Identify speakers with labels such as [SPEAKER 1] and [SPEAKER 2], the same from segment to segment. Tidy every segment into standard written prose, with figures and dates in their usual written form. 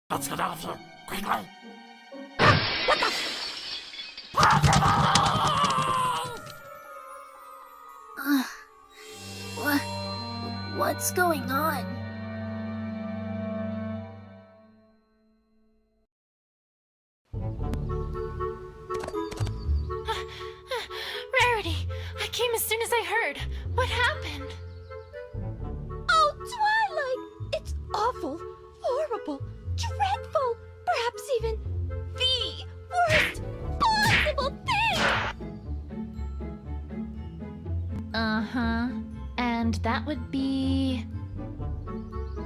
[SPEAKER 1] Let's get out of here, quickly!
[SPEAKER 2] What? What's going on?
[SPEAKER 3] Rarity! I came as soon as I heard. What happened?
[SPEAKER 4] Oh, Twilight! It's awful, horrible, dreadful, perhaps even the worst possible thing!
[SPEAKER 3] Uh-huh. And that would be...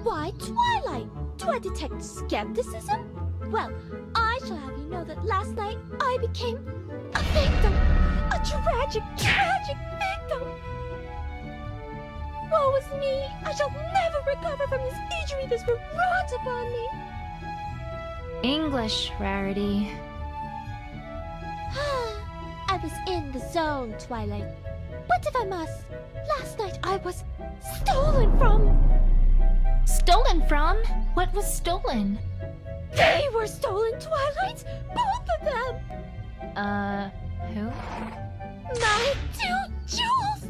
[SPEAKER 4] Why, Twilight? Do I detect skepticism? Well, I shall have you know that last night I became a victim! A tragic, tragic victim! Woe is me! I shall never recover from this injury that's been wrought upon me!
[SPEAKER 3] English, Rarity.
[SPEAKER 4] I was in the zone, Twilight. But if I must, last night I was stolen from!
[SPEAKER 3] Stolen from? What was stolen?
[SPEAKER 4] They were stolen, Twilight! Both of them!
[SPEAKER 3] Who?
[SPEAKER 4] My two jewels!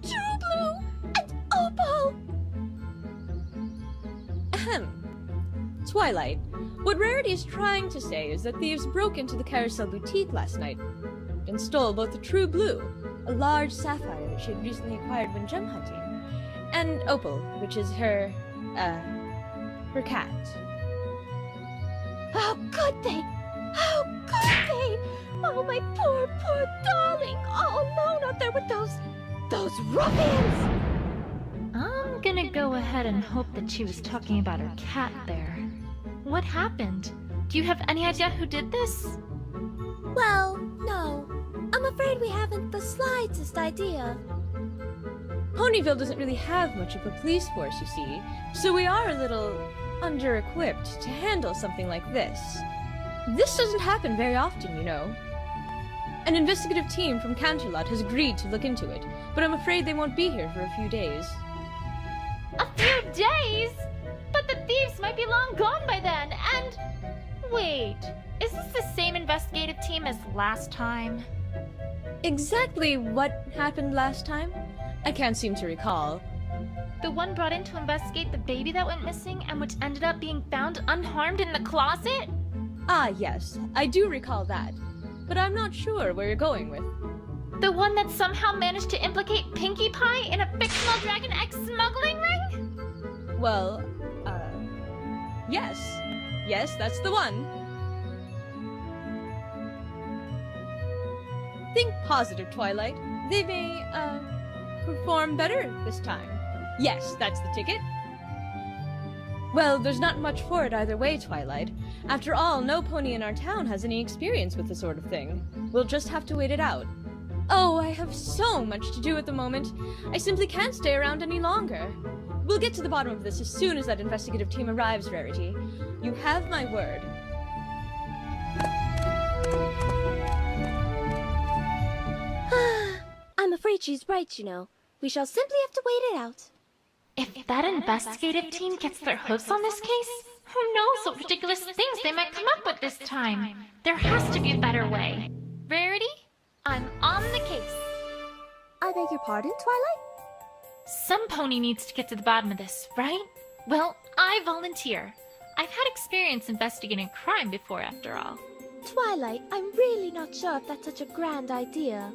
[SPEAKER 4] True Blue and Opal!
[SPEAKER 5] Ahem. Twilight, what Rarity is trying to say is that thieves broke into the Carousel Boutique last night and stole both the True Blue, a large sapphire that she had recently acquired when gem hunting, and Opal, which is her cat.
[SPEAKER 4] How could they? How could they? Oh, my poor, poor darling, all alone out there with those ruffians!
[SPEAKER 3] I'm gonna go ahead and hope that she was talking about her cat there. What happened? Do you have any idea who did this?
[SPEAKER 4] Well, no. I'm afraid we haven't the slightest idea.
[SPEAKER 5] Ponyville doesn't really have much of a police force, you see, so we are a little under-equipped to handle something like this. This doesn't happen very often, you know. An investigative team from Canterlot has agreed to look into it, but I'm afraid they won't be here for a few days.
[SPEAKER 3] A few days? But the thieves might be long gone by then, and... Wait, is this the same investigative team as last time?
[SPEAKER 5] Exactly what happened last time? I can't seem to recall.
[SPEAKER 3] The one brought in to investigate the baby that went missing and which ended up being found unharmed in the closet?
[SPEAKER 5] Ah, yes, I do recall that, but I'm not sure where you're going with.
[SPEAKER 3] The one that somehow managed to implicate Pinkie Pie in a fictional Dragon Egg smuggling ring?
[SPEAKER 5] Well, yes. Yes, that's the one. Think positive, Twilight. They may, perform better this time. Yes, that's the ticket. Well, there's not much for it either way, Twilight. After all, no pony in our town has any experience with the sort of thing. We'll just have to wait it out. Oh, I have so much to do at the moment. I simply can't stay around any longer. We'll get to the bottom of this as soon as that investigative team arrives, Rarity. You have my word.
[SPEAKER 4] I'm afraid she's right, you know. We shall simply have to wait it out.
[SPEAKER 3] If that investigative team gets their hooves on this case, who knows what ridiculous things they might come up with this time. There has to be a better way. Rarity, I'm on the case.
[SPEAKER 4] I beg your pardon, Twilight?
[SPEAKER 3] Some pony needs to get to the bottom of this, right? Well, I volunteer. I've had experience investigating crime before, after all.
[SPEAKER 4] Twilight, I'm really not sure if that's such a grand idea.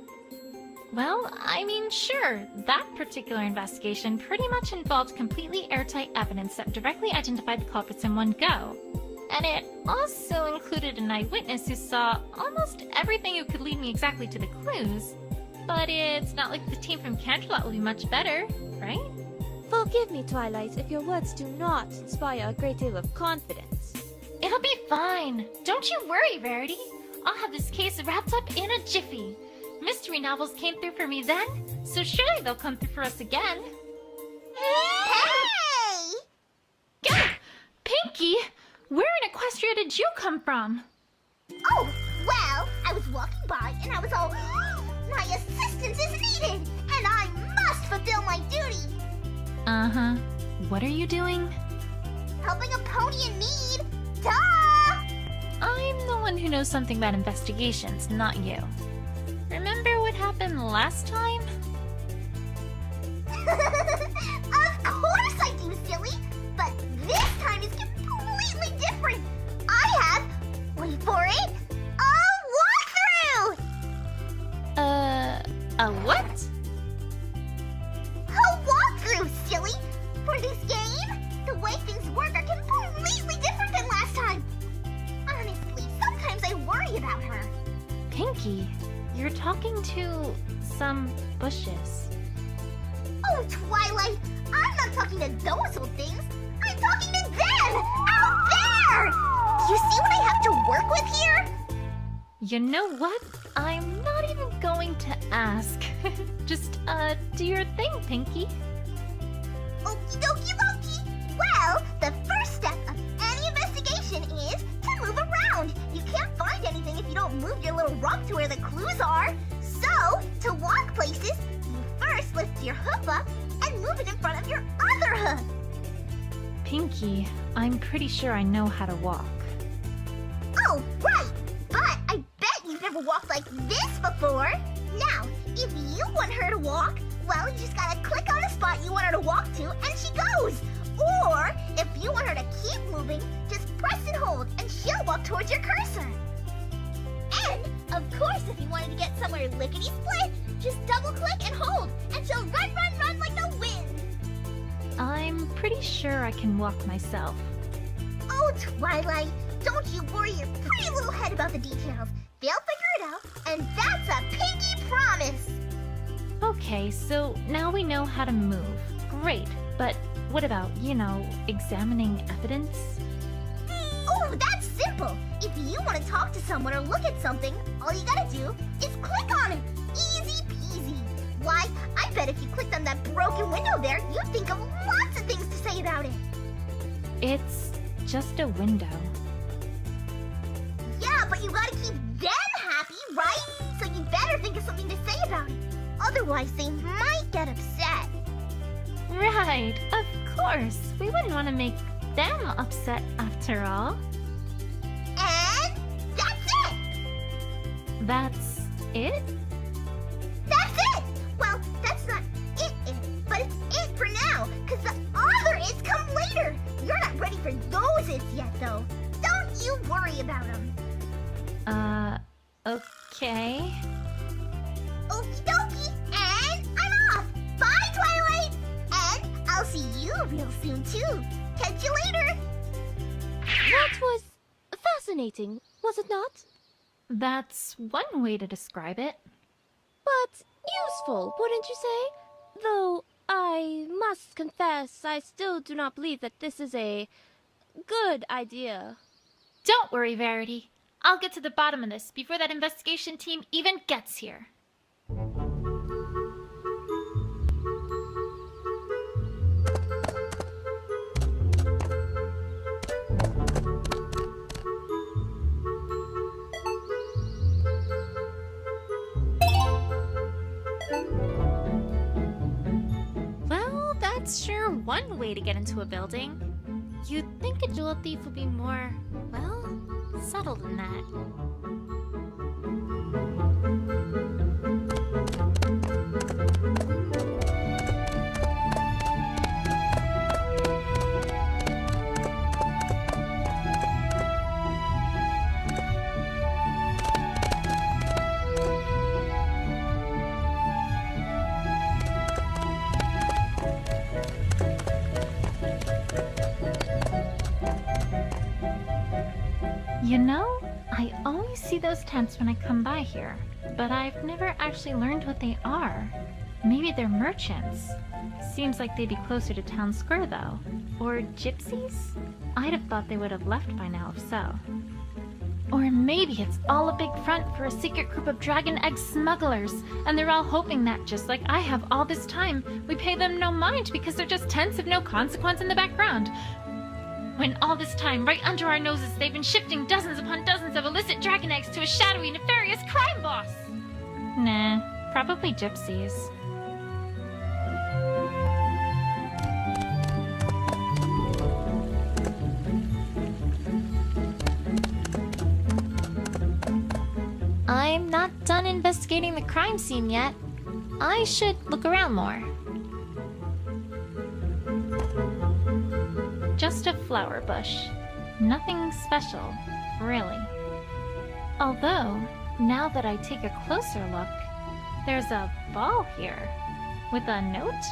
[SPEAKER 3] Well, I mean, sure. That particular investigation pretty much involved completely airtight evidence that directly identified the culprits in one go. And it also included an eyewitness who saw almost everything who could lead me exactly to the clues. But it's not like the team from Canterlot will be much better, right?
[SPEAKER 4] Forgive me, Twilight, if your words do not inspire a great deal of confidence.
[SPEAKER 3] It'll be fine. Don't you worry, Rarity. I'll have this case wrapped up in a jiffy. Mystery novels came through for me then, so surely they'll come through for us again.
[SPEAKER 2] Hey!
[SPEAKER 3] Gah! Pinkie! Where in Equestria did you come from?
[SPEAKER 2] Oh, well, I was walking by and I was all, my assistance is needed, and I must fulfill my duty.
[SPEAKER 3] Uh-huh. What are you doing?
[SPEAKER 2] Helping a pony in need. Duh!
[SPEAKER 3] who knows something about investigations, not you. Remember what happened last time?
[SPEAKER 2] Of course I do, silly! But this time is completely different! I have, wait for it, a walkthrough!
[SPEAKER 3] A what?
[SPEAKER 2] A walkthrough, silly! For this game, the way things work are completely different than last time! Honestly, sometimes I worry about her.
[SPEAKER 3] Pinky, you're talking to some bushes.
[SPEAKER 2] Oh, Twilight! I'm not talking to those old things! I'm talking to them! Out there! Do you see what I have to work with here?
[SPEAKER 3] You know what? I'm not even going to ask. Just, do your thing, Pinky.
[SPEAKER 2] Okie dokie dokie! Well, the first step of any investigation is to move around. You can't find anything if you don't move your little rock to where the clues are. So, to walk places, you first lift your hoof up and move it in front of your other hoof.
[SPEAKER 3] Pinky, I'm pretty sure I know how to walk.
[SPEAKER 2] Oh, right! But I bet you've never walked like this before. Now, if you want her to walk, well, you just gotta click on a spot you want her to walk to and she goes. Or, if you want her to keep moving, just press and hold and she'll walk towards your cursor. And, of course, if you wanted to get somewhere lickety-split, just double-click and hold and she'll run, run, run like the wind.
[SPEAKER 3] I'm pretty sure I can walk myself.
[SPEAKER 2] Oh, Twilight, don't you worry your pretty little head about the details. They'll figure it out, and that's a pinky promise.
[SPEAKER 3] Okay, so now we know how to move. Great, but what about, examining evidence?
[SPEAKER 2] Oh, that's simple. If you want to talk to someone or look at something, all you gotta do is click on it. Easy peasy. Why, I bet if you clicked on that broken window there, you'd think of lots of things to say about it.
[SPEAKER 3] It's just a window.
[SPEAKER 2] Yeah, but you gotta keep them happy, right? So you better think of something to say about it. Otherwise, they might get upset.
[SPEAKER 3] Right, of course. We wouldn't want to make them upset after all.
[SPEAKER 2] And that's it!
[SPEAKER 3] That's it?
[SPEAKER 2] That's it! Well, that's not it, but it's it for now, because the other its come later. You're not ready for those its yet, though. Don't you worry about them.
[SPEAKER 3] Okay.
[SPEAKER 2] Okie dokie, and I'm off. Bye, Twilight! And I'll see you real soon, too. Catch you later.
[SPEAKER 4] That was fascinating, was it not?
[SPEAKER 3] That's one way to describe it.
[SPEAKER 4] But useful, wouldn't you say? Though I must confess, I still do not believe that this is a good idea.
[SPEAKER 3] Don't worry, Verity. I'll get to the bottom of this before that investigation team even gets here. Well, that's sure one way to get into a building. You'd think a jewel thief would be more, well, subtle than that. You know, I always see those tents when I come by here, but I've never actually learned what they are. Maybe they're merchants. Seems like they'd be closer to town square, though. Or gypsies? I'd have thought they would have left by now if so. Or maybe it's all a big front for a secret group of dragon egg smugglers, and they're all hoping that, just like I have all this time, we pay them no mind because they're just tents of no consequence in the background. When all this time, right under our noses, they've been shifting dozens upon dozens of illicit dragon eggs to a shadowy, nefarious crime boss! Nah, probably gypsies. I'm not done investigating the crime scene yet. I should look around more. Just a flower bush. Nothing special, really. Although, now that I take a closer look, there's a ball here. With a note?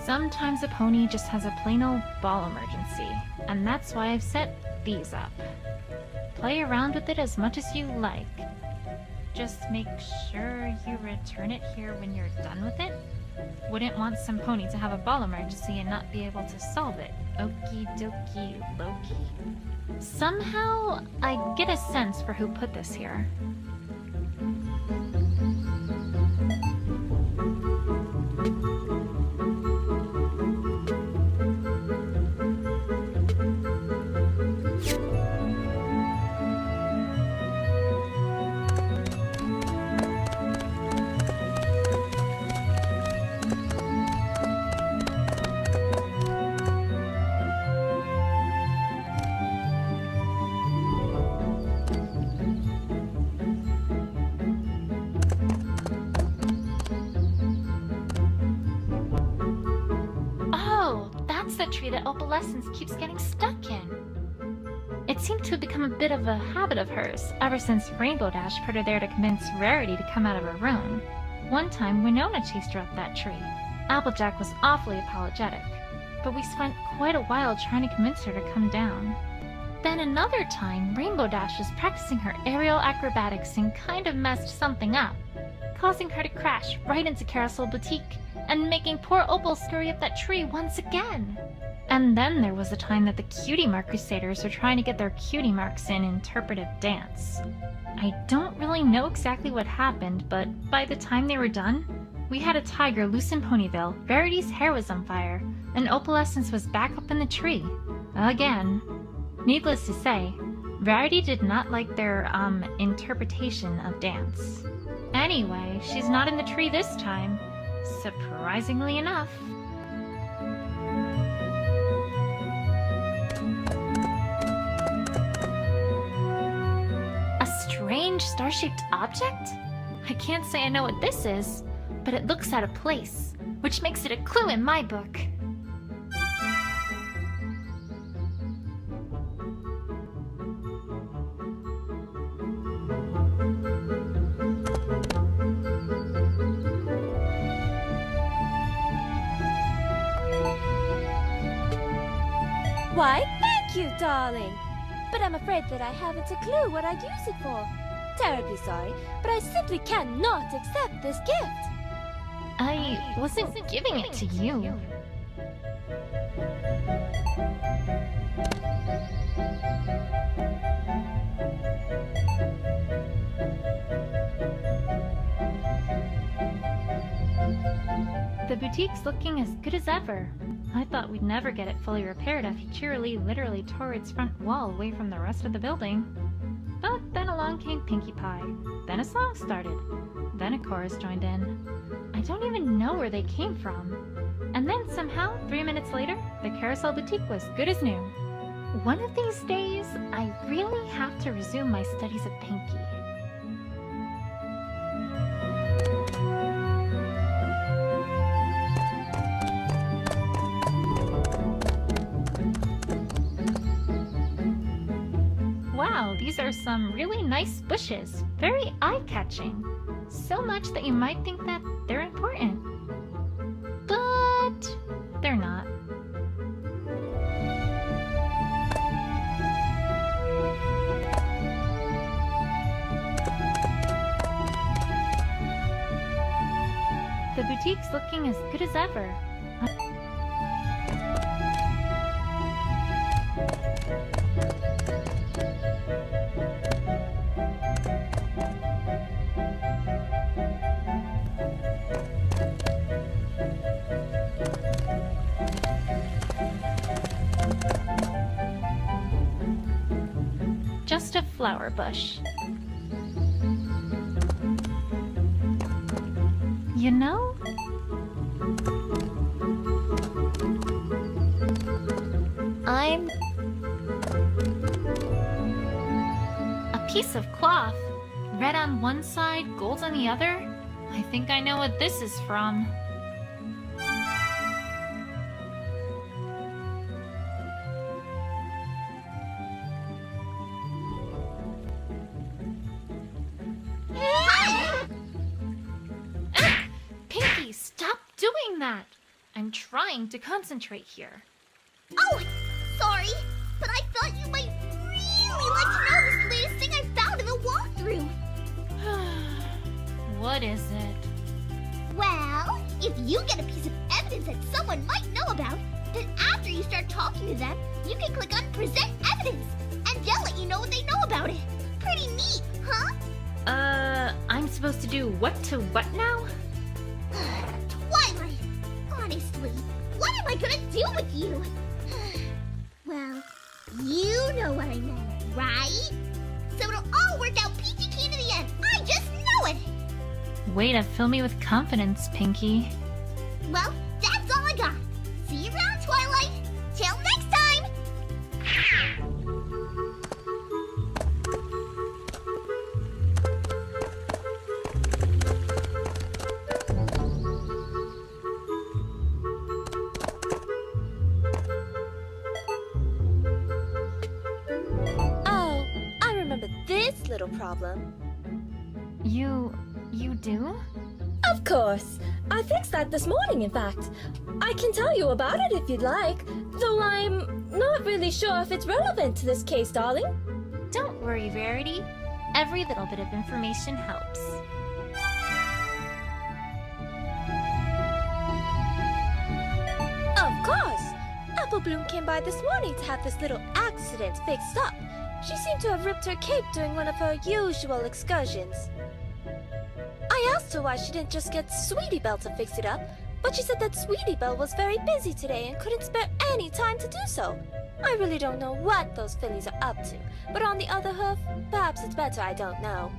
[SPEAKER 3] Sometimes a pony just has a plain old ball emergency, and that's why I've set these up. Play around with it as much as you like. Just make sure you return it here when you're done with it. Wouldn't want some pony to have a ball emergency and not be able to solve it. Okie dokie Loki. Somehow, I get a sense for who put this here. The tree that Opalescence keeps getting stuck in. It seemed to have become a bit of a habit of hers ever since Rainbow Dash put her there to convince Rarity to come out of her room. One time, Winona chased her up that tree. Applejack was awfully apologetic, but we spent quite a while trying to convince her to come down. Then another time, Rainbow Dash was practicing her aerial acrobatics and kind of messed something up, causing her to crash right into Carousel Boutique and making poor Opal scurry up that tree once again. And then there was a time that the Cutie Mark Crusaders were trying to get their cutie marks in interpretive dance. I don't really know exactly what happened, but by the time they were done, we had a tiger loose in Ponyville, Rarity's hair was on fire, and Opalescence was back up in the tree. Again. Needless to say, Rarity did not like their, interpretation of dance. Anyway, she's not in the tree this time. Surprisingly enough. A strange star-shaped object? I can't say I know what this is, but it looks out of place, which makes it a clue in my book.
[SPEAKER 4] Why, thank you, darling. But I'm afraid that I haven't a clue what I'd use it for. Terribly sorry, but I simply cannot accept this gift.
[SPEAKER 3] I wasn't giving it to you. The boutique's looking as good as ever. I thought we'd never get it fully repaired after Cheerilee literally tore its front wall away from the rest of the building. But then along came Pinkie Pie. Then a song started. Then a chorus joined in. I don't even know where they came from. And then somehow, 3 minutes later, the Carousel Boutique was good as new. One of these days, I really have to resume my studies of Pinkie. Wow, these are some really nice bushes. Very eye-catching. So much that you might think that they're important. But they're not. The boutique's looking as good as ever. Just a flower bush. You know, I'm a piece of cloth. Red on one side, gold on the other. I think I know what this is from. Pinky, stop doing that! I'm trying to concentrate here.
[SPEAKER 2] Oh, sorry, but I thought you might really like to know this latest thing I found in the walkthrough.
[SPEAKER 3] What is it?
[SPEAKER 2] Well, if you get a piece of evidence that someone might know about, then after you start talking to them, you can click on Present Evidence, and they'll let you know what they know about it. Pretty neat, huh?
[SPEAKER 3] I'm supposed to do what to what now?
[SPEAKER 2] Twilight, honestly, what am I gonna do with you? Well, you know what I meant, right? So it'll all work out peachy keen in the end. I just know it!
[SPEAKER 3] Way to fill me with confidence, Pinky.
[SPEAKER 2] Well, that's all I got. See you around, Twilight. Till next time!
[SPEAKER 4] Oh, I remember this little problem.
[SPEAKER 3] You do?
[SPEAKER 6] Of course. I fixed that this morning, in fact. I can tell you about it if you'd like, though I'm not really sure if it's relevant to this case, darling.
[SPEAKER 3] Don't worry, Verity. Every little bit of information helps.
[SPEAKER 6] Of course! Apple Bloom came by this morning to have this little accident fixed up. She seemed to have ripped her cape during one of her usual excursions. I asked her why she didn't just get Sweetie Belle to fix it up, but she said that Sweetie Belle was very busy today and couldn't spare any time to do so. I really don't know what those fillies are up to, but on the other hoof, perhaps it's better I don't know.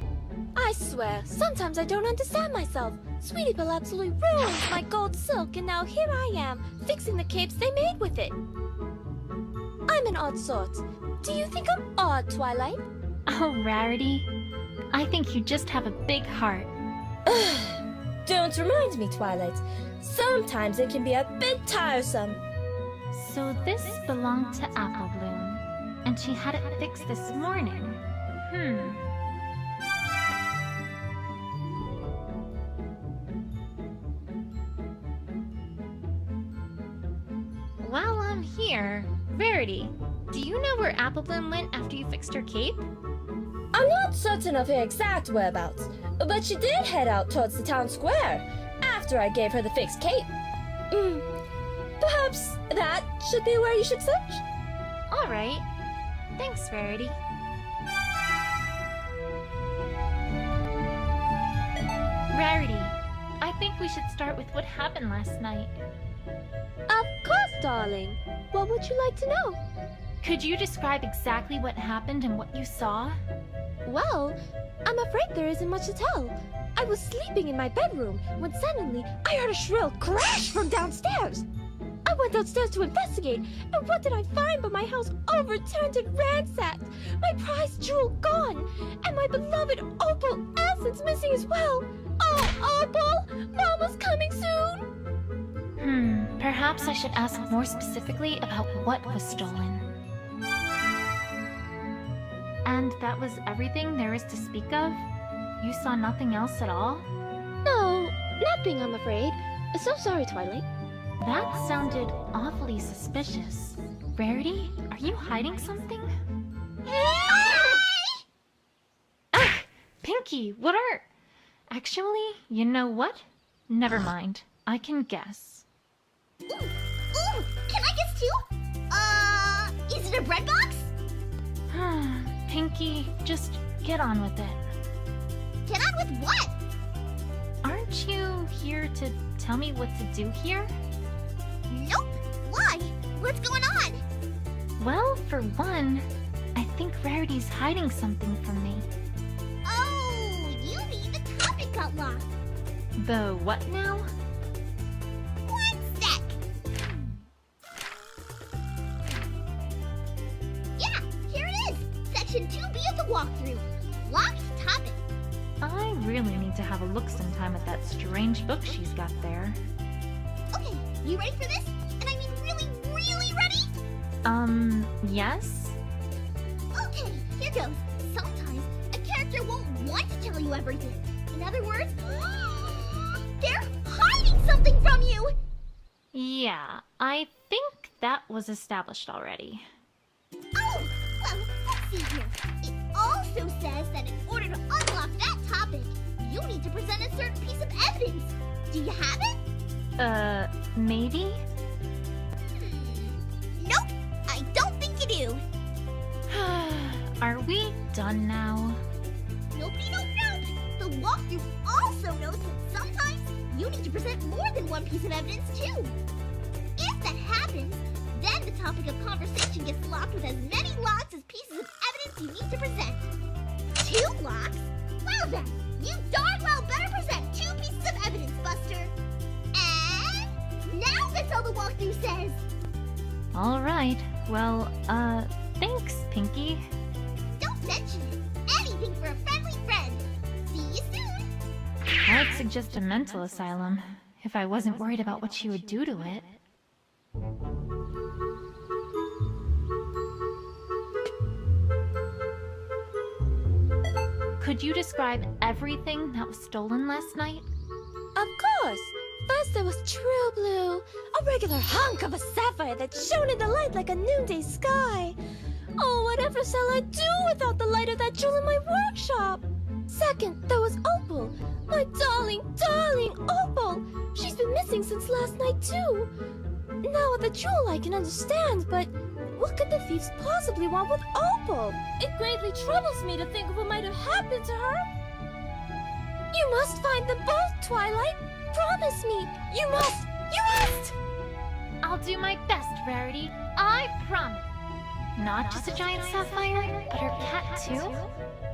[SPEAKER 6] I swear, sometimes I don't understand myself. Sweetie Belle absolutely ruined my gold silk, and now here I am, fixing the capes they made with it. I'm an odd sort. Do you think I'm odd, Twilight?
[SPEAKER 3] Oh, Rarity. I think you just have a big heart.
[SPEAKER 6] Don't remind me, Twilight. Sometimes it can be a bit tiresome.
[SPEAKER 3] So this belonged to Apple Bloom, and she had it fixed this morning. While I'm here, Verity, do you know where Apple Bloom went after you fixed her cape?
[SPEAKER 6] I'm not certain of her exact whereabouts, but she did head out towards the town square after I gave her the fixed cape. Perhaps that should be where you should search?
[SPEAKER 3] All right. Thanks, Verity. Rarity, I think we should start with what happened last night.
[SPEAKER 4] Of course, darling. What would you like to know?
[SPEAKER 3] Could you describe exactly what happened and what you saw?
[SPEAKER 4] Well, I'm afraid there isn't much to tell. I was sleeping in my bedroom when suddenly I heard a shrill crash from downstairs. I went downstairs to investigate, and what did I find but my house overturned and ransacked, my prized jewel gone, and my beloved opal essence missing as well. Oh, Opal! Mama's coming soon!
[SPEAKER 3] Perhaps I should ask more specifically about what was stolen. And that was everything there is to speak of? You saw nothing else at all?
[SPEAKER 4] No, nothing, I'm afraid. So sorry, Twilight.
[SPEAKER 3] That sounded awfully suspicious. Rarity, are you hiding something? Ah! Pinky, what are... Actually, you know what? Never mind. I can guess.
[SPEAKER 2] Ooh, can I guess too? Is it a bread box?
[SPEAKER 3] Pinky, just get on with it.
[SPEAKER 2] Get on with what?
[SPEAKER 3] Aren't you here to tell me what to do here?
[SPEAKER 2] Nope. Why? What's going on?
[SPEAKER 3] Well, for one, I think Rarity's hiding something from me.
[SPEAKER 2] Oh, you mean the carpet got locked.
[SPEAKER 3] The what now?
[SPEAKER 2] One sec. Yeah, here it is. Section 2B of the walkthrough. locked topic.
[SPEAKER 3] I really need to have a look sometime at that strange book she's got there.
[SPEAKER 2] Okay, you ready for this? And I mean really, really ready?
[SPEAKER 3] Yes?
[SPEAKER 2] Okay, here goes. Sometimes a character won't want to tell you everything. In other words, they're hiding something from you!
[SPEAKER 3] Yeah, I think that was established already.
[SPEAKER 2] Oh, well, let's see here. It also says that in order to unlock that topic, you need to present a certain piece of evidence. Do you have it?
[SPEAKER 3] Maybe?
[SPEAKER 2] Nope, I don't think you do.
[SPEAKER 3] Are we done now?
[SPEAKER 2] Nope. The walkthrough also notes that sometimes you need to present more than one piece of evidence too. If that happens, then the topic of conversation gets locked with as many locks as pieces of evidence you need to present. 2 locks? Well then, you darn well better present 2 pieces of evidence, Buster. And now that's all the walkthrough says.
[SPEAKER 3] Alright, well, thanks, Pinky.
[SPEAKER 2] Don't mention it. Anything for a friendly friend. See you soon.
[SPEAKER 3] I'd suggest a mental asylum, if I wasn't worried about what she would do to it. Could you describe everything that was stolen last night?
[SPEAKER 6] Of course! First there was True Blue, a regular hunk of a sapphire that shone in the light like a noonday sky. Oh, whatever shall I do without the light of that jewel in my workshop? Second, there was Opal, my darling, darling Opal. She's been missing since last night too. Now with the jewel I can understand, but what could the thieves possibly want with Opal? It greatly troubles me to think of what might have happened to her. You must find them both, Twilight. Promise me. You must. You must.
[SPEAKER 3] I'll do my best, Rarity. I promise. Not just a giant sapphire, but her cat too?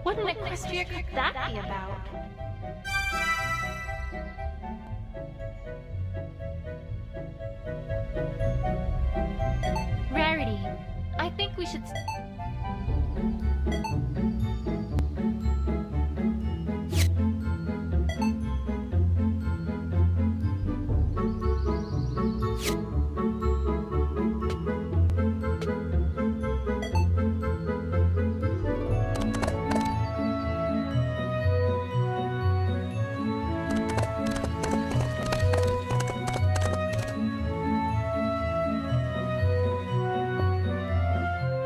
[SPEAKER 3] What an Equestria could that be about? Rarity, I think we should...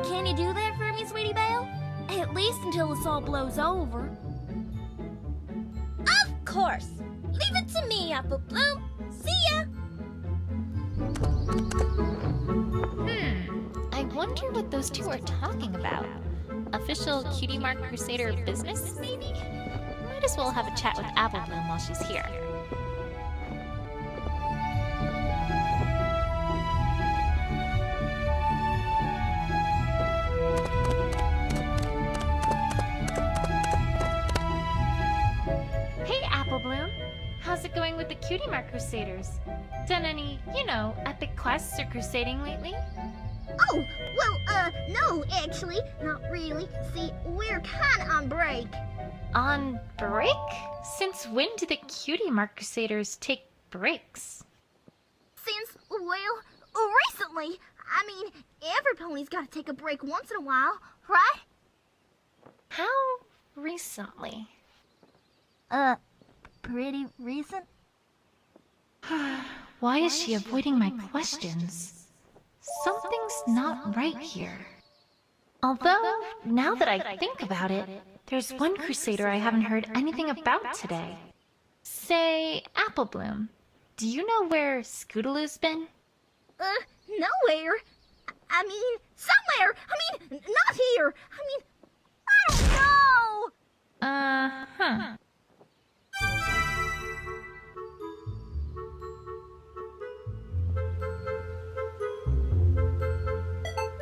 [SPEAKER 2] Can you do that for me, Sweetie Belle? At least until this all blows over.
[SPEAKER 6] Of course. Leave it to me, Apple Bloom. See ya.
[SPEAKER 3] I wonder what those two are talking about. Official Cutie Mark Crusader business, maybe? Might as well have a chat with Apple Bloom while she's here. Hey, Apple Bloom. How's it going with the Cutie Mark Crusaders? Done any, epic quests or crusading lately?
[SPEAKER 2] Oh, well, no, actually, not really. See, we're kinda on break.
[SPEAKER 3] On break? Since when do the Cutie Mark Crusaders take breaks?
[SPEAKER 2] Since, well, recently. I mean, every pony's gotta take a break once in a while, right?
[SPEAKER 3] How recently?
[SPEAKER 2] Pretty recent?
[SPEAKER 3] Why is she avoiding my questions? Something's not right here. Although, now that I think about it, there's one Crusader I haven't heard anything about today. Say, Apple Bloom, do you know where Scootaloo's been?
[SPEAKER 2] Nowhere. I mean, somewhere. I mean, not here. I mean, I don't know.
[SPEAKER 3] Uh-huh.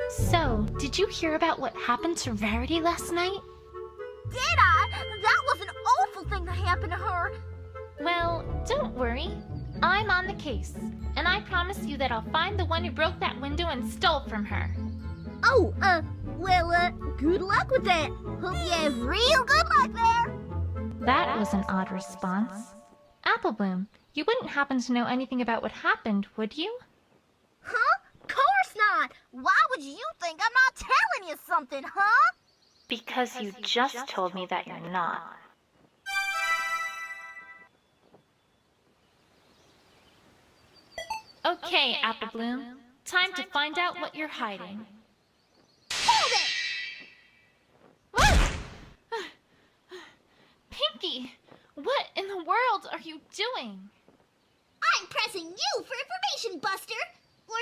[SPEAKER 3] So, did you hear about what happened to Rarity last night?
[SPEAKER 2] Did I? That was an awful thing that happened to her.
[SPEAKER 3] Well, don't worry. I'm on the case, and I promise you that I'll find the one who broke that window and stole from her.
[SPEAKER 2] Oh, well, Good luck with that. Hope you have real good luck there.
[SPEAKER 3] That was an odd response. Applebloom, you wouldn't happen to know anything about what happened, would you?
[SPEAKER 2] Huh? Course not. Why would you think I'm not telling you something, huh?
[SPEAKER 3] Because you just told me that you're not. Okay, Applebloom. Time to find out what you're hiding.
[SPEAKER 2] Hold it!
[SPEAKER 3] Pinky! What in the world are you doing?
[SPEAKER 2] I'm pressing you for information, Buster. Or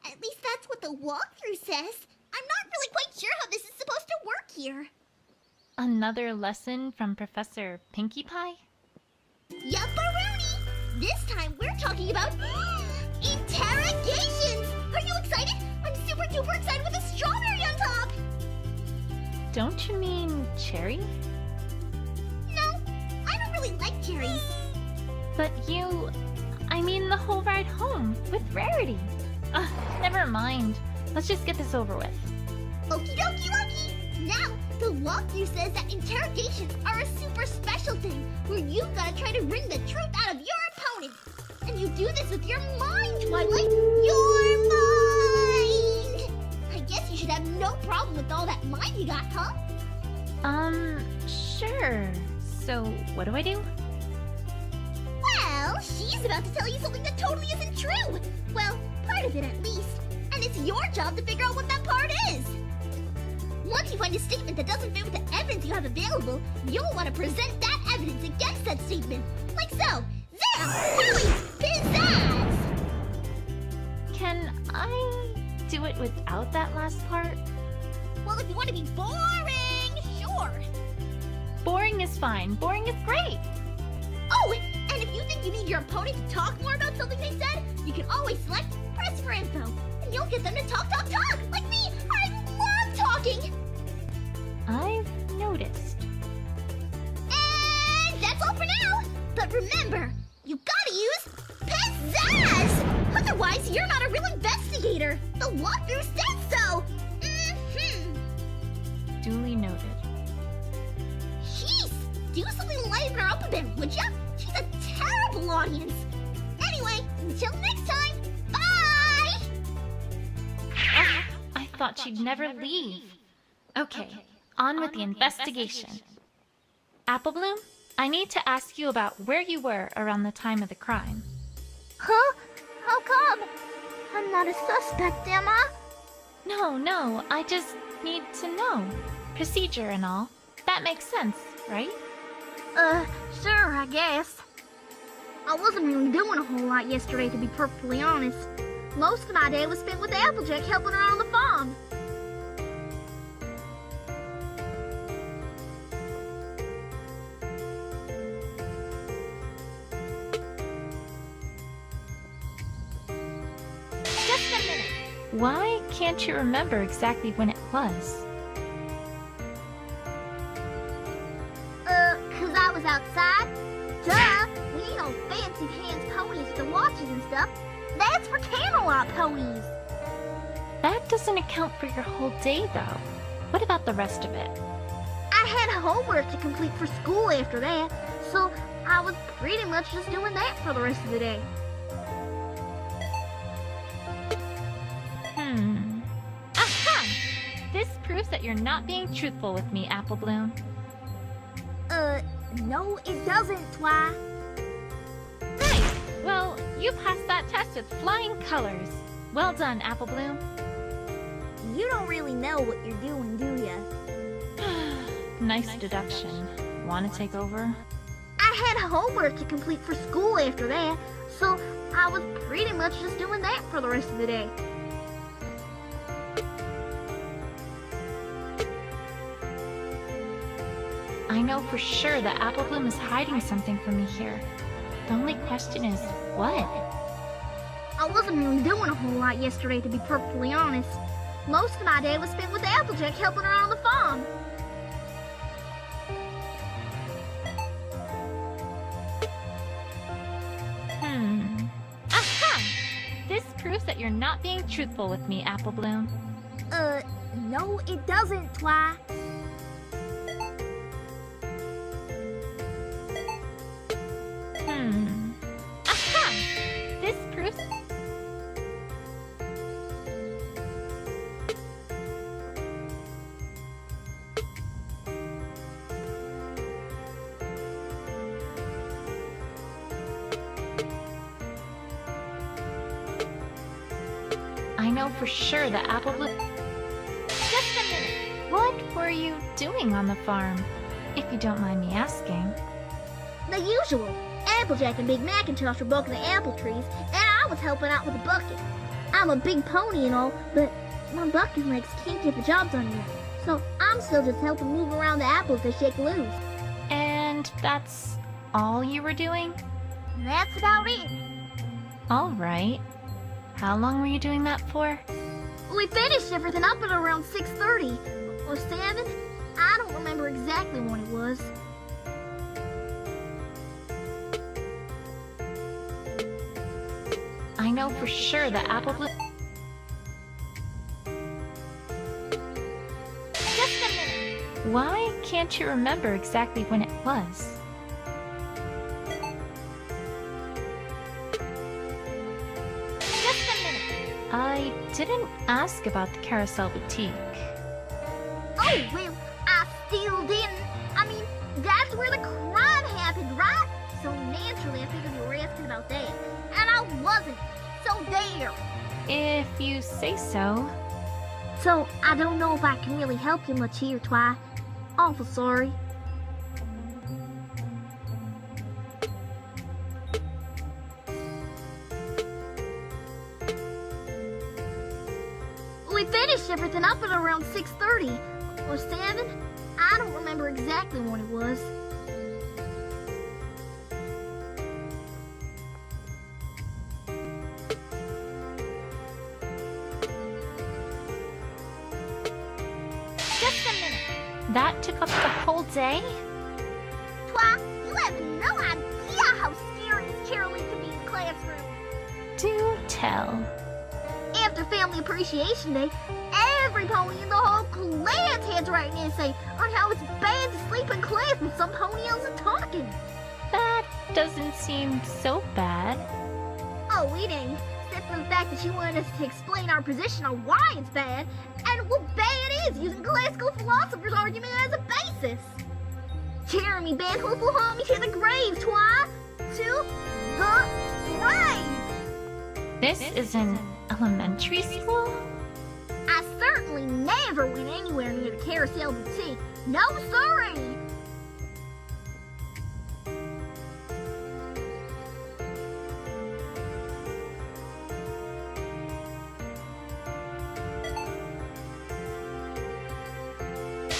[SPEAKER 2] at least that's what the walkthrough says. I'm not really quite sure how this is supposed to work here.
[SPEAKER 3] Another lesson from Professor Pinkie Pie?
[SPEAKER 2] Yupperoonie! This time we're talking about interrogations! Are you excited? I'm super duper excited with a strawberry on top!
[SPEAKER 3] Don't you mean cherry?
[SPEAKER 2] No, I don't really like cherries.
[SPEAKER 3] But I mean the whole ride home with Rarity. Never mind. Let's just get this over with.
[SPEAKER 2] Okie dokie dokie! Now, the walkthrough says that interrogations are a super special thing where you've gotta try to wring the truth out of your opponent. And you do this with your mind, Twilight! Your mind! I guess you should have no problem with all that mind you got, huh?
[SPEAKER 3] Sure. So, what do I do?
[SPEAKER 2] Well, she's about to tell you something that totally isn't true. Well, part of it at least. And it's your job to figure out what that part is. Once you find a statement that doesn't fit with the evidence you have available, you'll want to present that evidence against that statement. Like so. Zam! Hooey! Pizzazz!
[SPEAKER 3] Can I do it without that last part?
[SPEAKER 2] Well, if you want to be boring, sure.
[SPEAKER 3] Boring is fine. Boring is great.
[SPEAKER 2] Oh, and if you think you need your opponent to talk more about something they said, you can always select Press for Info. And you'll get them to talk, like me. I love talking.
[SPEAKER 3] I've noticed.
[SPEAKER 2] And that's all for now. But remember, you gotta use pizzazz. Otherwise, you're not a real investigator. The walkthrough says so.
[SPEAKER 3] Duly noted.
[SPEAKER 2] Jeez, do something to lighten her up a bit, would ya? She's a terrible audience. Anyway, until next time, bye!
[SPEAKER 3] I thought she'd never leave. Okay, on with the investigation. Applebloom, I need to ask you about where you were around the time of the crime.
[SPEAKER 2] Huh? How come? I'm not a suspect, am I?
[SPEAKER 3] No, I just need to know. Procedure and all. That makes sense, right?
[SPEAKER 2] Sure, I guess. I wasn't really doing a whole lot yesterday, to be perfectly honest. Most of my day was spent with Applejack helping her on the farm. Just a minute.
[SPEAKER 3] Why can't you remember exactly when it was?
[SPEAKER 2] 'Cause I was outside. Duh! We ain't no fancy hands ponies with the watches and stuff. That's for Camelot ponies.
[SPEAKER 3] That doesn't account for your whole day, though. What about the rest of it?
[SPEAKER 2] I had homework to complete for school after that, so I was pretty much just doing that for the rest of the day.
[SPEAKER 3] Aha! This proves that you're not being truthful with me, Applebloom.
[SPEAKER 2] No, it doesn't, Twi.
[SPEAKER 3] Nice! Well, you passed that test with flying colors. Well done, Applebloom.
[SPEAKER 2] You don't really know what you're doing, do ya?
[SPEAKER 3] Nice deduction. Want to take over?
[SPEAKER 2] I had homework to complete for school after that, so I was pretty much just doing that for the rest of the day.
[SPEAKER 3] I know for sure that Applebloom is hiding something from me here. The only question is, what?
[SPEAKER 2] I wasn't really doing a whole lot yesterday, to be perfectly honest. Most of my day was spent with Applejack helping her on the farm.
[SPEAKER 3] Aha! This proves that you're not being truthful with me, Applebloom.
[SPEAKER 2] No, it doesn't, Twi.
[SPEAKER 3] Aha! This proves... I know for sure that Apple Bloom... Just a minute! What were you doing on the farm? If you don't mind me asking.
[SPEAKER 2] The usual. Applejack and Big Macintosh were bucking the apple trees, and I was helping out with the bucket. I'm a big pony and all, but my bucking legs can't get the job done yet. So I'm still just helping move around the apples they shake loose.
[SPEAKER 3] And that's all you were doing?
[SPEAKER 2] That's about it.
[SPEAKER 3] Alright. How long were you doing that for?
[SPEAKER 2] We finished everything up at around 6:30 or 7. I don't remember exactly when it was.
[SPEAKER 3] I know for sure that Apple Bloom... Just a minute! Why can't you remember exactly when it was? Just a minute! I didn't ask about the Carousel Boutique.
[SPEAKER 2] Oh, well, I still didn't. I mean, that's where the crime happened, right? So naturally, I figured you were asking about that. And I wasn't. So there.
[SPEAKER 3] If you say so.
[SPEAKER 2] So, I don't know if I can really help you much here, Twi. Awful sorry. We finished everything up at around 6:30 or 7. I don't remember exactly when it was.
[SPEAKER 3] Just a minute! That took up the whole day?
[SPEAKER 2] Twi, you have no idea how serious Caroline can be in the classroom.
[SPEAKER 3] Do tell.
[SPEAKER 2] After Family Appreciation Day, every pony in the whole class had to write an essay on how it's bad to sleep in class when some pony isn't talking.
[SPEAKER 3] That doesn't seem so bad.
[SPEAKER 2] Oh, it ain't. Except for the fact that she wanted us to explain our position on why it's bad and what bad it is, using classical philosophers' argument as a basis. Jeremy Banhoof will haul me to the grave, Twi. To the grave.
[SPEAKER 3] This is an elementary school?
[SPEAKER 2] I certainly never went anywhere near the Carousel Boutique. No, sorry.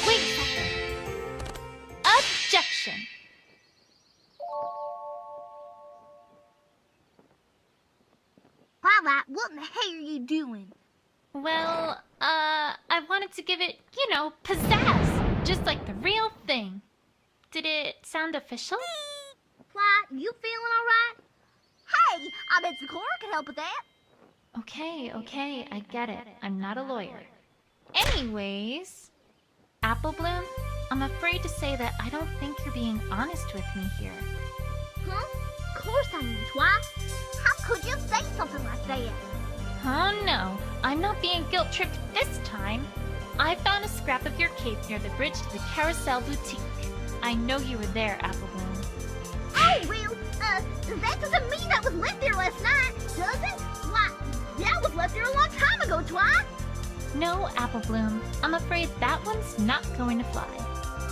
[SPEAKER 3] Wait a second. Objection!
[SPEAKER 2] Twilight, what in the hell are you doing?
[SPEAKER 3] Well, I wanted to give it, pizzazz. Just like the real thing. Did it sound official?
[SPEAKER 2] Twilight, you feeling alright? Hey, I bet Sakura can help with that.
[SPEAKER 3] Okay, I get it. I'm not a lawyer. Anyways, Apple Bloom, I'm afraid to say that I don't think you're being honest with me here.
[SPEAKER 2] Huh? Of course I am, Twi. How could you say something like that?
[SPEAKER 3] Oh no, I'm not being guilt-tripped this time. I found a scrap of your cape near the bridge to the Carousel Boutique. I know you were there, Apple Bloom.
[SPEAKER 2] Oh, well, that doesn't mean that was left there last night, does it? Why, that was left there a long time ago, Twi.
[SPEAKER 3] No, Apple Bloom. I'm afraid that one's not going to fly.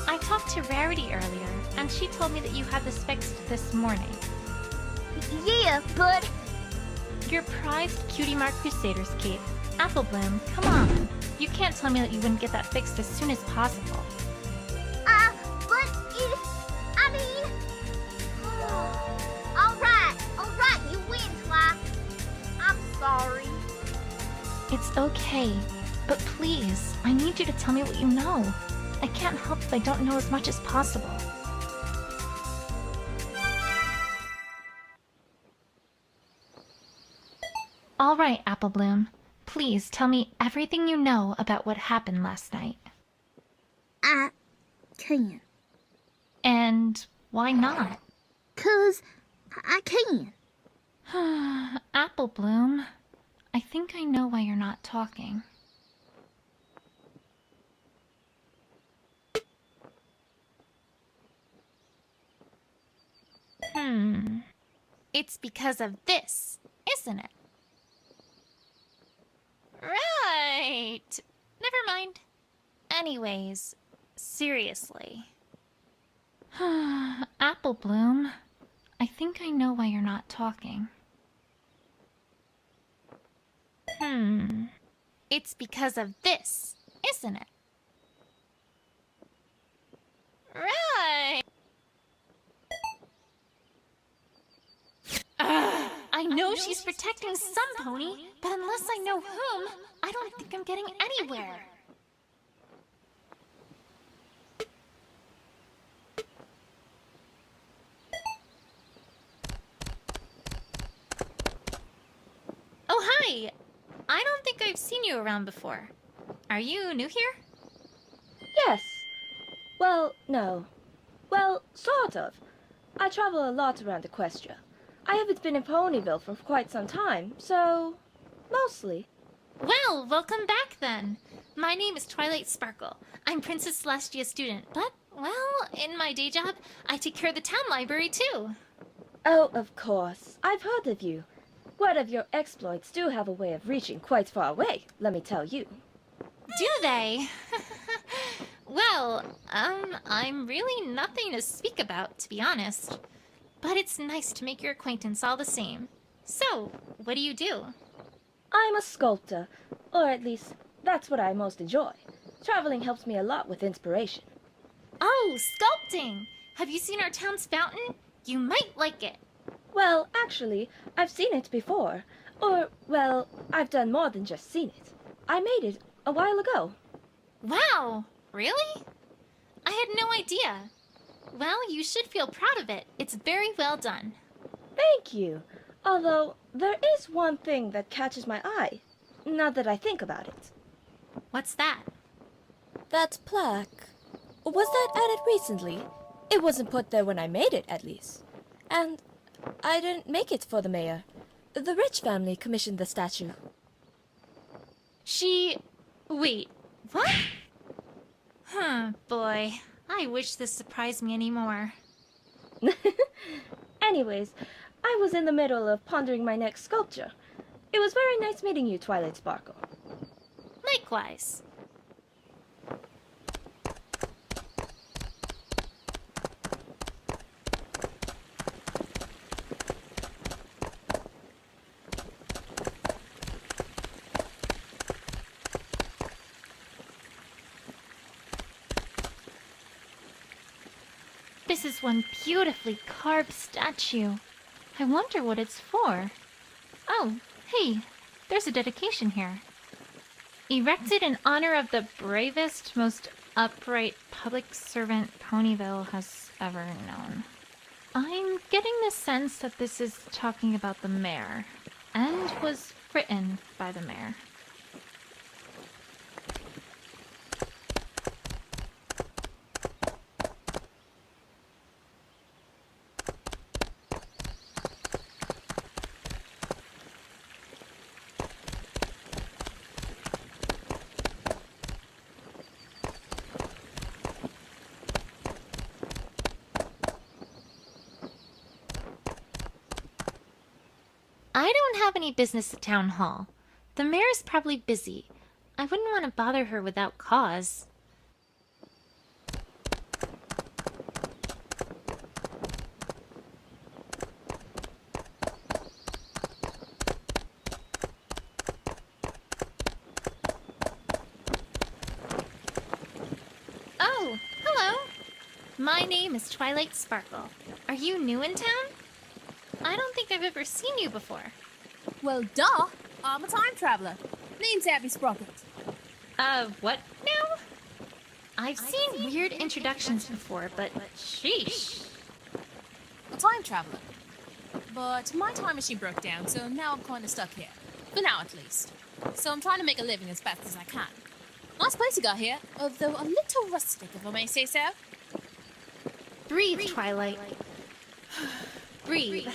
[SPEAKER 3] I talked to Rarity earlier, and she told me that you had this fixed this morning.
[SPEAKER 2] Yeah, but...
[SPEAKER 3] Your prized Cutie Mark Crusaders cape. Apple Bloom, come on. You can't tell me that you wouldn't get that fixed as soon as possible.
[SPEAKER 2] But it... I mean... Alright, you win, Twi. I'm sorry.
[SPEAKER 3] It's okay. But please, I need you to tell me what you know. I can't help if I don't know as much as possible. All right, Apple Bloom. Please tell me everything you know about what happened last night.
[SPEAKER 2] I can't.
[SPEAKER 3] And why not?
[SPEAKER 2] 'Cause I can.
[SPEAKER 3] Apple Bloom, I think I know why you're not talking. It's because of this, isn't it? Right! Never mind. Anyways, seriously. Apple Bloom, I think I know why you're not talking. It's because of this, isn't it? Right! I know she's protecting some pony, but unless I know whom, I don't think I'm getting anywhere. Oh, hi! I don't think I've seen you around before. Are you new here?
[SPEAKER 6] Yes. Well, no. Well, sort of. I travel a lot around Equestria. I haven't been in Ponyville for quite some time, so... mostly.
[SPEAKER 3] Well, welcome back then. My name is Twilight Sparkle. I'm Princess Celestia's student, but, well, in my day job, I take care of the town library too.
[SPEAKER 6] Oh, of course. I've heard of you. Word of your exploits do have a way of reaching quite far away, let me tell you.
[SPEAKER 3] Do they? Well, I'm really nothing to speak about, to be honest. But it's nice to make your acquaintance all the same. So, what do you do?
[SPEAKER 6] I'm a sculptor, or at least, that's what I most enjoy. Traveling helps me a lot with inspiration.
[SPEAKER 3] Oh, sculpting! Have you seen our town's fountain? You might like it.
[SPEAKER 6] Well, actually, I've seen it before. Or, well, I've done more than just seen it. I made it a while ago.
[SPEAKER 3] Wow, really? I had no idea. Well, you should feel proud of it. It's very well done.
[SPEAKER 6] Thank you. Although, there is one thing that catches my eye. Now that I think about it.
[SPEAKER 3] What's that?
[SPEAKER 6] That plaque. Was that added recently? It wasn't put there when I made it, at least. And I didn't make it for the mayor. The Rich family commissioned the statue.
[SPEAKER 3] Wait, what? Boy. I wish this surprised me anymore.
[SPEAKER 6] Anyways, I was in the middle of pondering my next sculpture. It was very nice meeting you, Twilight Sparkle.
[SPEAKER 3] Likewise. This is one beautifully carved statue. I wonder what it's for. Oh, hey, there's a dedication here. Erected in honor of the bravest, most upright public servant Ponyville has ever known. I'm getting the sense that this is talking about the mayor, and was written by the mayor. I don't have any business at Town Hall. The mayor's probably busy. I wouldn't want to bother her without cause. Oh, hello. My name is Twilight Sparkle. Are you new in town? I don't think I've ever seen you before.
[SPEAKER 7] Well, duh. I'm a time traveler. Name's Abby Sprocket.
[SPEAKER 3] What now? I've seen weird introductions before, but sheesh.
[SPEAKER 7] A time traveler. But my time machine broke down, so now I'm kind of stuck here. For now, at least. so I'm trying to make a living as fast as I can. Nice place you got here, although a little rustic, if I may say so.
[SPEAKER 3] Breathe, Twilight. Breathe.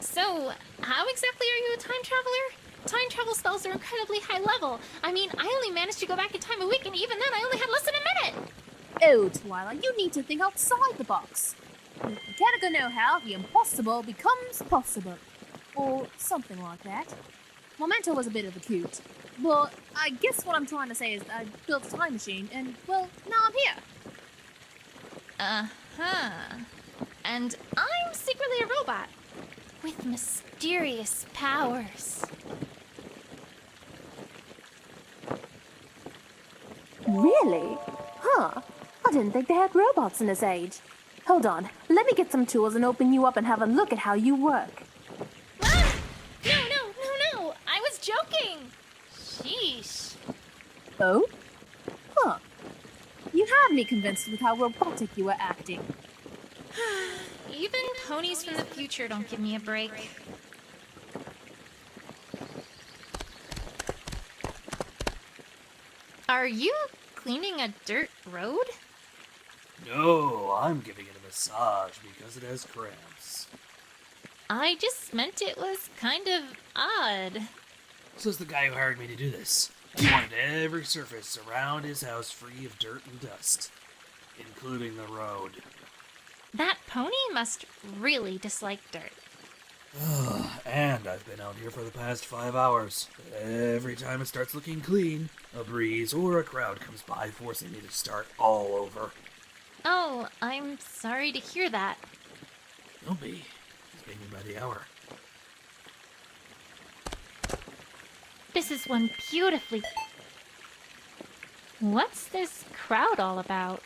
[SPEAKER 3] So, how exactly are you a time traveler? Time travel spells are incredibly high level. I mean, I only managed to go back in time a week, and even then I only had less than a minute!
[SPEAKER 7] Oh, Twilight, you need to think outside the box. With mechanical know-how, the impossible becomes possible. Or something like that. My mentor was a bit of a coot. But I guess what I'm trying to say is I built a time machine, and, well, now I'm here.
[SPEAKER 3] Uh-huh. And I'm secretly a robot. With mysterious powers.
[SPEAKER 7] Really? Huh. I didn't think they had robots in this age. Hold on, let me get some tools and open you up and have a look at how you work.
[SPEAKER 3] Ah! No. I was joking. Sheesh.
[SPEAKER 7] Oh? Huh. You had me convinced with how robotic you were acting.
[SPEAKER 3] Even ponies from the future don't give me a break. Are you cleaning a dirt road?
[SPEAKER 1] No, I'm giving it a massage because it has cramps.
[SPEAKER 3] I just meant it was kind of odd.
[SPEAKER 1] Says the guy who hired me to do this. He wanted every surface around his house free of dirt and dust, including the road.
[SPEAKER 3] That pony must really dislike dirt.
[SPEAKER 1] And I've been out here for the past 5 hours. Every time it starts looking clean, a breeze or a crowd comes by forcing me to start all over.
[SPEAKER 3] Oh, I'm sorry to hear that.
[SPEAKER 1] Don't be. He's paying me by the hour.
[SPEAKER 3] This is one beautifully... What's this crowd all about?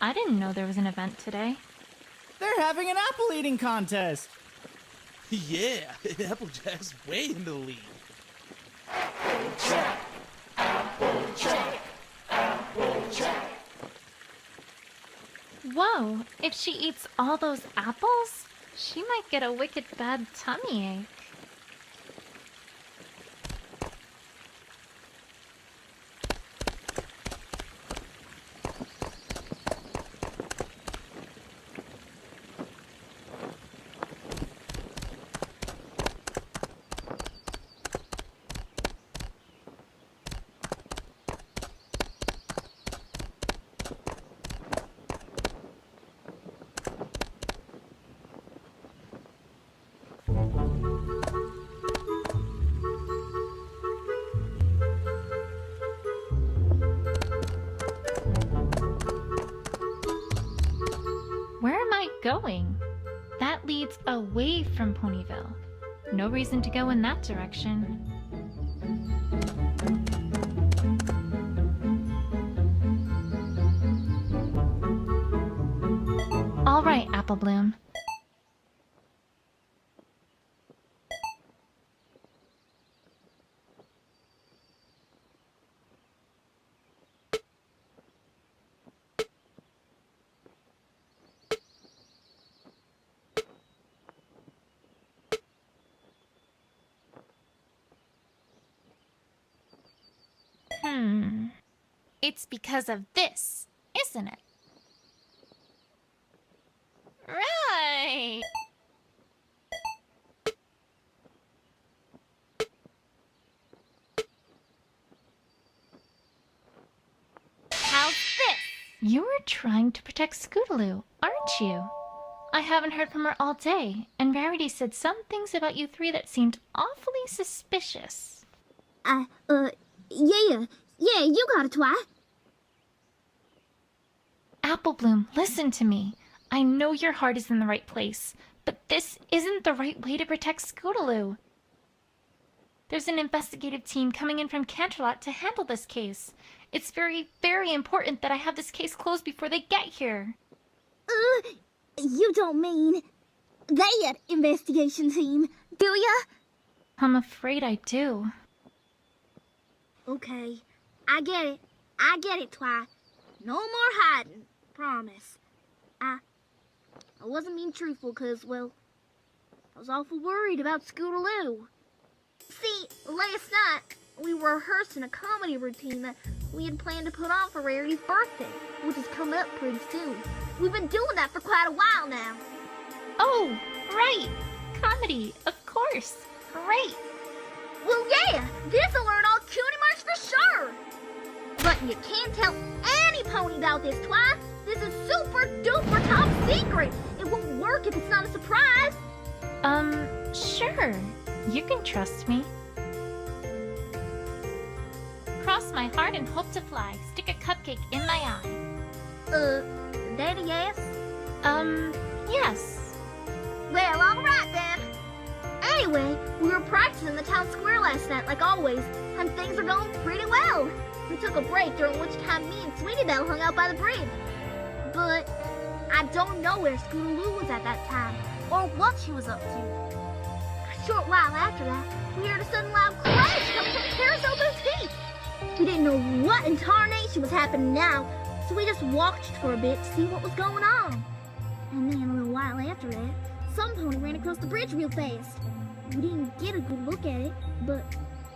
[SPEAKER 3] I didn't know there was an event today.
[SPEAKER 8] They're having an apple eating contest.
[SPEAKER 9] Yeah, Applejack's way in the lead.
[SPEAKER 3] Whoa, if she eats all those apples, she might get a wicked bad tummy ache. Where am I going? That leads away from Ponyville. No reason to go in that direction. All right, Apple Bloom. It's because of this, isn't it? Right! How's this? You were trying to protect Scootaloo, aren't you? I haven't heard from her all day, and Rarity said some things about you three that seemed awfully suspicious.
[SPEAKER 2] Yeah, you got it, Twi.
[SPEAKER 3] Apple Bloom, listen to me. I know your heart is in the right place, but this isn't the right way to protect Scootaloo. There's an investigative team coming in from Canterlot to handle this case. It's very, very important that I have this case closed before they get here.
[SPEAKER 2] You don't mean that investigation team, do ya?
[SPEAKER 3] I'm afraid I do.
[SPEAKER 2] Okay, I get it, Twi. No more hiding, promise. I wasn't being truthful because, well, I was awful worried about Scootaloo. See, last night, we were rehearsing a comedy routine that we had planned to put on for Rarity's birthday, which is coming up pretty soon. We've been doing that for quite a while now.
[SPEAKER 3] Oh, right. Comedy, of course. Great.
[SPEAKER 2] Well, yeah, this'll learn all cutie marks for sure. But you can't tell any pony about this, Twi. This is super duper top secret. It won't work if it's not a surprise.
[SPEAKER 3] Sure. You can trust me. Cross my heart and hope to fly. Stick a cupcake in my eye.
[SPEAKER 2] Daddy, yes?
[SPEAKER 3] Yes.
[SPEAKER 2] Well, alright then. Anyway, we were practicing in the town square last night, like always, and things are going pretty well. We took a break, during which time me and Sweetie Belle hung out by the bridge. But I don't know where Scootaloo was at that time, or what she was up to. A short while after that, we heard a sudden loud crash coming from the carousel boutique. We didn't know what in tarnation was happening now, so we just walked for a bit to see what was going on. And then a little while after that, some pony ran across the bridge real fast. We didn't get a good look at it, but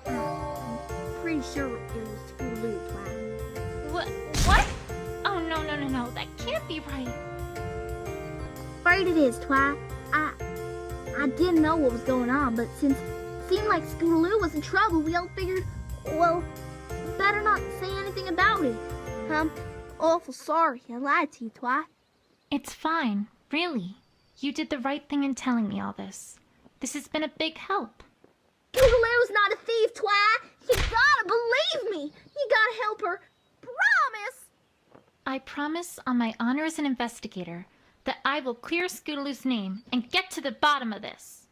[SPEAKER 2] I'm pretty sure it was Scootaloo, Twi.
[SPEAKER 3] What? Oh, no. That can't be right.
[SPEAKER 2] Afraid it is, Twi. I didn't know what was going on, but since it seemed like Scootaloo was in trouble, we all figured, well, better not say anything about it. I'm awful sorry I lied to you, Twi.
[SPEAKER 3] It's fine, really. You did the right thing in telling me all this. This has been a big help.
[SPEAKER 2] Scootaloo's not a thief, Twi. You gotta believe me. You gotta help her. Promise.
[SPEAKER 3] I promise on my honor as an investigator that I will clear Scootaloo's name and get to the bottom of this.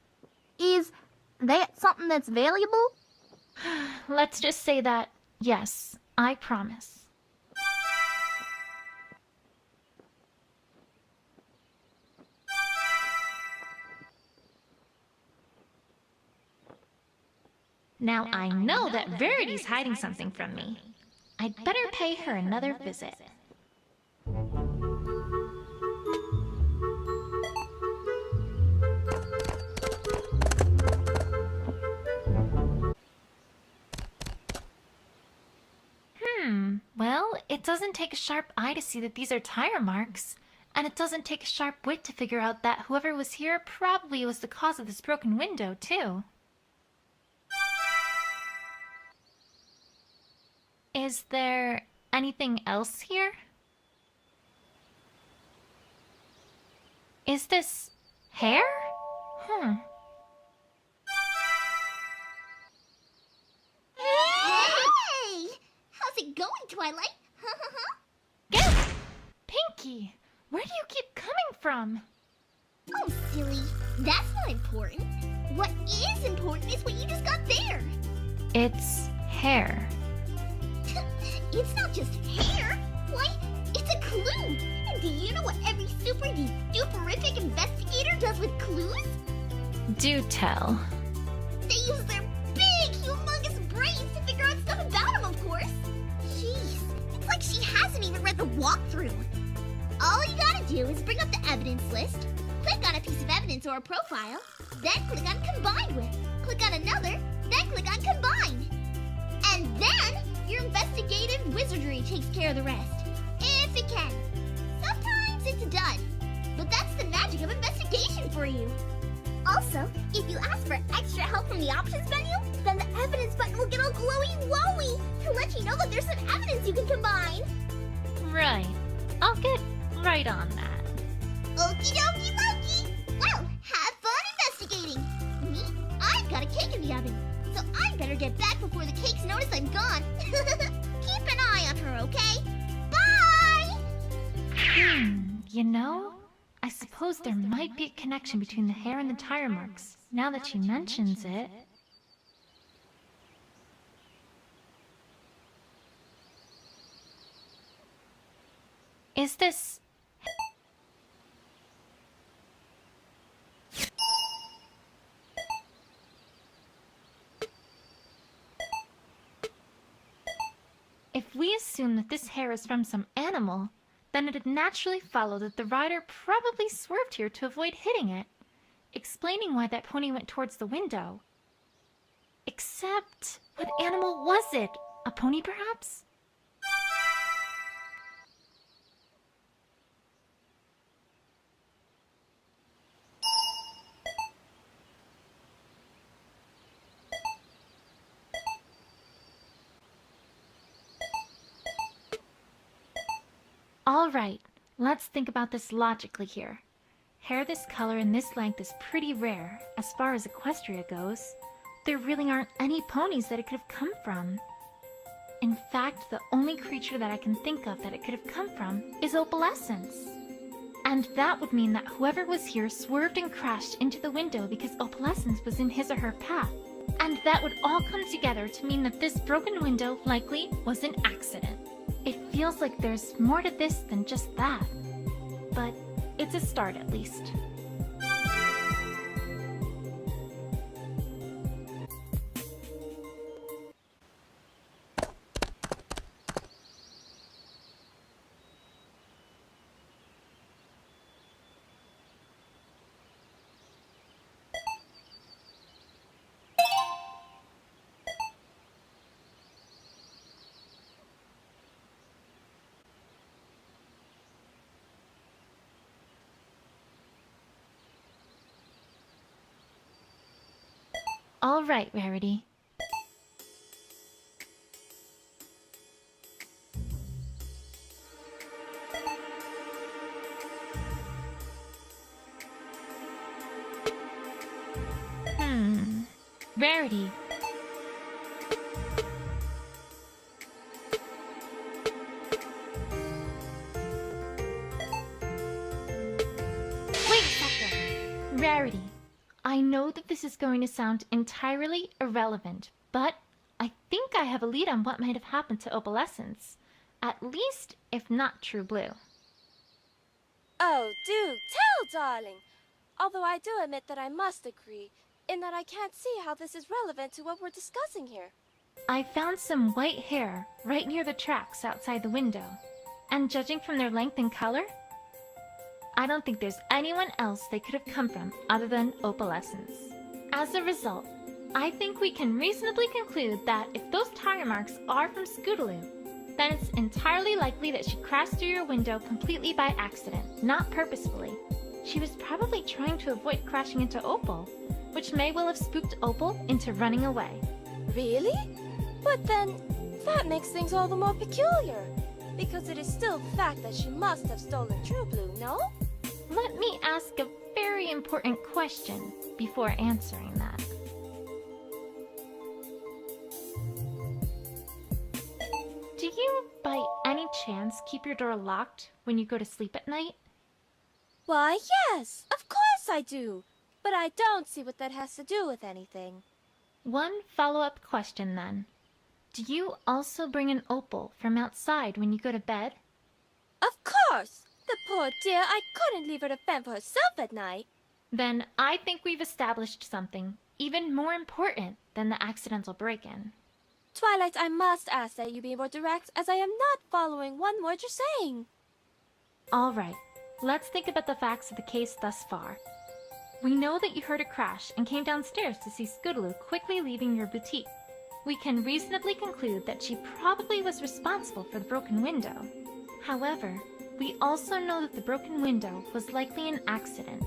[SPEAKER 2] Is that something that's valuable?
[SPEAKER 3] Let's just say that, yes, I promise. Now I know that Verity's hiding something from me. I'd better pay her another visit. Well, it doesn't take a sharp eye to see that these are tire marks. And it doesn't take a sharp wit to figure out that whoever was here probably was the cause of this broken window, too. Is there anything else here? Is this hair?
[SPEAKER 2] Hey! How's it going, Twilight?
[SPEAKER 3] Get! Pinky! Where do you keep coming from?
[SPEAKER 2] Oh, silly. That's not important. What is important is what you just got there.
[SPEAKER 3] It's hair.
[SPEAKER 2] It's not just hair. Why, it's a clue. And do you know what every superific investigator does with clues?
[SPEAKER 3] Do tell.
[SPEAKER 2] They use their big, humongous brains to figure out stuff about him, of course. Jeez, it's like she hasn't even read the walkthrough. All you gotta do is bring up the evidence list, click on a piece of evidence or a profile, then click on Combine With, click on another, then click on Combine. And then your investigative wizardry takes care of the rest, if it can. Sometimes it's done, but that's the magic of investigation for you. Also, if you ask for extra help from the options menu, then the evidence button will get all glowy-wowy to let you know that there's some evidence you can combine.
[SPEAKER 3] Right. I'll get right on that.
[SPEAKER 2] Okie dokie dokie! Well, have fun investigating! Me? I've got a cake in the oven, so I better get back before the cakes notice I'm gone. Keep an eye on her, okay? Bye!
[SPEAKER 3] You know, I suppose there might be a connection between the hair and the tire marks, now that she mentions it. Is this... If we assume that this hair is from some animal, then it'd naturally follow that the rider probably swerved here to avoid hitting it, explaining why that pony went towards the window. Except, What animal was it? A pony, perhaps? All right, let's think about this logically here. Hair this color and this length is pretty rare, as far as Equestria goes. There really aren't any ponies that it could have come from. In fact, the only creature that I can think of that it could have come from is Opalescence. And that would mean that whoever was here swerved and crashed into the window because Opalescence was in his or her path. And that would all come together to mean that this broken window likely was an accident. It feels like there's more to this than just that. But it's a start at least. All right, Rarity. Rarity. Wait a second. Rarity. I know that this is going to sound entirely irrelevant, but I think I have a lead on what might have happened to Opalescence. At least, if not True Blue.
[SPEAKER 6] Oh, do tell, darling! Although I do admit that I must agree, in that I can't see how this is relevant to what we're discussing here.
[SPEAKER 3] I found some white hair right near the tracks outside the window, and judging from their length and color, I don't think there's anyone else they could have come from other than Opalescence. As a result, I think we can reasonably conclude that if those tire marks are from Scootaloo, then it's entirely likely that she crashed through your window completely by accident, not purposefully. She was probably trying to avoid crashing into Opal, which may well have spooked Opal into running away.
[SPEAKER 6] Really? But then, that makes things all the more peculiar. Because it is still the fact that she must have stolen True Blue, no?
[SPEAKER 3] Let me ask a very important question before answering that. Do you, by any chance, keep your door locked when you go to sleep at night?
[SPEAKER 6] Why, yes, of course I do. But I don't see what that has to do with anything.
[SPEAKER 3] One follow-up question then. Do you also bring an opal from outside when you go to bed?
[SPEAKER 6] Of course! The poor dear, I couldn't leave her to fend for herself at night.
[SPEAKER 3] Then I think we've established something even more important than the accidental break-in.
[SPEAKER 6] Twilight, I must ask that you be more direct, as I am not following one word you're saying.
[SPEAKER 3] All right, let's think about the facts of the case thus far. We know that you heard a crash and came downstairs to see Scootaloo quickly leaving your boutique. We can reasonably conclude that she probably was responsible for the broken window. However, we also know that the broken window was likely an accident,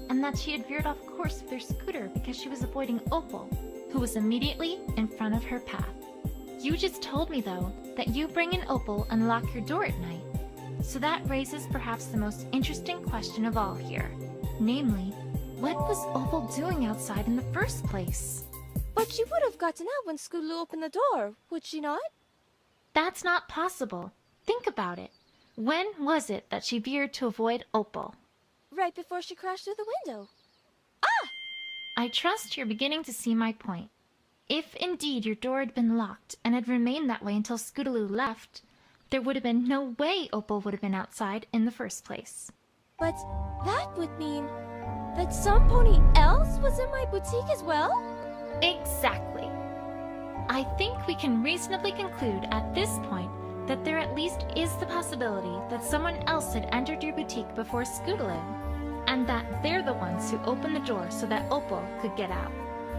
[SPEAKER 3] and that she had veered off course with her scooter because she was avoiding Opal, who was immediately in front of her path. You just told me, though, that you bring an opal and lock your door at night. So that raises perhaps the most interesting question of all here. Namely, what was Opal doing outside in the first place?
[SPEAKER 6] But she would have gotten out when Scootaloo opened the door, would she not?
[SPEAKER 3] That's not possible. Think about it. When was it that she veered to avoid Opal?
[SPEAKER 6] Right before she crashed through the window.
[SPEAKER 3] I trust you're beginning to see my point. If indeed your door had been locked and had remained that way until Scootaloo left, there would have been no way Opal would have been outside in the first place.
[SPEAKER 6] But that would mean that some pony else was in my boutique as well?
[SPEAKER 3] Exactly. I think we can reasonably conclude at this point that there at least is the possibility that someone else had entered your boutique before Scootaloo, and that they're the ones who opened the door so that Opal could get out.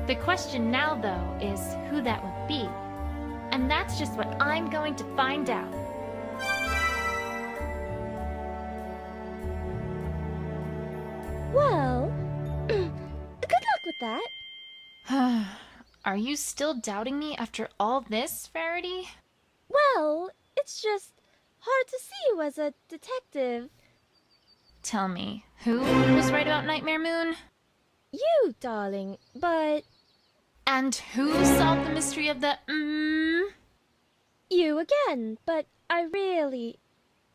[SPEAKER 3] The question now, though, is who that would be. might be. And that's just what I'm going to find out.
[SPEAKER 6] Well, good luck with that.
[SPEAKER 3] Are you still doubting me after all this, Rarity?
[SPEAKER 6] Well, it's just hard to see you as a detective.
[SPEAKER 3] Tell me, who was right about Nightmare Moon?
[SPEAKER 6] You, darling, but
[SPEAKER 3] And who solved the mystery of the
[SPEAKER 6] you again, but I really...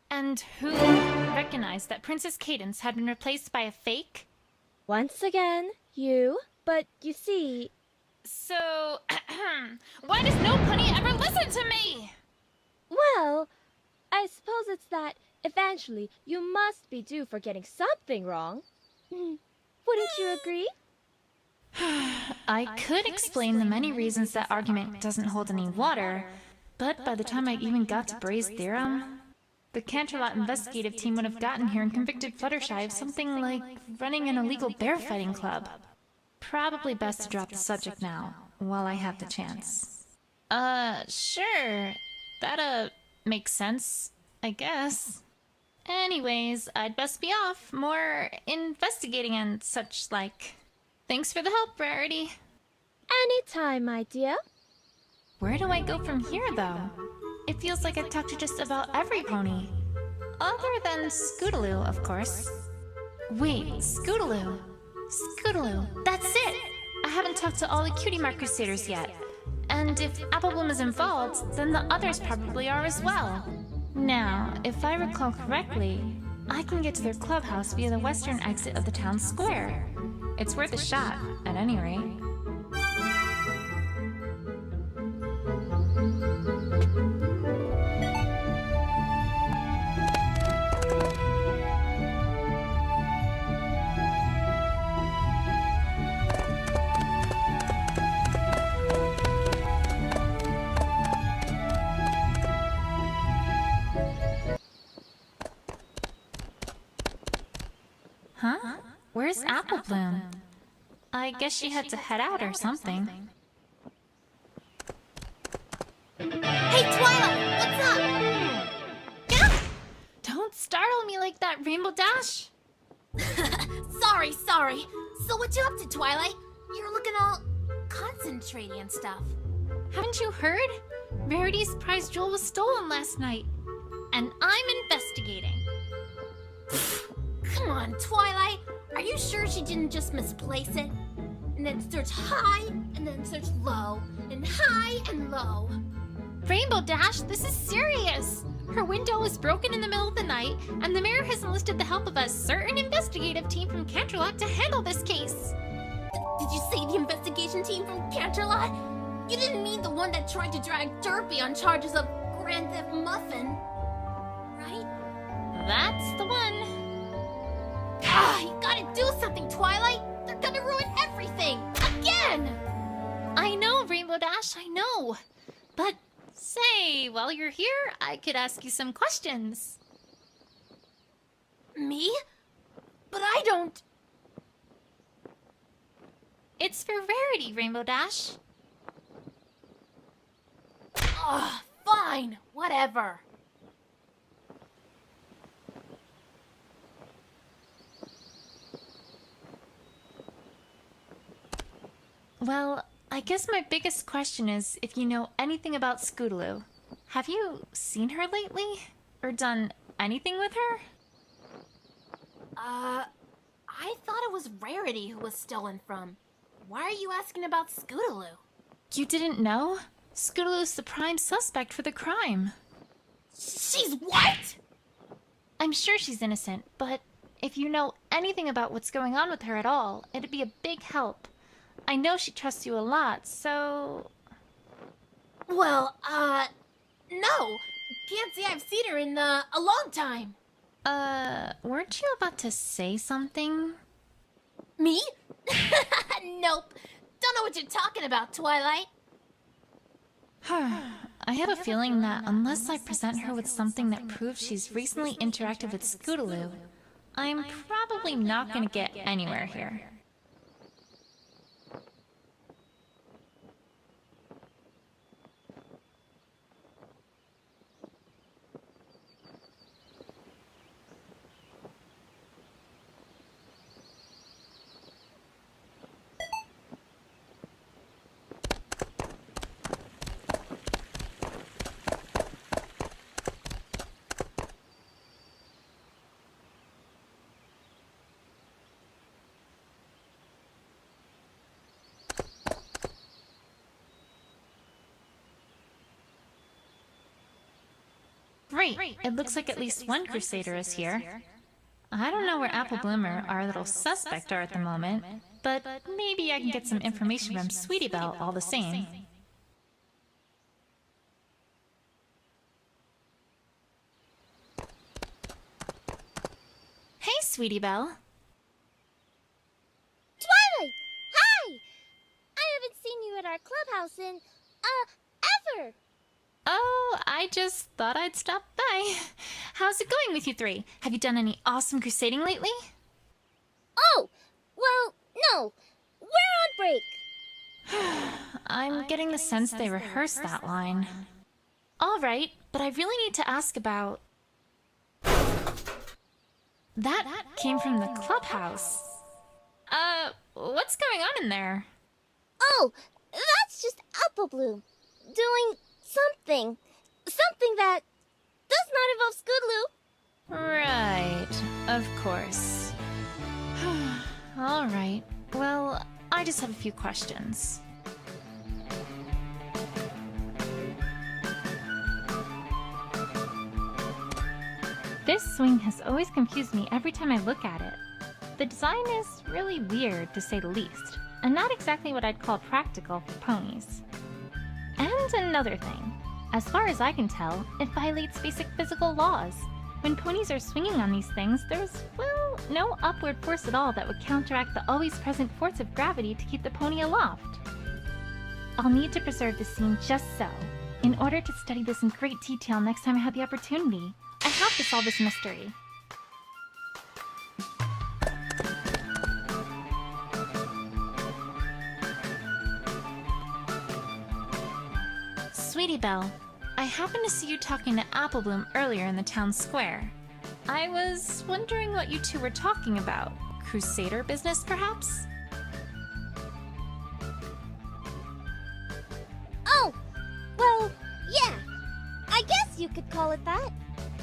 [SPEAKER 3] And who recognized that Princess Cadence had been replaced by a fake?
[SPEAKER 6] Once again, you, but you see...
[SPEAKER 3] So, why does no pony ever listen to me?
[SPEAKER 6] Well, I suppose it's that eventually you must be due for getting something wrong. Wouldn't you agree?
[SPEAKER 3] I could explain the many reasons that argument doesn't hold any water, but by the time I even got to Bray's theorem, the Canterlot investigative team would have gotten here and convicted Fluttershy of something like running an illegal bear fighting club. Probably best to drop the subject now, while I have the chance. Sure. That, makes sense, I guess. Anyways, I'd best be off. More investigating and such like. Thanks for the help, Rarity.
[SPEAKER 6] Anytime, my dear.
[SPEAKER 3] Where do I go from here, though? It feels like I've talked to just about every pony. Other than Scootaloo, of course. Wait, Scootaloo. Scootaloo, that's it! I haven't talked to all the Cutie Mark Crusaders yet. And if Applebloom is involved, then the others probably are as well. Now, if I recall correctly, I can get to their clubhouse via the western exit of the town square. It's worth a shot, at any rate. Huh? Where's Applebloom? I guess she had to head out or something.
[SPEAKER 2] Hey, Twilight, what's up?
[SPEAKER 3] Get up! Don't startle me like that, Rainbow Dash!
[SPEAKER 2] Sorry. So what you up to, Twilight? You're looking all concentrating and stuff.
[SPEAKER 3] Haven't you heard? Rarity's prize jewel was stolen last night. And I'm investigating.
[SPEAKER 2] Come on, Twilight. Are you sure she didn't just misplace it? And then search high, and then search low, and high and low.
[SPEAKER 3] Rainbow Dash, this is serious! Her window was broken in the middle of the night, and the mayor has enlisted the help of a certain investigative team from Canterlot to handle this case.
[SPEAKER 2] Did you say the investigation team from Canterlot? You didn't mean the one that tried to drag Derpy on charges of Grand Theft Muffin, right?
[SPEAKER 3] That's the one.
[SPEAKER 2] You gotta do something, Twilight! They're gonna ruin everything! Again!
[SPEAKER 3] I know, Rainbow Dash, I know. But, say, while you're here, I could ask you some questions.
[SPEAKER 2] Me? But I don't...
[SPEAKER 3] It's for Rarity, Rainbow Dash.
[SPEAKER 2] Fine. Whatever.
[SPEAKER 3] Well, I guess my biggest question is if you know anything about Scootaloo. Have you seen her lately? Or done anything with her?
[SPEAKER 2] I thought it was Rarity who was stolen from. Why are you asking about Scootaloo?
[SPEAKER 3] You didn't know? Scootaloo's the prime suspect for the crime.
[SPEAKER 2] She's what?
[SPEAKER 3] I'm sure she's innocent, but if you know anything about what's going on with her at all, it'd be a big help. I know she trusts you a lot, so...
[SPEAKER 2] Well, no. Can't say I've seen her in, a long time.
[SPEAKER 3] Weren't you about to say something?
[SPEAKER 2] Me? Nope. Don't know what you're talking about, Twilight.
[SPEAKER 3] I have a feeling that unless I present her with something that proves she's recently interacted with Scootaloo, I'm probably not going to get anywhere here. Great. It looks like at least one Crusader is here. I don't know where Apple Bloom or our little suspect are at the moment, but maybe I can get some information from Sweetie Belle all the same. Hey, Sweetie Belle.
[SPEAKER 6] Twilight! Hi! I haven't seen you at our clubhouse in, ever!
[SPEAKER 3] Oh, I just thought I'd stop by. How's it going with you three? Have you done any awesome crusading lately?
[SPEAKER 6] Oh! Well, no. We're on break.
[SPEAKER 3] I'm getting the sense they rehearsed that line. All right, but I really need to ask about... That came from the clubhouse. What's going on in there?
[SPEAKER 6] Oh, that's just Apple Bloom. Doing something. Something that does not involve Scootaloo.
[SPEAKER 3] Right, of course. All right, well, I just have a few questions. This swing has always confused me every time I look at it. The design is really weird, to say the least, and not exactly what I'd call practical for ponies. And another thing. As far as I can tell, it violates basic physical laws. When ponies are swinging on these things, there's, well, no upward force at all that would counteract the always present force of gravity to keep the pony aloft. I'll need to preserve the scene just so, in order to study this in great detail next time I have the opportunity. I have to solve this mystery. Sweetie Belle, I happened to see you talking to Apple Bloom earlier in the town square. I was wondering what you two were talking about. Crusader business, perhaps?
[SPEAKER 6] Oh, well, yeah. I guess you could call it that.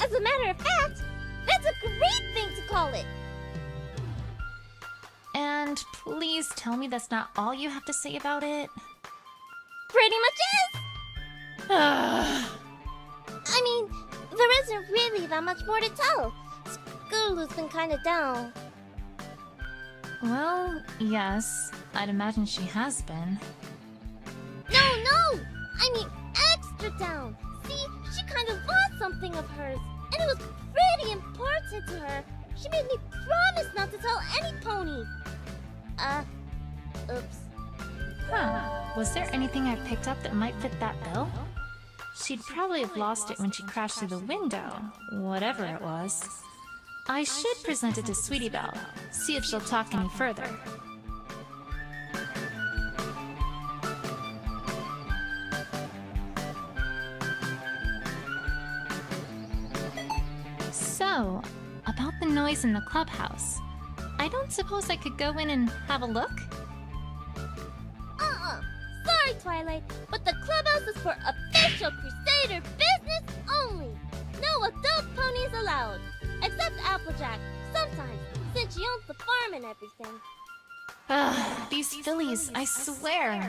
[SPEAKER 6] As a matter of fact, that's a great thing to call it.
[SPEAKER 3] And please tell me that's not all you have to say about it.
[SPEAKER 6] Pretty much is. I mean, there isn't really that much more to tell. Scootaloo's been kind of down.
[SPEAKER 3] Well, yes, I'd imagine she has been.
[SPEAKER 6] No! I mean extra down. See, she kind of lost something of hers, and it was pretty important to her. She made me promise not to tell any pony. Oops.
[SPEAKER 3] Huh. Was there anything I picked up that might fit that bill? She'd probably have lost it when she crashed through the window, whatever it was. I should present it to Sweetie Belle, see if she'll talk any further. So, about the noise in the clubhouse. I don't suppose I could go in and have a look?
[SPEAKER 6] Sorry, Twilight, but the clubhouse is for official Crusader business only. No adult ponies allowed. Except Applejack, sometimes, since she owns the farm and everything.
[SPEAKER 3] Ugh, these fillies, I swear.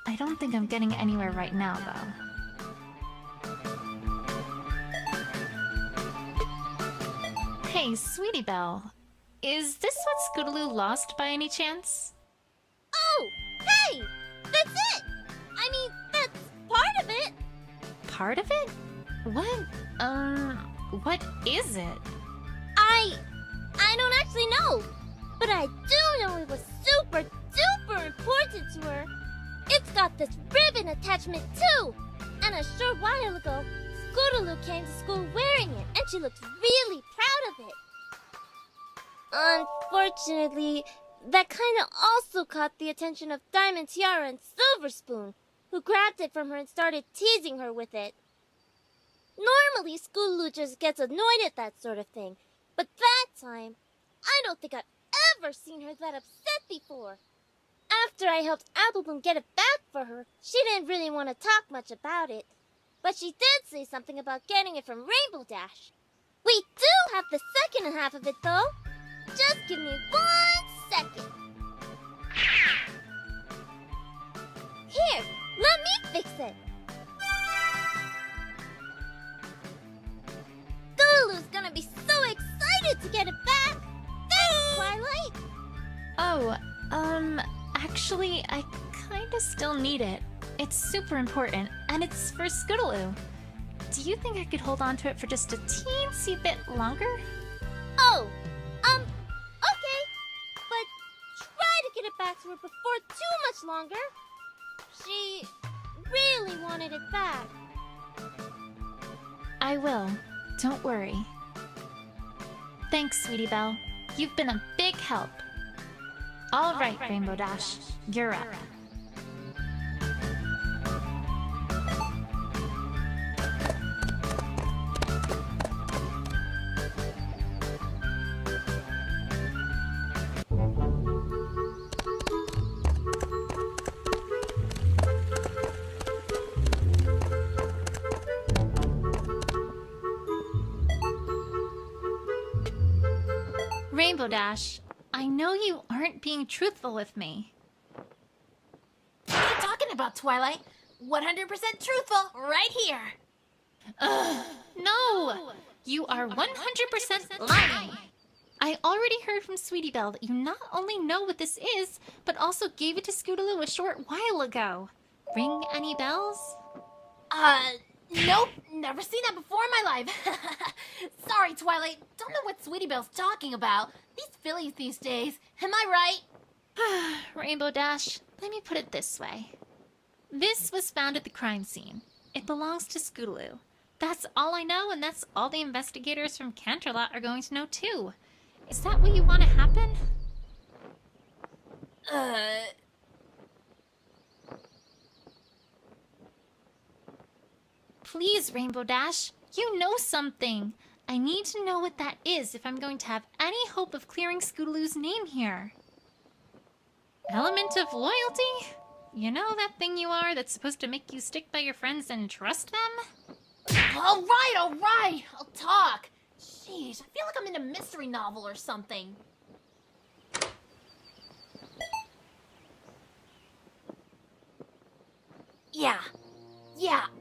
[SPEAKER 3] I don't think I'm getting anywhere right now, though. Hey, Sweetie Belle. Is this what Scootaloo lost by any chance?
[SPEAKER 6] Oh, hey! That's it! I mean, that's part of it!
[SPEAKER 3] Part of it? What is it?
[SPEAKER 6] I don't actually know. But I do know it was super duper important to her. It's got this ribbon attachment too. And a short while ago, Scootaloo came to school wearing it, and she looked really proud of it. Unfortunately, that kind of also caught the attention of Diamond Tiara and Silver Spoon, who grabbed it from her and started teasing her with it. Normally, Scootaloo just gets annoyed at that sort of thing, but that time, I don't think I've ever seen her that upset before. After I helped Apple Bloom get it back for her, she didn't really want to talk much about it, but she did say something about getting it from Rainbow Dash. We do have the second half of it, though. Just give me 1 second. Here, let me fix it.
[SPEAKER 3] Oh, actually, I kinda still need it. It's super important, and it's for Scootaloo. Do you think I could hold on to it for just a teensy bit longer?
[SPEAKER 6] Oh, okay. But try to get it back to her before too much longer. She really wanted it back.
[SPEAKER 3] I will. Don't worry. Thanks, Sweetie Belle. You've been a big help. All right, Rainbow Dash. You're up. Rainbow Dash, I know you aren't being truthful with me.
[SPEAKER 10] What are you talking about, Twilight? 100% truthful, right here.
[SPEAKER 3] No! You are 100% lying. I already heard from Sweetie Belle that you not only know what this is, but also gave it to Scootaloo a short while ago. Ring any bells?
[SPEAKER 10] Nope, never seen that before in my life. Sorry, Twilight, don't know what Sweetie Belle's talking about. These fillies these days, am I right?
[SPEAKER 3] Rainbow Dash, let me put it this way. This was found at the crime scene. It belongs to Scootaloo. That's all I know, and that's all the investigators from Canterlot are going to know too. Is that what you want to happen? Please, Rainbow Dash, you know something. I need to know what that is if I'm going to have any hope of clearing Scootaloo's name here. Element of loyalty? You know that thing you are that's supposed to make you stick by your friends and trust them?
[SPEAKER 10] All right, I'll talk. Jeez, I feel like I'm in a mystery novel or something. Yeah,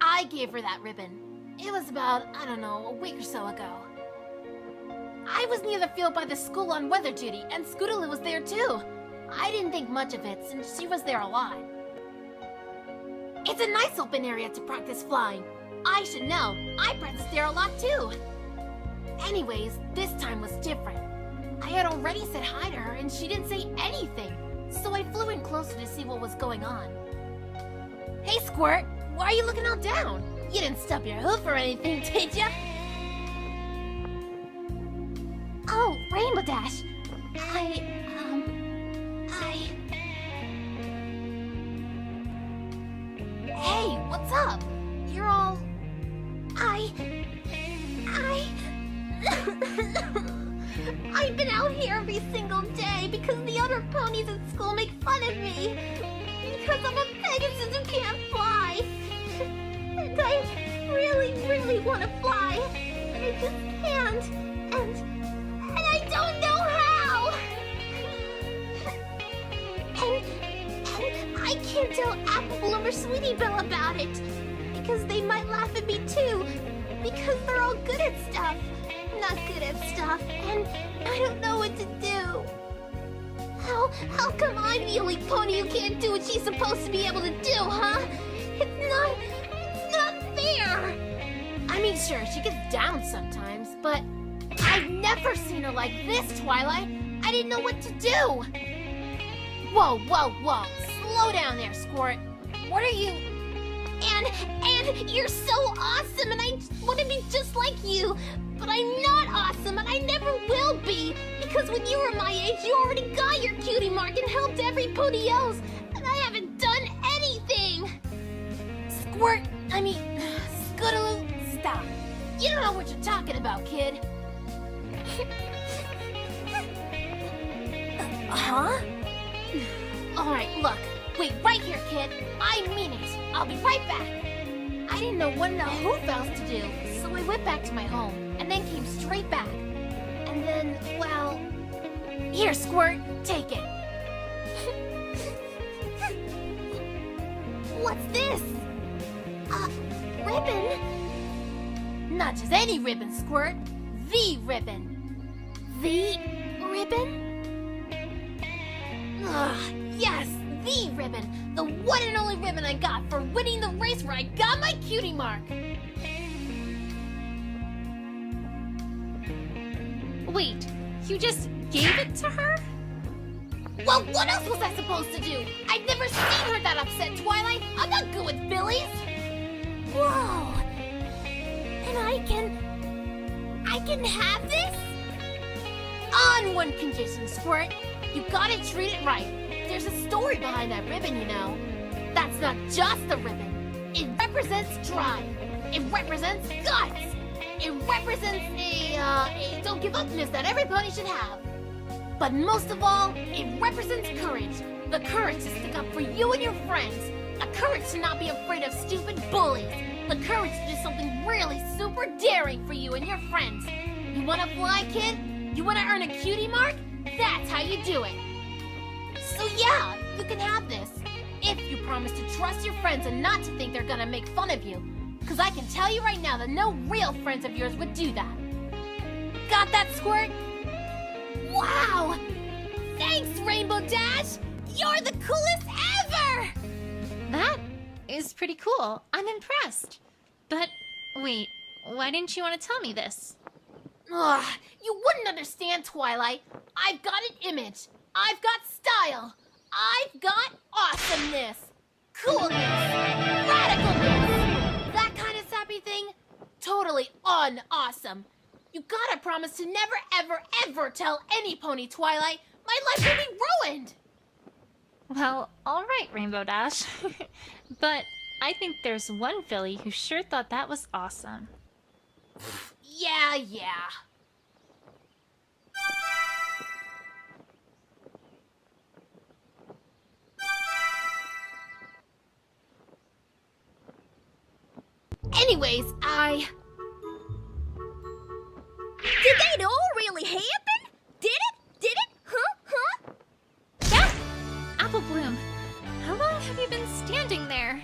[SPEAKER 10] I gave her that ribbon. It was about, I don't know, a week or so ago. I was near the field by the school on weather duty, and Scootaloo was there too. I didn't think much of it since she was there a lot. It's a nice open area to practice flying. I should know. I practiced there a lot too. Anyways, this time was different. I had already said hi to her and she didn't say anything. So I flew in closer to see what was going on. Hey, Squirt, why are you looking all down? You didn't stub your hoof or anything, did ya? Oh, Rainbow Dash. Hey, what's up? You're all... I've been out here every single day because the other ponies at school make fun of me. Because I'm a Pegasus who can't fly. And I really, really want to fly. But I just can't. And I don't know how. And I can't tell Apple Bloom or Sweetie Belle about it. Because they might laugh at me too. Because they're all good at stuff. Not good at stuff. And I don't know what to do. How come I'm the only pony who can't do what she's supposed to be able to do, huh? It's not fair! I mean, sure, she gets down sometimes, but I've never seen her like this, Twilight. I didn't know what to do. Whoa, slow down there, Squirt. What are you... And you're so awesome, and I want to be just like you. But I'm not awesome, and I never will be. Because when you were my age, you already got your cutie mark and helped every pony else. And I haven't done anything. Scootaloo, stop. You don't know what you're talking about, kid. Huh? Alright, look. Wait right here, kid. I mean it. I'll be right back. I didn't know what in the hoof else to do, so I went back to my home, and then came straight back. And then, well... Here, Squirt, take it. What's this? Ribbon? Not just any ribbon, Squirt. The ribbon. The ribbon? Yes, the ribbon. The one and only ribbon I got for winning the race where I got my cutie mark.
[SPEAKER 3] Wait, you just gave it to her?
[SPEAKER 10] Well, what else was I supposed to do? I've never seen her that upset, Twilight. I'm not good with Billies. Whoa. And I can have this? On one condition, Squirt. You gotta treat it right. There's a story behind that ribbon, you know. That's not just a ribbon. It represents drive. It represents guts. It represents a don't give upness that every pony should have. But most of all, it represents courage. The courage to stick up for you and your friends. A courage to not be afraid of stupid bullies. The courage to do something really super daring for you and your friends. You wanna fly, kid? You wanna earn a cutie mark? That's how you do it. So yeah, you can have this. If you promise to trust your friends and not to think they're gonna make fun of you. Cause I can tell you right now that no real friends of yours would do that. Got that, Squirt? Wow! Thanks, Rainbow Dash! You're the coolest ever!
[SPEAKER 3] That is pretty cool. I'm impressed. But wait, why didn't you want to tell me this?
[SPEAKER 10] Ugh, you wouldn't understand, Twilight. I've got an image. I've got style. I've got awesomeness. Coolness. Radicalness. That kind of sappy thing? Totally un-awesome. You gotta promise to never, ever, ever tell any pony, Twilight. My life will be ruined.
[SPEAKER 3] Well, alright, Rainbow Dash. But I think there's one filly who sure thought that was awesome.
[SPEAKER 10] Yeah. Anyways,
[SPEAKER 2] Did that all really happen? Did it? Huh?
[SPEAKER 3] Yeah! Apple Bloom, how long have you been standing there?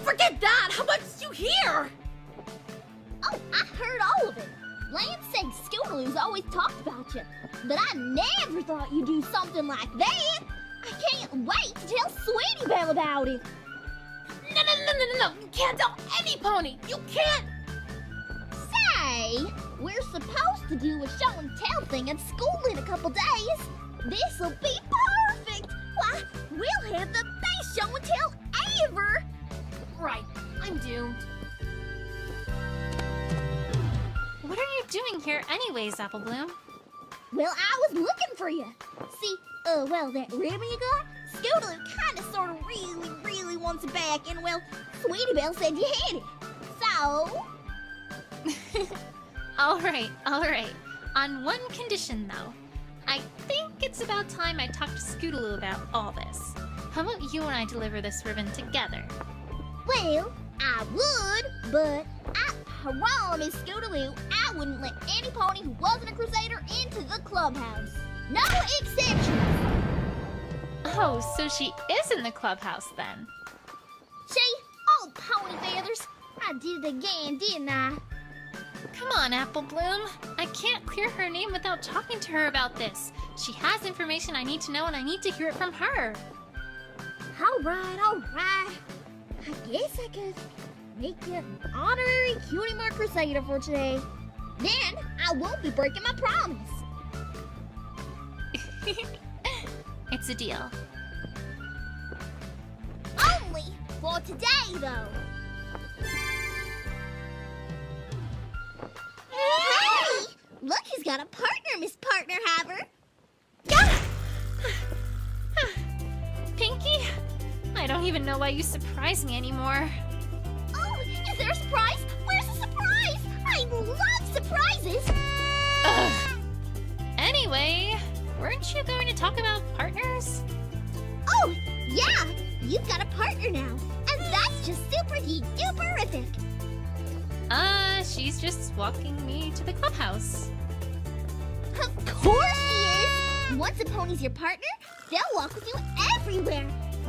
[SPEAKER 10] forget that! How much did you hear?
[SPEAKER 2] Oh, I heard all of it. Lance said Scootaloo's always talked about you, but I never thought you'd do something like that. I can't wait to tell Sweetie Belle about it.
[SPEAKER 10] No. You can't tell any pony. You can't.
[SPEAKER 2] Say, we're supposed to do a show and tell thing at school in a couple days. This'll be perfect. Why, we'll have the best show and tell ever.
[SPEAKER 10] Right, I'm doomed.
[SPEAKER 3] What are you doing here anyways, Apple Bloom?
[SPEAKER 2] Well, I was looking for you. See, that ribbon you got? Scootaloo kinda sorta really wants it back, and well, Sweetie Belle said you had it. So...
[SPEAKER 3] Alright. On one condition, though. I think it's about time I talked to Scootaloo about all this. How about you and I deliver this ribbon together?
[SPEAKER 2] Well, I would, but I promise Scootaloo I wouldn't let any pony who wasn't a Crusader into the clubhouse. No exceptions!
[SPEAKER 3] Oh, so she is in the clubhouse then.
[SPEAKER 2] See? Oh, pony feathers. I did it again, didn't I?
[SPEAKER 3] Come on, Apple Bloom. I can't clear her name without talking to her about this. She has information I need to know and I need to hear it from her.
[SPEAKER 2] Alright. I guess I could make you an honorary Cutie Mark Crusader for today. Then I won't be breaking my promise.
[SPEAKER 3] It's a deal.
[SPEAKER 2] Only for today, though. Hey! Look who's got a partner, Miss Partner Haver.
[SPEAKER 3] Pinky? I don't even know why you surprise me anymore.
[SPEAKER 2] Oh, is there a surprise? Where's the surprise? I love surprises.
[SPEAKER 3] Ugh. Anyway, weren't you going to talk about partners?
[SPEAKER 2] Oh, yeah. You've got a partner now. And that's just super-duperific.
[SPEAKER 3] She's just walking me to the clubhouse.
[SPEAKER 2] Of course she is! Once a pony's your partner, they'll walk with you everywhere.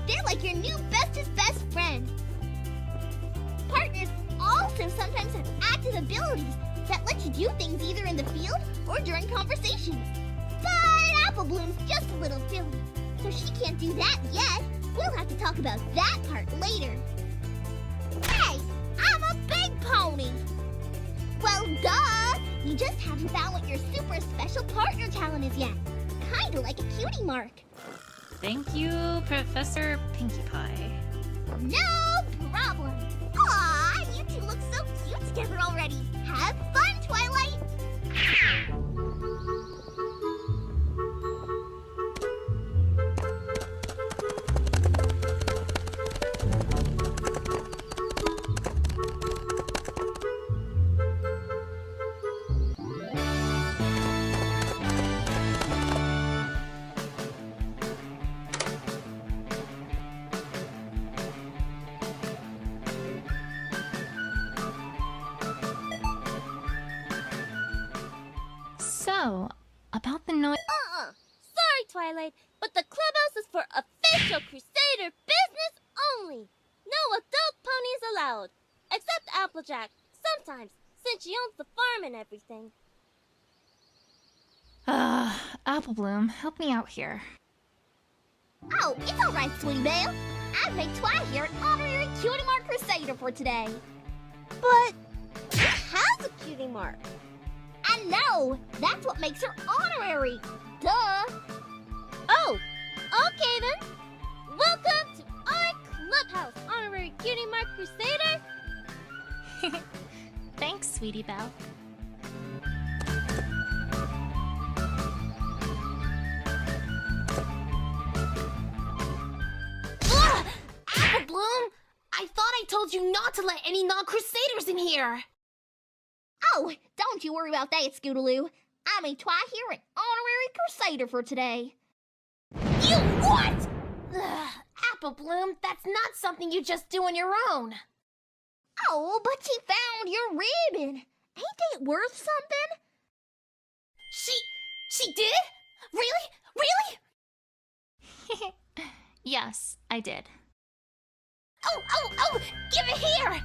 [SPEAKER 2] They're like your new bestest best friend. Partners also sometimes have active abilities that let you do things either in the field or during conversations. But Apple Bloom's just a little filly, so she can't do that yet. We'll have to talk about that part later. Hey, I'm a big pony! Well, duh! You just haven't found what your super special partner talent is yet. Kinda like a cutie mark.
[SPEAKER 3] Thank you, Professor Pinkie Pie.
[SPEAKER 2] No problem! Aw, you two look so cute together already. Have fun, Twilight!
[SPEAKER 3] So, about the noise.
[SPEAKER 6] Sorry, Twilight, but the clubhouse is for official Crusader business only. No adult ponies allowed. Except Applejack, sometimes, since she owns the farm and everything.
[SPEAKER 3] Apple Bloom, help me out here.
[SPEAKER 2] Oh, it's alright, Sweetie Belle. I made Twi here an honorary Cutie Mark Crusader for today.
[SPEAKER 6] But who has a cutie mark?
[SPEAKER 2] I know! That's what makes her honorary! Duh!
[SPEAKER 6] Oh, okay then. Welcome to our clubhouse, honorary cutie mark Crusader.
[SPEAKER 3] Thanks, Sweetie Belle.
[SPEAKER 10] Ugh! Apple Bloom! I thought I told you not to let any non-Crusaders in here!
[SPEAKER 2] Oh, don't you worry about that, Scootaloo. I made Twi here an honorary Crusader for today.
[SPEAKER 10] You what? Ugh, Apple Bloom, that's not something you just do on your own.
[SPEAKER 2] Oh, but she found your ribbon. Ain't it worth something?
[SPEAKER 10] She did? Really? Really?
[SPEAKER 3] Yes, I did.
[SPEAKER 10] Oh, give it here!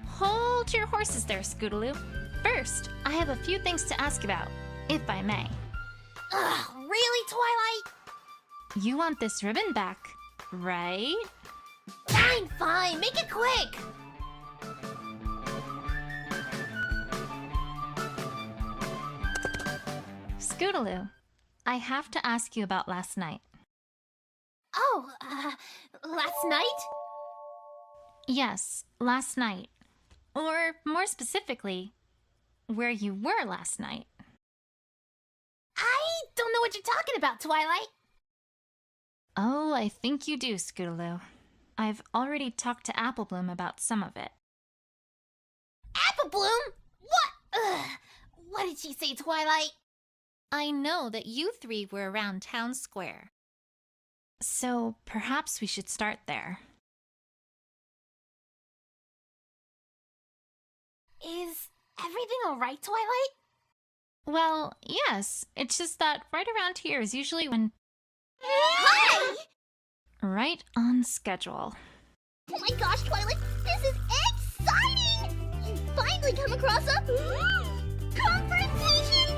[SPEAKER 3] Hold your horses there, Scootaloo. First, I have a few things to ask about, if I may.
[SPEAKER 10] Ugh, really, Twilight?
[SPEAKER 3] You want this ribbon back, right?
[SPEAKER 10] Fine, make it quick!
[SPEAKER 3] Scootaloo, I have to ask you about last night.
[SPEAKER 10] Oh, last night?
[SPEAKER 3] Yes, last night. Or, more specifically, where you were last night.
[SPEAKER 10] I don't know what you're talking about, Twilight.
[SPEAKER 3] Oh, I think you do, Scootaloo. I've already talked to Apple Bloom about some of it.
[SPEAKER 10] Apple Bloom? What? Ugh. What did she say, Twilight?
[SPEAKER 3] I know that you three were around town square. So, perhaps we should start there.
[SPEAKER 10] Is everything alright, Twilight?
[SPEAKER 3] Well, yes. It's just that right around here is usually when...
[SPEAKER 2] Hi!
[SPEAKER 3] Right on schedule.
[SPEAKER 2] Oh my gosh, Twilight, this is exciting! You finally come across a confrontation!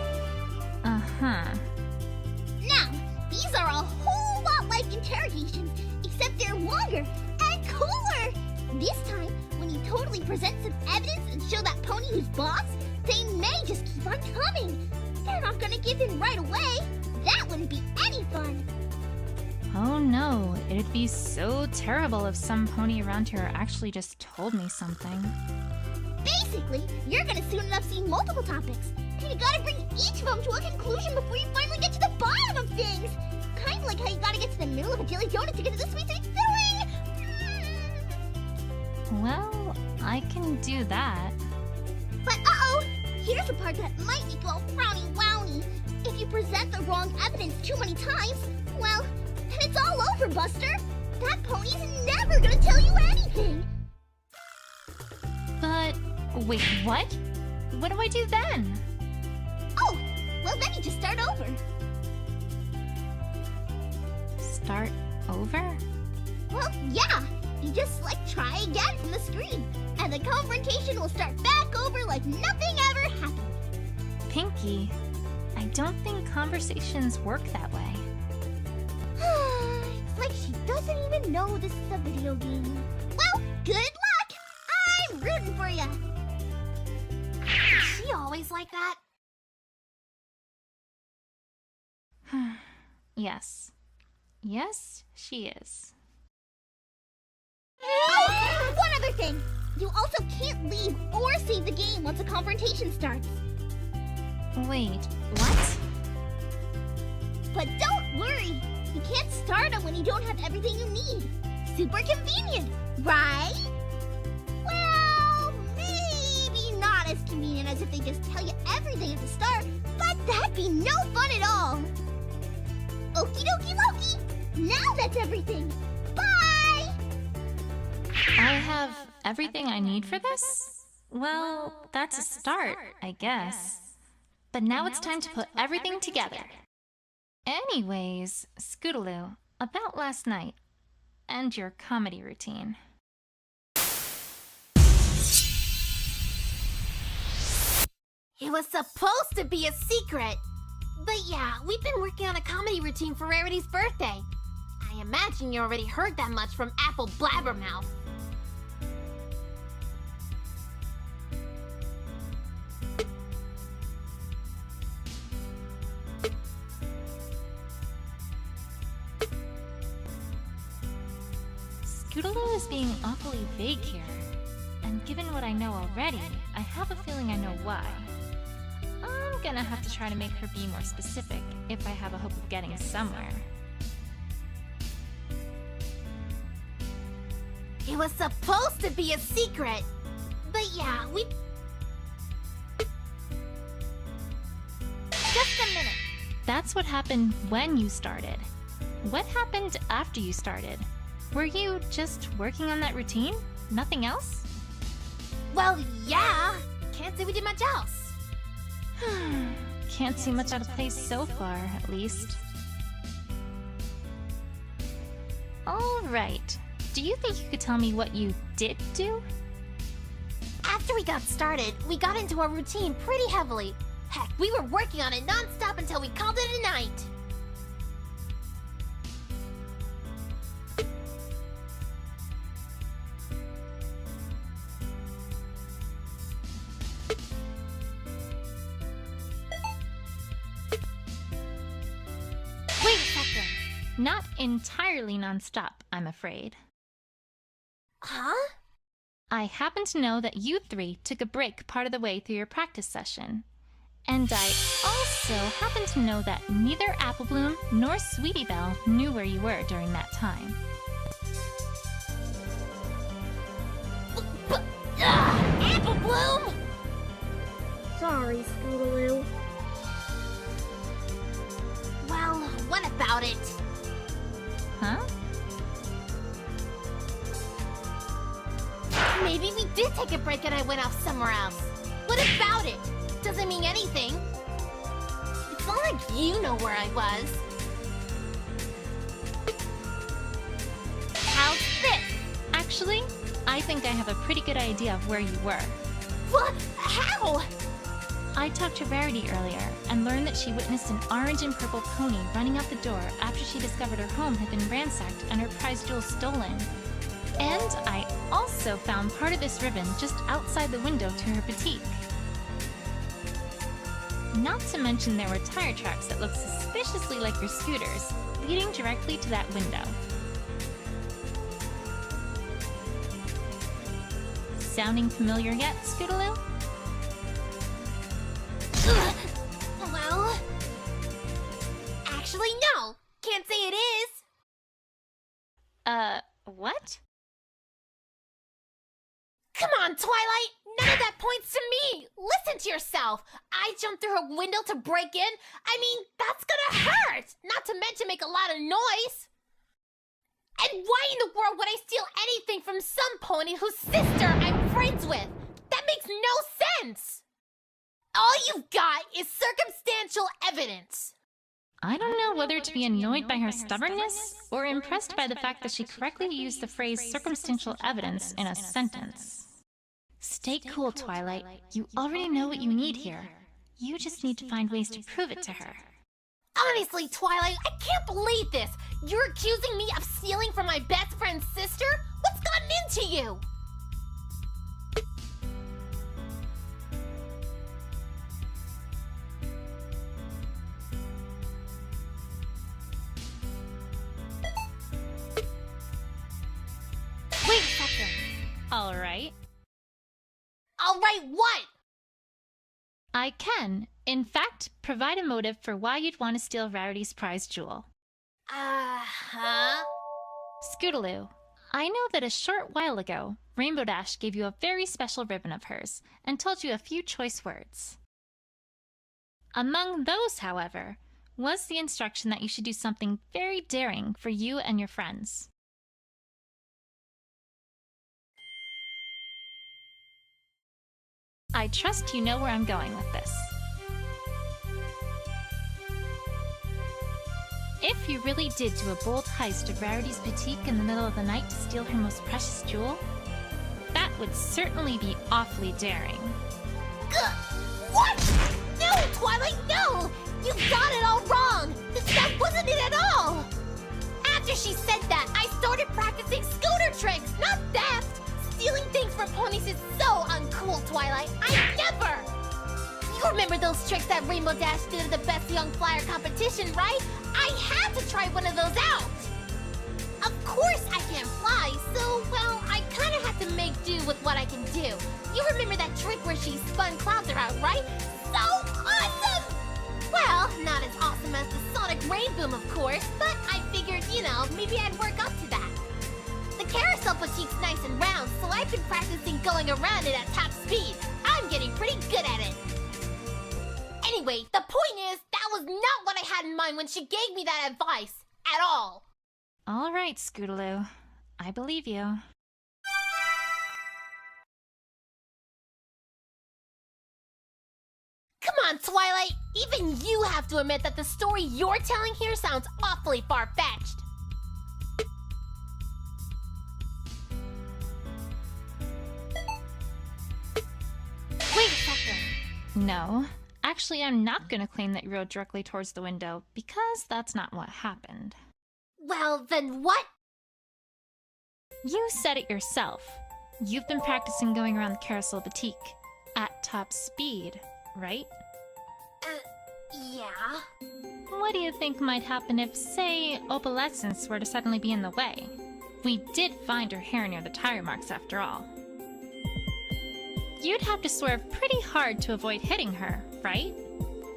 [SPEAKER 3] Uh-huh.
[SPEAKER 2] Now, these are a whole lot like interrogations, except they're longer and cooler! This time, when you totally present some evidence and show that pony who's boss, they may just keep on coming. They're not gonna give in right away. That wouldn't be any fun.
[SPEAKER 3] Oh no, it'd be so terrible if some pony around here actually just told me something.
[SPEAKER 2] Basically, you're gonna soon enough see multiple topics, and you gotta bring each of them to a conclusion before you finally get to the bottom of things. Kind of like how you gotta get to the middle of a jelly donut to get to the sweet filling.
[SPEAKER 3] Well, I can do that.
[SPEAKER 2] But uh-oh, here's the part that might make you all frowny-wowny. If you present the wrong evidence too many times, well, then it's all over, Buster. That pony's never gonna tell you anything.
[SPEAKER 3] But, wait, what? What do I do then?
[SPEAKER 2] Oh, well then you just start over.
[SPEAKER 3] Start over?
[SPEAKER 2] Well, yeah. You just, try again from the screen. And the confrontation will start back over like nothing ever happened.
[SPEAKER 3] Pinkie, I don't think conversations work that way.
[SPEAKER 2] It's like she doesn't even know this is a video game. Well, good luck! I'm rooting for you.
[SPEAKER 10] Is she always like that?
[SPEAKER 3] Yes. Yes, she is.
[SPEAKER 2] Oh, one other thing. You also can't leave or save the game once a confrontation starts.
[SPEAKER 3] Wait, what?
[SPEAKER 2] But don't worry. You can't start them when you don't have everything you need. Super convenient, right? Well, maybe not as convenient as if they just tell you everything at the start, but that'd be no fun at all. Okie dokie Loki. Now that's everything. Bye!
[SPEAKER 3] I have everything I need for this? Well, that's a start, I guess. But now it's time to put everything together. Anyways, Scootaloo, about last night and your comedy routine.
[SPEAKER 10] It was supposed to be a secret. But yeah, we've been working on a comedy routine for Rarity's birthday. I imagine you already heard that much from Apple Blabbermouth.
[SPEAKER 3] Scootaloo is being awfully vague here. And given what I know already, I have a feeling I know why. I'm gonna have to try to make her be more specific if I have a hope of getting somewhere.
[SPEAKER 10] It was supposed to be a secret. But yeah, we... Just a minute.
[SPEAKER 3] That's what happened when you started. What happened after you started? Were you just working on that routine? Nothing else?
[SPEAKER 10] Well, yeah. Can't say we did much else.
[SPEAKER 3] Can't see much out of place so far, at least. Alright. Do you think you could tell me what you did do?
[SPEAKER 10] After we got started, we got into our routine pretty heavily. Heck, we were working on it non-stop until we called it a night. Wait a second.
[SPEAKER 3] Not entirely non-stop, I'm afraid.
[SPEAKER 10] Huh?
[SPEAKER 3] I happen to know that you three took a break part of the way through your practice session. And I also happen to know that neither Applebloom nor Sweetie Belle knew where you were during that time.
[SPEAKER 10] Apple Bloom!
[SPEAKER 2] Sorry, Scootaloo.
[SPEAKER 10] Well, what about it?
[SPEAKER 3] Huh?
[SPEAKER 10] Maybe we did take a break and I went off somewhere else. What about it? Doesn't mean anything. It's not like you know where I was. How's this?
[SPEAKER 3] Actually, I think I have a pretty good idea of where you were.
[SPEAKER 10] What? How?
[SPEAKER 3] I talked to Rarity earlier and learned that she witnessed an orange and purple pony running out the door after she discovered her home had been ransacked and her prize jewels stolen. And I also found part of this ribbon just outside the window to her boutique. Not to mention there were tire tracks that looked suspiciously like your scooters, leading directly to that window. Sounding familiar yet, Scootaloo?
[SPEAKER 10] Well... Actually, no! Can't say it is!
[SPEAKER 3] What?
[SPEAKER 10] Come on, Twilight! None of that points to me! Listen to yourself! I jumped through a window to break in? I mean, that's gonna hurt! Not to mention make a lot of noise! And why in the world would I steal anything from some pony whose sister I'm friends with? That makes no sense! All you've got is circumstantial evidence!
[SPEAKER 3] I don't know whether to be annoyed by her stubbornness or impressed by the fact that she correctly used the phrase circumstantial evidence in a sentence. Stay cool, Twilight. You already know what you need here. You just need to find ways to prove it to her.
[SPEAKER 10] Honestly, Twilight, I can't believe this! You're accusing me of stealing from my best friend's sister? What's gotten into you? Wait a second.
[SPEAKER 3] Alright.
[SPEAKER 10] Alright, what?
[SPEAKER 3] I can, in fact, provide a motive for why you'd want to steal Rarity's prize jewel.
[SPEAKER 10] Uh-huh.
[SPEAKER 3] Scootaloo, I know that a short while ago, Rainbow Dash gave you a very special ribbon of hers and told you a few choice words. Among those, however, was the instruction that you should do something very daring for you and your friends. I trust you know where I'm going with this. If you really did do a bold heist of Rarity's boutique in the middle of the night to steal her most precious jewel, that would certainly be awfully daring.
[SPEAKER 10] Gah! What? No, Twilight, no! You got it all wrong! That wasn't it at all! After she said that, I started practicing scooter tricks, not theft! Stealing things from ponies is so uncool, Twilight. I never! You remember those tricks that Rainbow Dash did at the Best Young Flyer competition, right? I had to try one of those out! Of course I can't fly, so, well, I kind of had to make do with what I can do. You remember that trick where she spun clouds around, right? So awesome! Well, not as awesome as the Sonic Rain Boom, of course, but I figured, you know, maybe I'd work up to that. The carousel boutique's nice and round, so I've been practicing going around it at top speed. I'm getting pretty good at it. Anyway, the point is, that was not what I had in mind when she gave me that advice. At all.
[SPEAKER 3] All right, Scootaloo. I believe you.
[SPEAKER 10] Come on, Twilight! Even you have to admit that the story you're telling here sounds awfully far-fetched. Wait a second.
[SPEAKER 3] No. Actually, I'm not going to claim that you rode directly towards the window, because that's not what happened.
[SPEAKER 10] Well, then what?
[SPEAKER 3] You said it yourself. You've been practicing going around the Carousel Boutique at top speed, right?
[SPEAKER 10] Yeah.
[SPEAKER 3] What do you think might happen if, say, Opalescence were to suddenly be in the way? We did find her hair near the tire marks after all. You'd have to swerve pretty hard to avoid hitting her, right?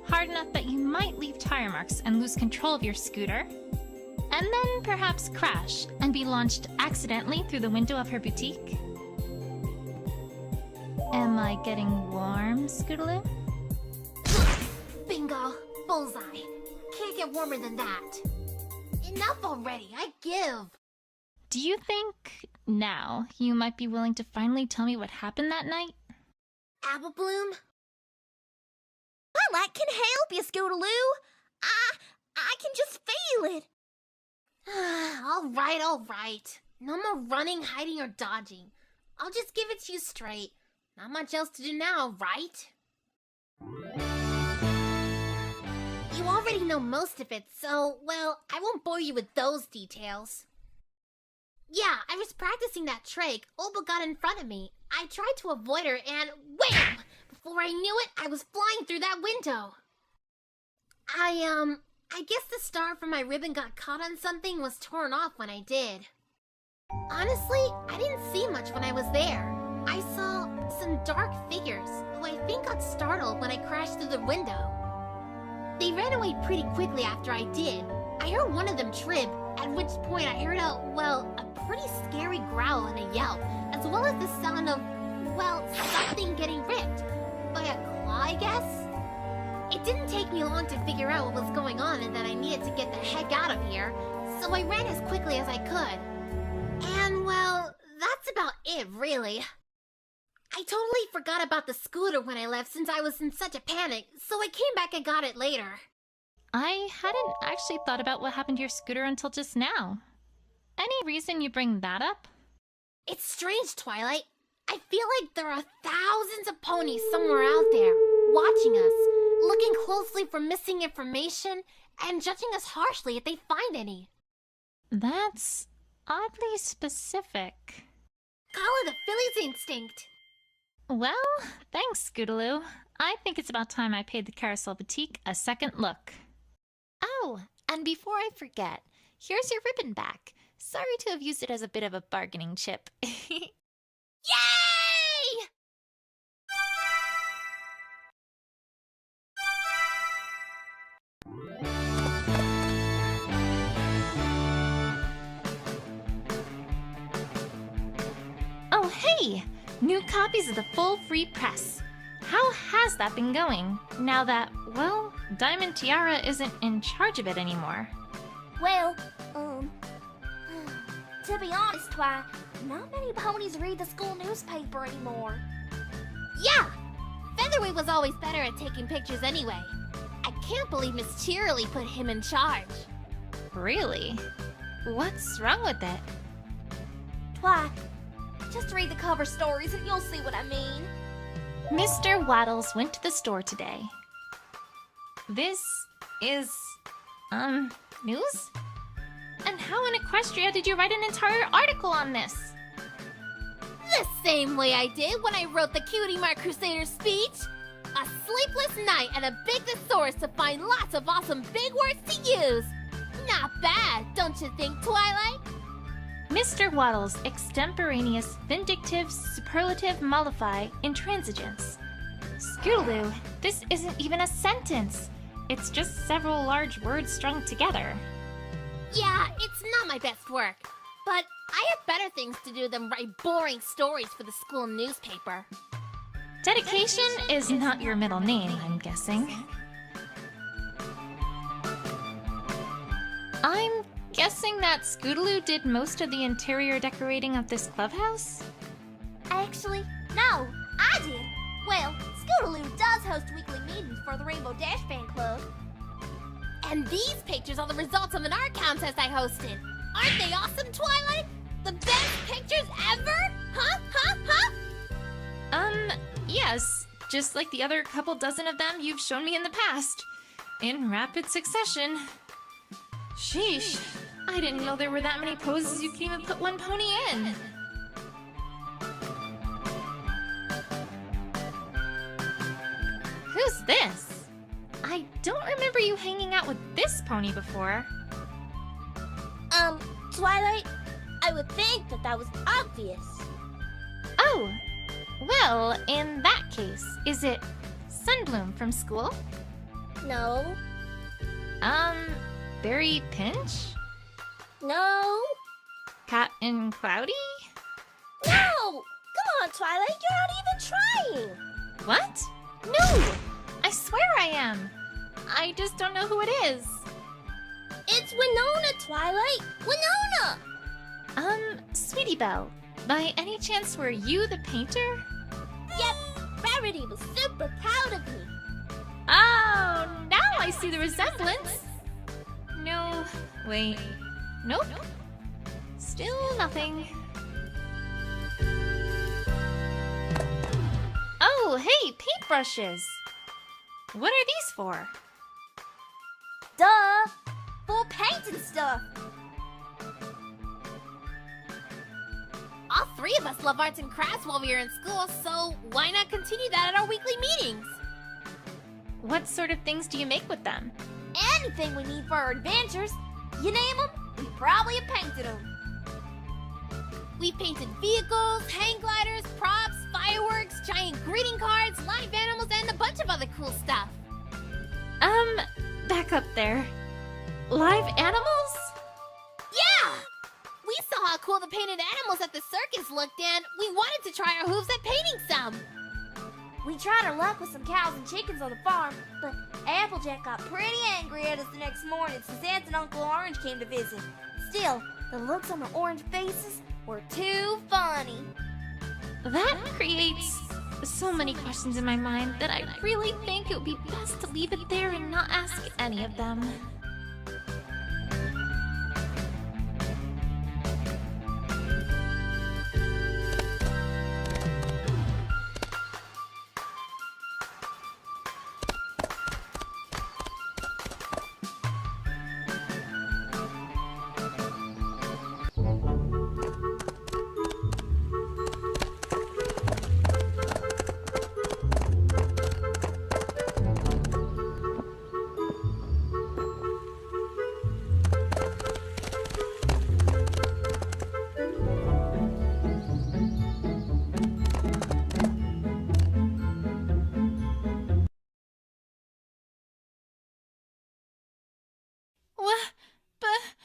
[SPEAKER 3] Hard enough that you might leave tire marks and lose control of your scooter. And then perhaps crash and be launched accidentally through the window of her boutique. Am I getting warm, Scootaloo?
[SPEAKER 10] Bingo. Bullseye. Can't get warmer than that. Enough already. I give.
[SPEAKER 3] Do you think, now, you might be willing to finally tell me what happened that night?
[SPEAKER 10] Apple Bloom?
[SPEAKER 2] Twilight can help you, Scootaloo. I can just feel it.
[SPEAKER 10] All right. No more running, hiding, or dodging. I'll just give it to you straight. Not much else to do now, right? You already know most of it, so, well, I won't bore you with those details. Yeah, I was practicing that trick. Opal got in front of me. I tried to avoid her and wham! Before I knew it, I was flying through that window. I guess the star from my ribbon got caught on something and was torn off when I did. Honestly, I didn't see much when I was there. I saw some dark figures who I think got startled when I crashed through the window. They ran away pretty quickly after I did. I heard one of them trip, at which point I heard a pretty scary growl and a yelp, as well as the sound of, well, something getting ripped. By a claw, I guess? It didn't take me long to figure out what was going on and that I needed to get the heck out of here, so I ran as quickly as I could. And, well, that's about it, really. I totally forgot about the scooter when I left since I was in such a panic, so I came back and got it later.
[SPEAKER 3] I hadn't actually thought about what happened to your scooter until just now. Any reason you bring that up?
[SPEAKER 10] It's strange, Twilight. I feel like there are thousands of ponies somewhere out there, watching us, closely for missing information and judging us harshly if they find any.
[SPEAKER 3] That's oddly specific.
[SPEAKER 10] Call it a Philly's instinct.
[SPEAKER 3] Well, thanks, Scootaloo. I think it's about time I paid the Carousel Boutique a second look.
[SPEAKER 11] Oh, and before I forget, here's your ribbon back. Sorry to have used it as a bit of a bargaining chip.
[SPEAKER 10] Yay!
[SPEAKER 3] Oh, hey! New copies of the full free press. How has that been going, now that, well, Diamond Tiara isn't in charge of it anymore?
[SPEAKER 2] Well, to be honest, why, not many ponies read the school newspaper anymore.
[SPEAKER 10] Yeah! Featherweight was always better at taking pictures anyway. I can't believe Miss Cheerily put him in charge.
[SPEAKER 3] Really? What's wrong with it?
[SPEAKER 2] Why, just read the cover stories and you'll see what I mean.
[SPEAKER 3] Mr. Waddles went to the store today. This is, news? And how in Equestria did you write an entire article on this?
[SPEAKER 10] The same way I did when I wrote the Cutie Mark Crusader speech. A sleepless night and a big thesaurus to find lots of awesome big words to use. Not bad, don't you think, Twilight?
[SPEAKER 3] Mr. Waddle's extemporaneous, vindictive, superlative, mollify, intransigence. Scootaloo, this isn't even a sentence. It's just several large words strung together.
[SPEAKER 10] Yeah, it's not my best work, but I have better things to do than write boring stories for the school newspaper.
[SPEAKER 3] Dedication is not your middle name, I'm guessing. I'm guessing that Scootaloo did most of the interior decorating of this clubhouse?
[SPEAKER 2] Actually, no, I did. Well, Scootaloo does host weekly meetings for the Rainbow Dash Fan Club.
[SPEAKER 10] And these pictures are the results of an art contest I hosted. Aren't they awesome, Twilight? The best pictures ever? Huh?
[SPEAKER 3] Yes. Just like the other couple dozen of them you've shown me in the past. In rapid succession. Sheesh. I didn't know there were that many poses you could even put one pony in. Who's this? I don't remember you hanging out with this pony before.
[SPEAKER 6] Twilight, I would think that was obvious.
[SPEAKER 3] Oh, well, in that case, is it Sunbloom from school?
[SPEAKER 6] No.
[SPEAKER 3] Berry Pinch?
[SPEAKER 6] No.
[SPEAKER 3] Cat and Cloudy?
[SPEAKER 6] No! Come on, Twilight, you're not even trying!
[SPEAKER 3] What? No! I swear I am! I just don't know who it is.
[SPEAKER 6] It's Winona, Twilight! Winona!
[SPEAKER 3] Sweetie Belle, by any chance were you the painter?
[SPEAKER 6] Yep, Rarity was super proud of me.
[SPEAKER 3] Oh, now I see the resemblance. No, wait. Nope. Still nothing. Oh, hey, paintbrushes. What are these for?
[SPEAKER 2] Duh! For painting stuff!
[SPEAKER 10] All three of us love arts and crafts while we are in school, so why not continue that at our weekly meetings?
[SPEAKER 3] What sort of things do you make with them?
[SPEAKER 2] Anything we need for our adventures. You name them, we probably have painted them.
[SPEAKER 10] We painted vehicles, hang gliders, props, fireworks, giant greeting cards, live animals, and a bunch of other cool stuff.
[SPEAKER 3] Back up there. Live animals?
[SPEAKER 10] Yeah! We saw how cool the painted animals at the circus looked, and we wanted to try our hooves at painting some.
[SPEAKER 2] We tried our luck with some cows and chickens on the farm, but Applejack got pretty angry at us the next morning since Aunt and Uncle Orange came to visit. Still, the looks on the orange faces were too funny.
[SPEAKER 3] That creates so many questions in my mind that I really think it would be best to leave it there and not ask any of them. But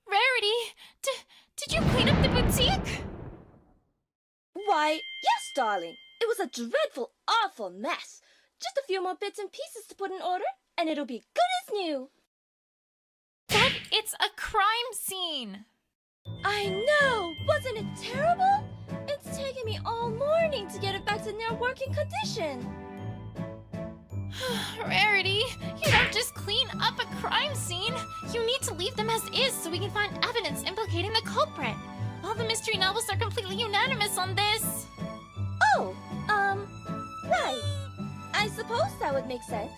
[SPEAKER 3] Rarity, did you clean up the boutique?
[SPEAKER 6] Why, yes, darling. It was a dreadful, awful mess. Just a few more bits and pieces to put in order, and it'll be good as new.
[SPEAKER 3] But it's a crime scene.
[SPEAKER 6] I know! Wasn't it terrible? It's taken me all morning to get it back to near working condition.
[SPEAKER 3] Rarity, you don't just clean up a crime scene. You need to leave them as is so we can find evidence implicating the culprit. All the mystery novels are completely unanimous on this.
[SPEAKER 6] Oh, right. I suppose that would make sense.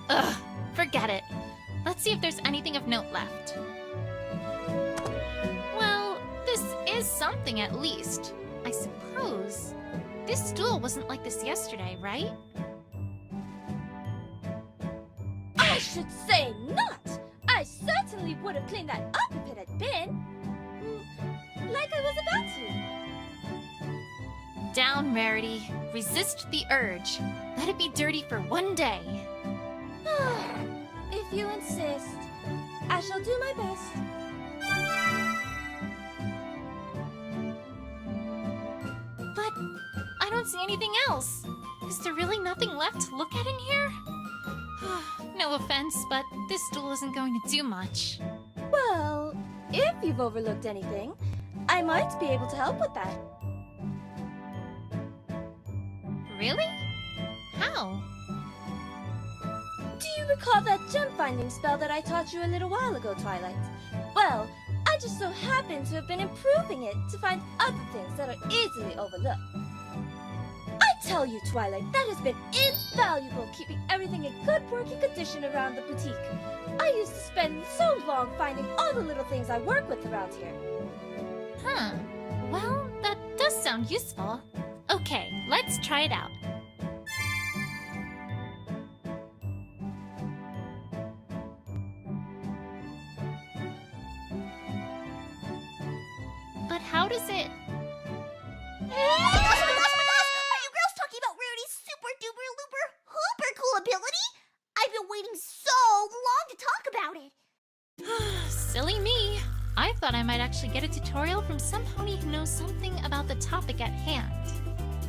[SPEAKER 3] Ugh, forget it. Let's see if there's anything of note left. Well, this is something at least. I suppose. This stool wasn't like this yesterday, right?
[SPEAKER 6] I should say not! I certainly would have cleaned that up if it had been. Like I was about to.
[SPEAKER 3] Down, Rarity. Resist the urge. Let it be dirty for one day.
[SPEAKER 6] If you insist, I shall do my best.
[SPEAKER 3] But I don't see anything else. Is there really nothing left to look at in here? No offense, but this stool isn't going to do much.
[SPEAKER 6] Well, if you've overlooked anything, I might be able to help with that.
[SPEAKER 3] Really? How?
[SPEAKER 6] Do you recall that gem-finding spell that I taught you a little while ago, Twilight? Well, I just so happen to have been improving it to find other things that are easily overlooked. I tell you, Twilight, that has been invaluable keeping everything in good working condition around the boutique. I used to spend so long finding all the little things I work with around here.
[SPEAKER 3] Huh. Well, that does sound useful. Okay, let's try it out. But how does it...
[SPEAKER 2] Are you girls talking about Rarity's super duper looper hooper cool ability? I've been waiting so long to talk about it.
[SPEAKER 3] Silly me. I thought I might actually get a tutorial from some pony who knows something about the topic at hand.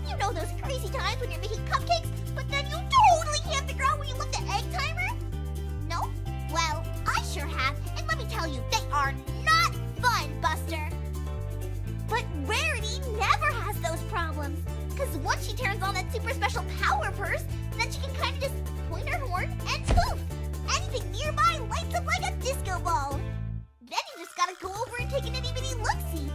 [SPEAKER 2] You know those crazy times when you're making cupcakes, but then you totally can't figure out where you left the egg timer? No? Well, I sure have, and let me tell you, they are not fun, Buster. But Rarity never has those problems, because once she turns on that super special power of hers, then she can kind of just point her horn and poof! Anything nearby lights up like a disco ball. Then you just gotta go over and take an itty-bitty look-see.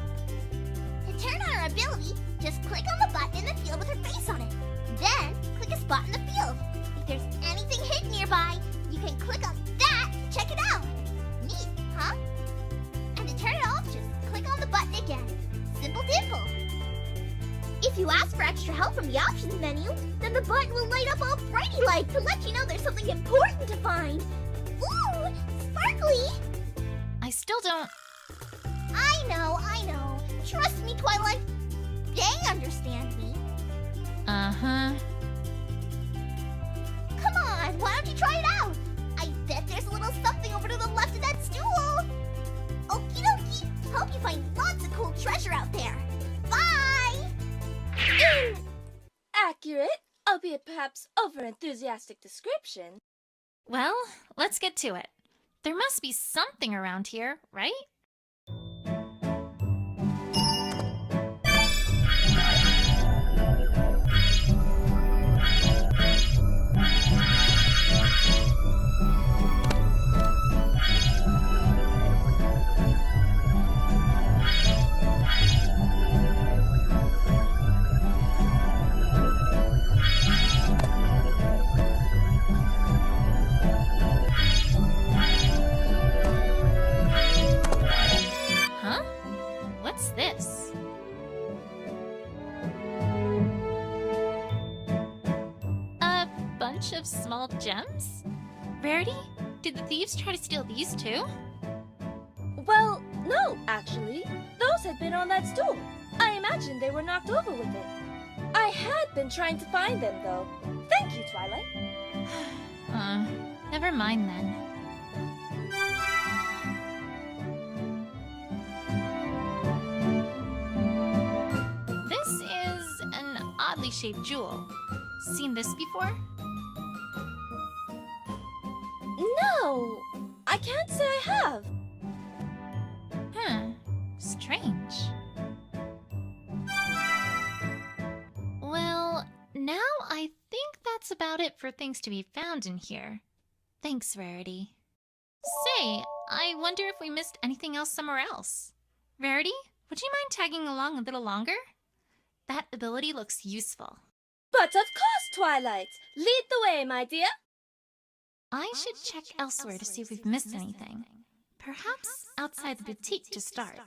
[SPEAKER 2] To turn on her ability, just click on the button in the field with her face on it. Then, click a spot in the field. If there's anything hidden nearby, you can click on that to check it out. Neat, huh? And to turn it off, just click on the button again. Simple dimple. If you ask for extra help from the options menu, then the button will light up all brighty like to let you know there's something important to find. Ooh, sparkly!
[SPEAKER 3] I still don't...
[SPEAKER 2] I know. Trust me, Twilight. They understand me.
[SPEAKER 3] Uh-huh.
[SPEAKER 2] Come on, why don't you try it out? I bet there's a little something over to the left of that stool. Okie dokie. Hope you find lots of cool treasure out there. Bye!
[SPEAKER 6] Accurate, albeit perhaps over-enthusiastic description.
[SPEAKER 3] Well, let's get to it. There must be something around here, right? What's this? A bunch of small gems? Rarity? Did the thieves try to steal these too?
[SPEAKER 6] Well, no, actually. Those had been on that stool. I imagine they were knocked over with it. I had been trying to find them, though. Thank you, Twilight.
[SPEAKER 3] Never mind then. heart-shaped jewel. Seen this before?
[SPEAKER 6] No, I can't say I have.
[SPEAKER 3] Huh. Strange. Well, now I think that's about it for things to be found in here. Thanks, Rarity. Say, I wonder if we missed anything else somewhere else. Rarity, would you mind tagging along a little longer? That ability looks useful.
[SPEAKER 6] But of course, Twilight. Lead the way, my dear.
[SPEAKER 3] I should check elsewhere to see if we've missed anything. Perhaps outside the boutique to start.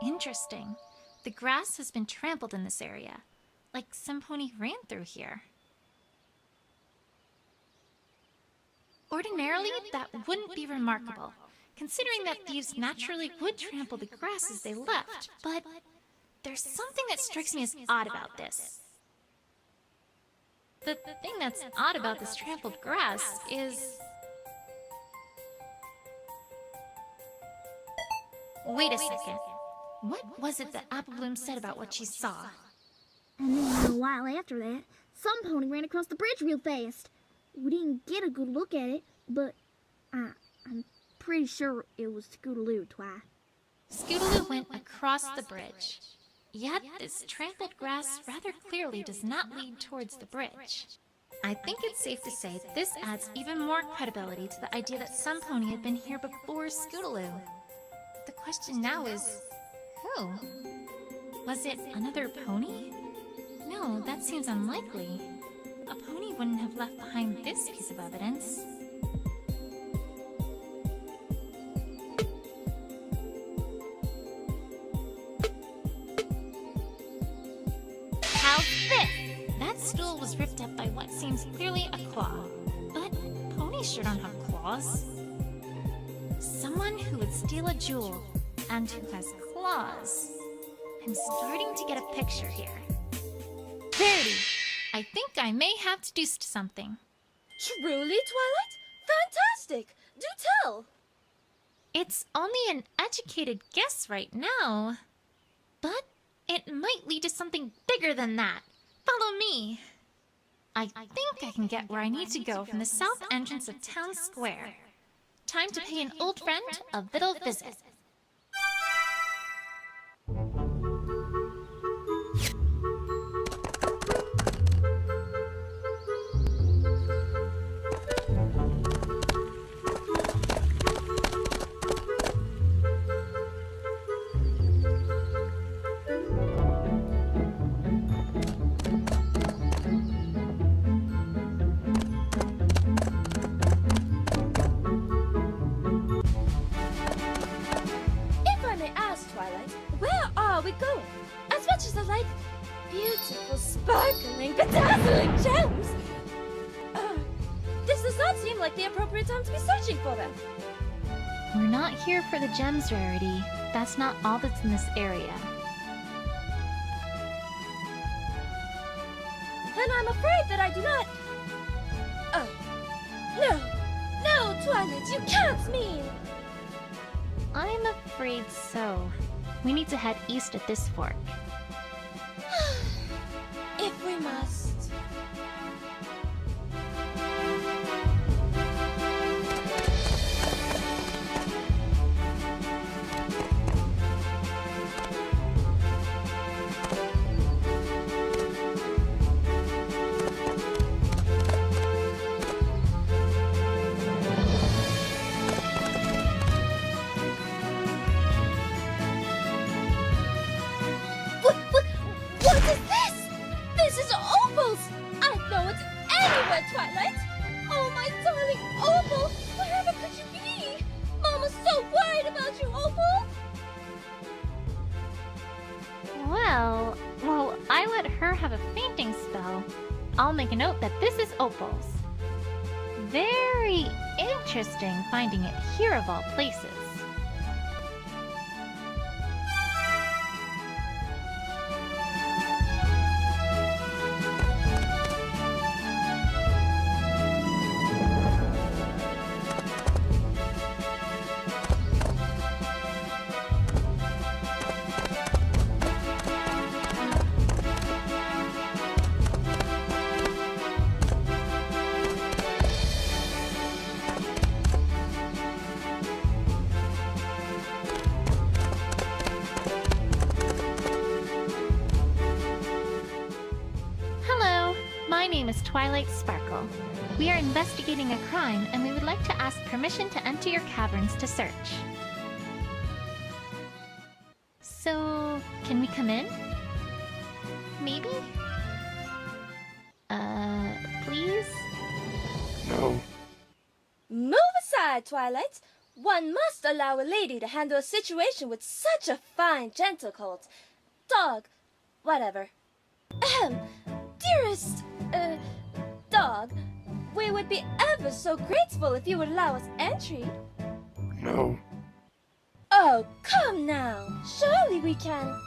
[SPEAKER 3] Interesting. The grass has been trampled in this area, like some pony ran through here. Ordinarily, that wouldn't be remarkable, considering that thieves naturally would trample the grass as they left, but there's something that strikes me as odd about this. The thing that's odd about this trampled grass is... Wait a second. What was it that Apple Bloom said about what she saw?
[SPEAKER 2] And then a while after that, some pony ran across the bridge real fast. We didn't get a good look at it, but I'm pretty sure it was Scootaloo, Twi.
[SPEAKER 3] Scootaloo went across the bridge. Yet this trampled grass rather clearly does not lead towards the bridge. I think it's safe to say this adds even more credibility to the idea that some pony had been here before Scootaloo. The question now is, who? Was it another pony? No, that seems unlikely. A pony wouldn't have left behind this piece of evidence. How's this? That stool was ripped up by what seems clearly a claw. But ponies sure don't have claws. Someone who would steal a jewel and who has claws. I'm starting to get a picture here. Rarity, I think I may have deduced something.
[SPEAKER 6] Truly, Twilight? Fantastic! Do tell!
[SPEAKER 3] It's only an educated guess right now, but it might lead to something bigger than that. Follow me. I think I can get where I need to go from the south entrance of Town Square. Time to pay an old friend a little visit.
[SPEAKER 6] Bedazzling gems! This does not seem like the appropriate time to be searching for them.
[SPEAKER 3] We're not here for the gems, Rarity. That's not all that's in this area.
[SPEAKER 6] Then I'm afraid that I do not... Oh. No! No, Twilight, you can't mean!
[SPEAKER 3] I'm afraid so. We need to head east at this fork.
[SPEAKER 6] If we must. What is this? This is Opal's! I know it's anywhere, Twilight! Oh, my darling Opal! Wherever could you be? Mama's so worried about you, Opal!
[SPEAKER 3] Well, I let her have a fainting spell. I'll make a note that this is Opal's. Very interesting finding it here of all places. My name is Twilight Sparkle. We are investigating a crime, and we would like to ask permission to enter your caverns to search. So, can we come in? Maybe? Please?
[SPEAKER 1] No.
[SPEAKER 6] Move aside, Twilight! One must allow a lady to handle a situation with such a fine, gentle colt. Dog. Whatever. Ahem. Dearest, dog, we would be ever so grateful if you would allow us entry.
[SPEAKER 1] No.
[SPEAKER 6] Oh, come now. Surely we can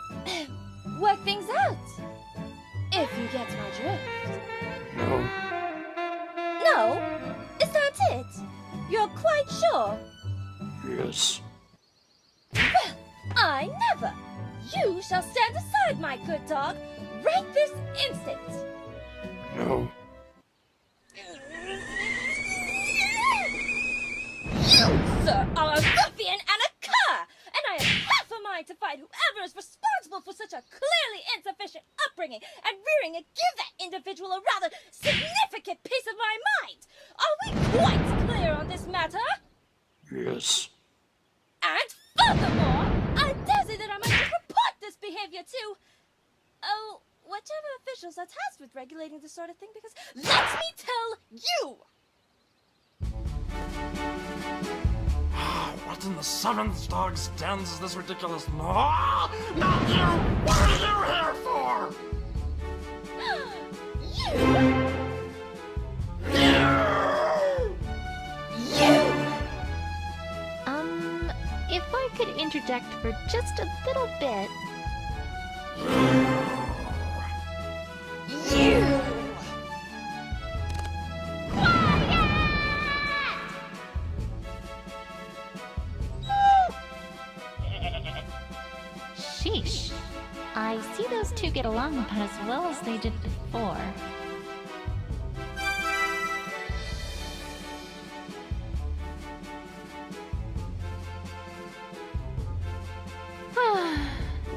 [SPEAKER 6] work things out. If you get my drift.
[SPEAKER 1] No.
[SPEAKER 6] No? Is that it? You're quite sure?
[SPEAKER 1] Yes.
[SPEAKER 6] Well, I never. You shall stand aside, my good dog, right this instant.
[SPEAKER 1] No.
[SPEAKER 6] You, sir, are a ruffian and a cur, and I have half a mind to fight whoever is responsible for such a clearly insufficient upbringing and rearing and give that individual a rather significant piece of my mind. Are we quite clear on this matter?
[SPEAKER 1] Yes.
[SPEAKER 6] And furthermore, I dare say that I might just report this behavior to, whichever officials are tasked with regulating this sort of thing, because let me tell you!
[SPEAKER 1] What in the seventh dog stands is this ridiculous? No! Not you! What are you here for?
[SPEAKER 3] If I could interject for just a little bit. Sheesh. I see those two get along about as well as they did before.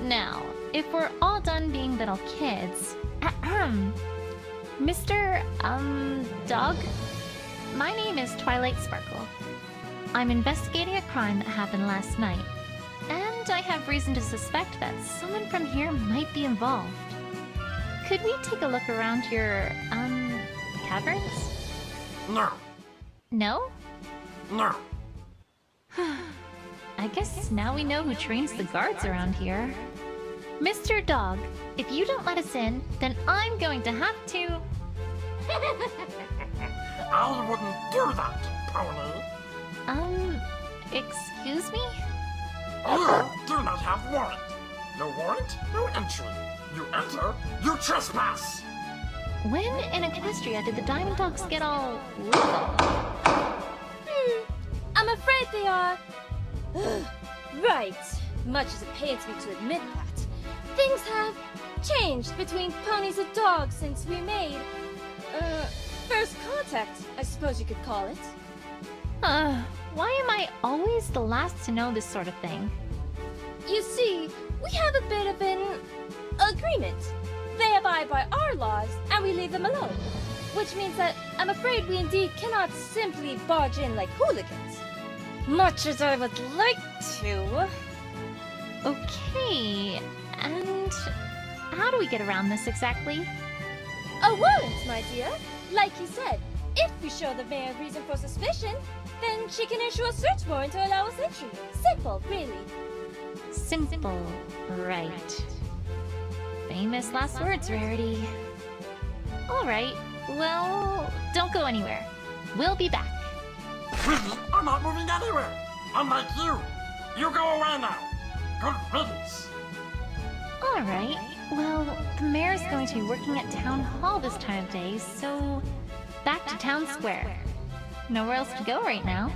[SPEAKER 3] Now, if we're all done being little kids, Mr. Dog? My name is Twilight Sparkle. I'm investigating a crime that happened last night, and I have reason to suspect that someone from here might be involved. Could we take a look around your, caverns?
[SPEAKER 1] No.
[SPEAKER 3] No?
[SPEAKER 1] No.
[SPEAKER 3] I guess now we know who trains the guards around here. Mr. Dog, if you don't let us in, then I'm going to have to...
[SPEAKER 12] I wouldn't do that, Pony.
[SPEAKER 3] Excuse me?
[SPEAKER 12] You do not have warrant. No warrant, no entry. You enter, you trespass.
[SPEAKER 3] When in Equestria did the Diamond Dogs get all legal?
[SPEAKER 6] I'm afraid they are. Right. Much as it pains me to admit that, things have changed between ponies and dogs since we made, first contact, I suppose you could call it.
[SPEAKER 3] Why am I always the last to know this sort of thing?
[SPEAKER 6] You see, we have a bit of an agreement. They abide by our laws, and we leave them alone. Which means that I'm afraid we indeed cannot simply barge in like hooligans. Much as I would like to.
[SPEAKER 3] Okay, and how do we get around this exactly?
[SPEAKER 6] A warrant, my dear. Like you said, if we show the mayor reason for suspicion, then she can issue a search warrant to allow us entry. Simple, really.
[SPEAKER 3] Simple, right. Famous last words, Rarity. Alright, well, don't go anywhere. We'll be back.
[SPEAKER 12] Really? I'm not moving anywhere. Unlike you. You go away now. Good riddance.
[SPEAKER 3] Alright, well, the mayor's going to be working at Town Hall this time of day, so back to Town Square. Nowhere else to go right now.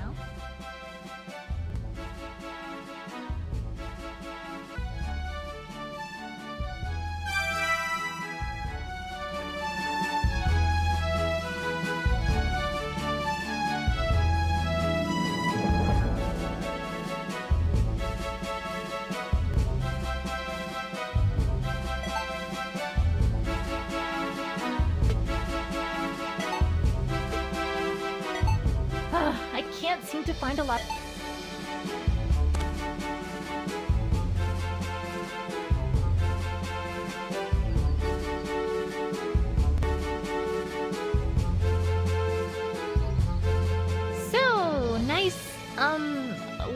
[SPEAKER 3] I can't seem to find a lot. So nice,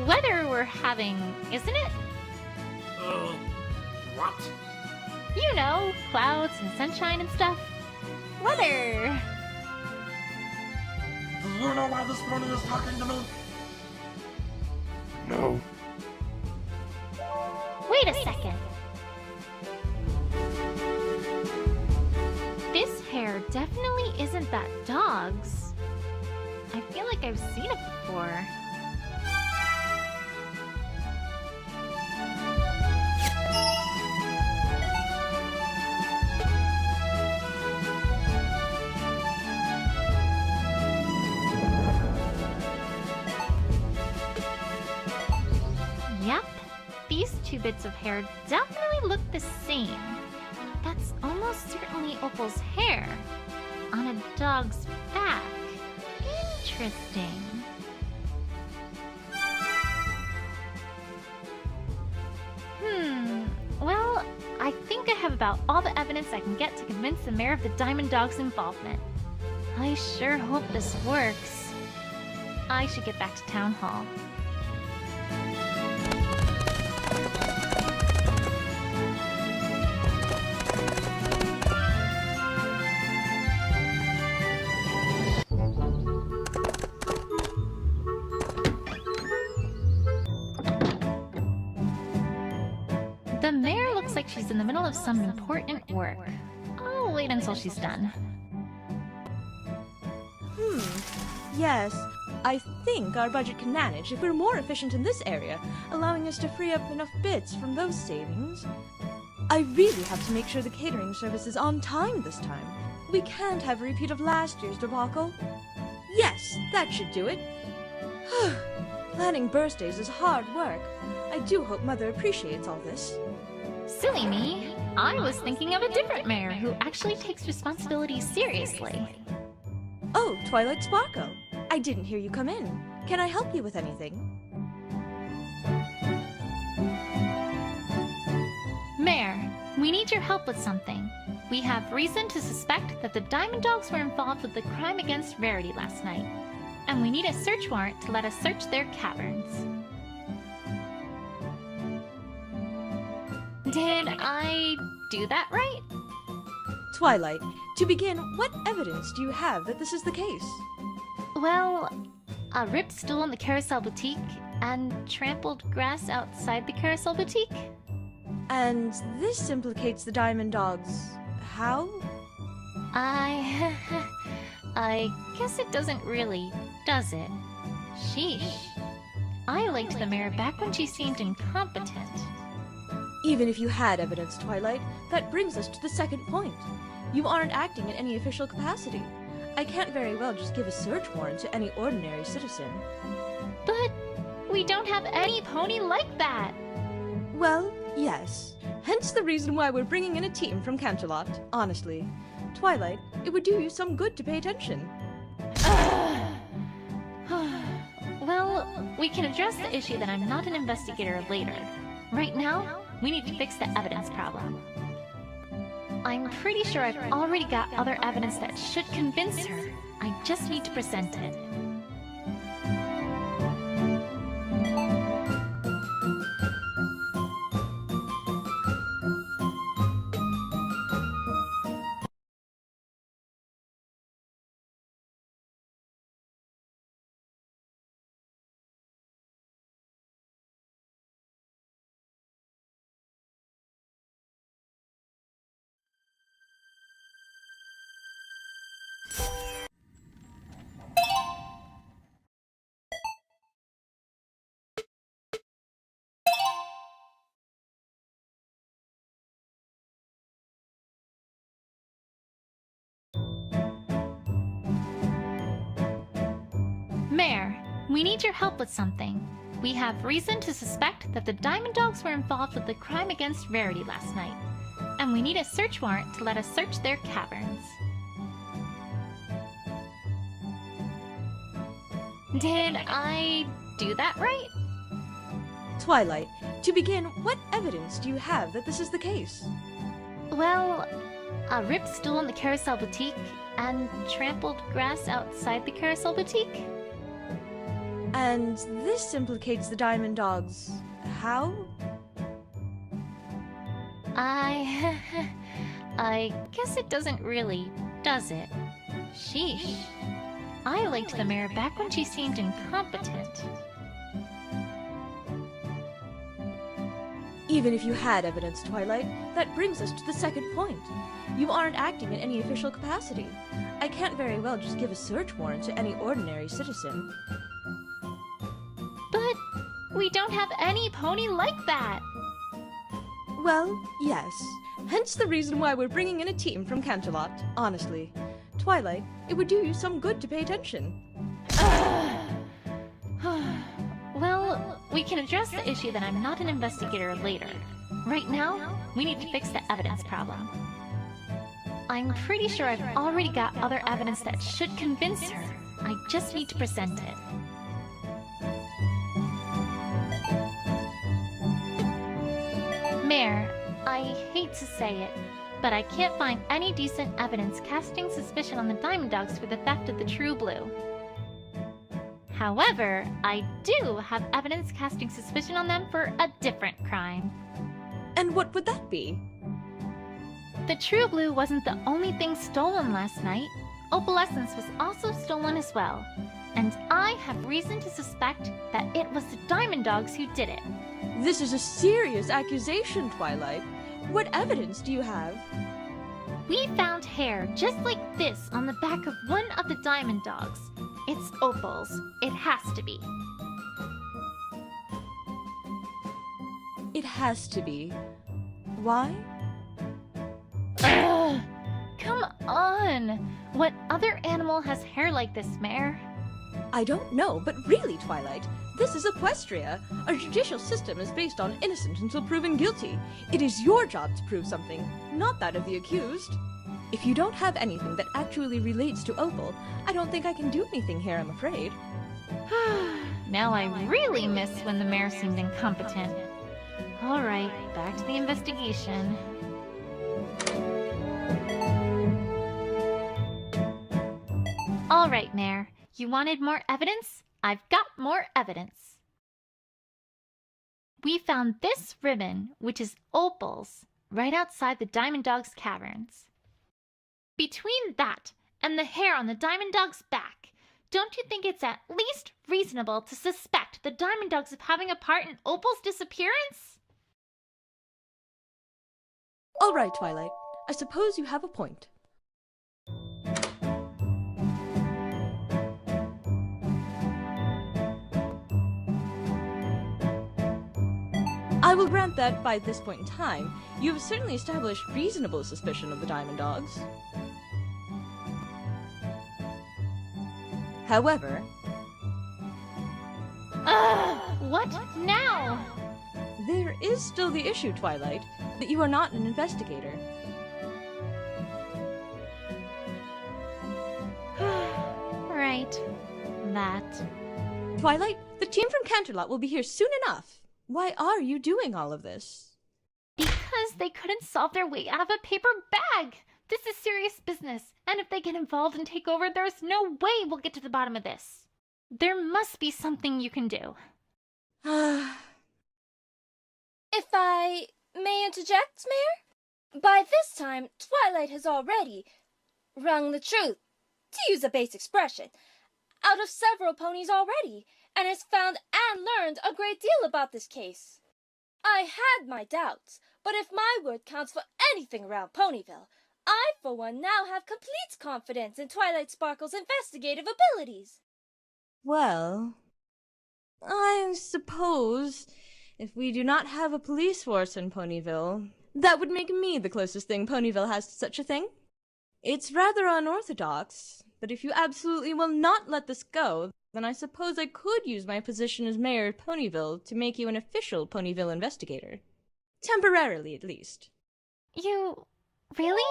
[SPEAKER 3] weather we're having, isn't it?
[SPEAKER 12] What?
[SPEAKER 3] You know, clouds and sunshine and stuff. Weather.
[SPEAKER 12] Do you know why this pony is talking to me? No.
[SPEAKER 3] Wait a second. This hair definitely isn't that dog's. I feel like I've seen it before. Yep, these two bits of hair definitely look the same. That's almost certainly Opal's hair on a dog's back. Interesting. Well, I think I have about all the evidence I can get to convince the mayor of the Diamond Dog's involvement. I sure hope this works. I should get back to Town Hall. The mayor looks like she's in the middle of some important work. I'll wait until she's done.
[SPEAKER 13] Yes, I think our budget can manage if we're more efficient in this area, allowing us to free up enough bits from those savings. I really have to make sure the catering service is on time this time. We can't have a repeat of last year's debacle. Yes, that should do it. Planning birthdays is hard work. I do hope Mother appreciates all this.
[SPEAKER 3] Silly me. I was thinking of a different mayor who actually takes responsibility seriously.
[SPEAKER 13] Oh, Twilight Sparkle. I didn't hear you come in. Can I help you with anything?
[SPEAKER 3] Mayor, we need your help with something. We have reason to suspect that the Diamond Dogs were involved with the crime against Rarity last night, and we need a search warrant to let us search their caverns. Did I do that right?
[SPEAKER 13] Twilight, to begin, what evidence do you have that this is the case?
[SPEAKER 3] Well, a ripped stool in the Carousel Boutique and trampled grass outside the Carousel Boutique.
[SPEAKER 13] And this implicates the Diamond Dogs. How?
[SPEAKER 3] I guess it doesn't really, does it? Sheesh. I liked the mayor back when she seemed incompetent.
[SPEAKER 13] Even if you had evidence, Twilight, that brings us to the second point. You aren't acting in any official capacity. I can't very well just give a search warrant to any ordinary citizen.
[SPEAKER 3] But we don't have any pony like that!
[SPEAKER 13] Well, yes. Hence the reason why we're bringing in a team from Canterlot, honestly. Twilight, it would do you some good to pay attention.
[SPEAKER 3] Well, we can address the issue that I'm not an investigator later. Right now, we need to fix the evidence problem. I'm pretty sure I've already got other evidence that should convince her. I just need to present it. Mayor, we need your help with something. We have reason to suspect that the Diamond Dogs were involved with the crime against Rarity last night, and we need a search warrant to let us search their caverns. Did I do that right?
[SPEAKER 13] Twilight, to begin, what evidence do you have that this is the case?
[SPEAKER 3] Well, a ripped stool in the Carousel Boutique and trampled grass outside the Carousel Boutique.
[SPEAKER 13] And this implicates the Diamond Dogs. How?
[SPEAKER 3] I guess it doesn't really, does it? Sheesh. I liked the mayor back when she seemed incompetent.
[SPEAKER 13] Even if you had evidence, Twilight, that brings us to the second point. You aren't acting in any official capacity. I can't very well just give a search warrant to any ordinary citizen.
[SPEAKER 3] But we don't have any pony like that!
[SPEAKER 13] Well, yes. Hence the reason why we're bringing in a team from Canterlot, honestly. Twilight, it would do you some good to pay attention.
[SPEAKER 3] Well, we can address the issue that I'm not an investigator later. Right now, we need to fix the evidence problem. I'm pretty sure I've already got other evidence that should convince her. I just need to present it. Mayor, I hate to say it, but I can't find any decent evidence casting suspicion on the Diamond Dogs for the theft of the True Blue. However, I do have evidence casting suspicion on them for a different crime.
[SPEAKER 13] And what would that be?
[SPEAKER 3] The True Blue wasn't the only thing stolen last night. Opalescence was also stolen as well. And I have reason to suspect that it was the Diamond Dogs who did it.
[SPEAKER 13] This is a serious accusation, Twilight. What evidence do you have?
[SPEAKER 3] We found hair just like this on the back of one of the Diamond Dogs. It's Opal's. It has to be.
[SPEAKER 13] It has to be. Why?
[SPEAKER 3] Ugh! Come on! What other animal has hair like this, Mayor?
[SPEAKER 13] I don't know, but really, Twilight, this is Equestria. Our judicial system is based on innocent until proven guilty. It is your job to prove something, not that of the accused. If you don't have anything that actually relates to Opal, I don't think I can do anything here, I'm afraid.
[SPEAKER 3] Now I really miss when the mayor seemed incompetent. Alright, back to the investigation. Alright, Mayor. You wanted more evidence? I've got more evidence. we found this ribbon, which is Opal's, right outside the Diamond Dog's caverns. Between that and the hair on the Diamond Dog's back, don't you think it's at least reasonable to suspect the Diamond Dogs of having a part in Opal's disappearance?
[SPEAKER 13] All right, Twilight. I suppose you have a point. I will grant that, by this point in time, you have certainly established reasonable suspicion of the Diamond Dogs. However...
[SPEAKER 3] What now?
[SPEAKER 13] There is still the issue, Twilight, that you are not an investigator.
[SPEAKER 3] Right. That.
[SPEAKER 13] Twilight, the team from Canterlot will be here soon enough. Why are you doing all of this?
[SPEAKER 3] Because they couldn't solve their way out of a paper bag. This is serious business, and if they get involved and take over, there's no way we'll get to the bottom of this. There must be something you can do.
[SPEAKER 6] If I may interject, Mayor? By this time, Twilight has already wrung the truth, to use a base expression, out of several ponies already, and has found and learned a great deal about this case. I had my doubts, but if my word counts for anything around Ponyville, I, for one, now have complete confidence in Twilight Sparkle's investigative abilities.
[SPEAKER 13] Well, I suppose if we do not have a police force in Ponyville, that would make me the closest thing Ponyville has to such a thing. It's rather unorthodox, but if you absolutely will not let this go, then I suppose I could use my position as mayor of Ponyville to make you an official Ponyville investigator. Temporarily, at least.
[SPEAKER 3] You... really?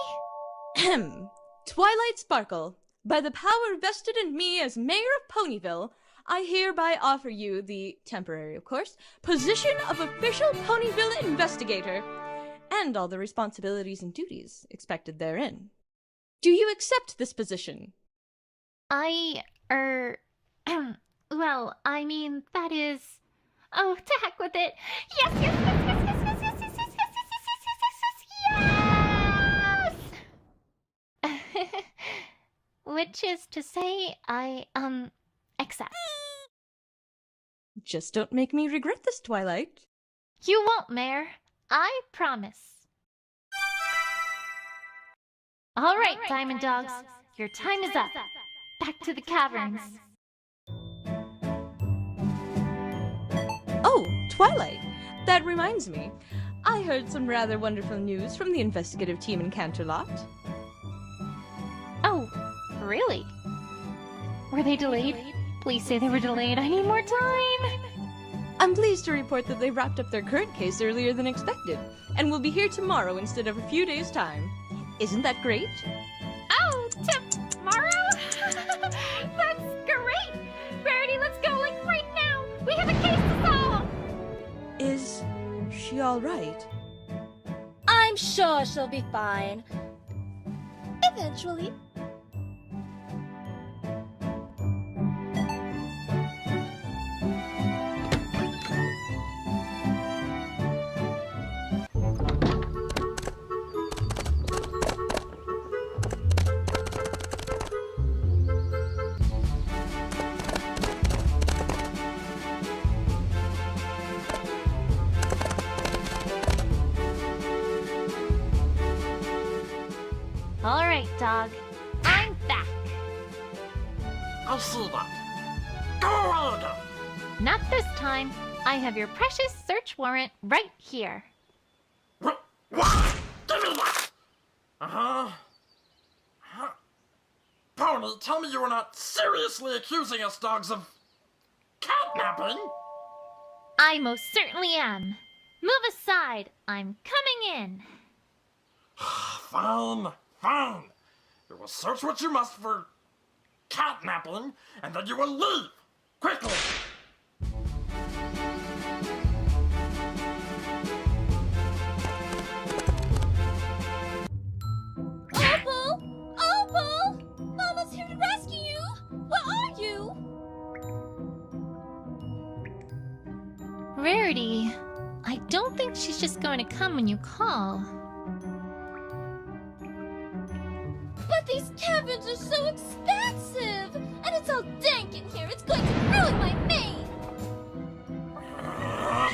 [SPEAKER 13] Ahem. Twilight Sparkle, by the power vested in me as mayor of Ponyville, I hereby offer you the, temporary of course, position of official Ponyville investigator, and all the responsibilities and duties expected therein. Do you accept this position?
[SPEAKER 3] Well, I mean, that is... Oh, to heck with it! Yes, yes, yes, yes, yes, yes, yes, yes, yes, yes, yes, yes, yes, yes, yes! Which is to say, I, accept.
[SPEAKER 13] Just don't make me regret this, Twilight.
[SPEAKER 3] You won't, Mayor. I promise. All right, Diamond Dogs. Your time is up. Back to the caverns.
[SPEAKER 13] Oh, Twilight! That reminds me. I heard some rather wonderful news from the investigative team in Canterlot.
[SPEAKER 3] Oh, really? Were they delayed? Please say they were delayed. I need more time!
[SPEAKER 13] I'm pleased to report that they wrapped up their current case earlier than expected, and will be here tomorrow instead of a few days' time. Isn't that great?
[SPEAKER 3] Oh, tomorrow? That's great! Rarity, let's go, like, right now! We have a case to solve!
[SPEAKER 13] Is she all right?
[SPEAKER 6] I'm sure she'll be fine. Eventually.
[SPEAKER 3] All right, dog. I'm back.
[SPEAKER 12] I see that. Go ahead.
[SPEAKER 3] Not this time. I have your precious search warrant right here.
[SPEAKER 12] What? Give me that! Uh-huh. Pony, tell me you are not seriously accusing us dogs of catnapping?
[SPEAKER 3] I most certainly am. Move aside. I'm coming in.
[SPEAKER 12] Fine, fine. You will search what you must for catnapping, and then you will leave. Quickly!
[SPEAKER 6] Opal! Opal! Mama's here to rescue you! Where are you?
[SPEAKER 3] Rarity, don't think she's just going to come when you call.
[SPEAKER 4] But these cabins are so expensive! And it's all dank in here. It's going to ruin my mane!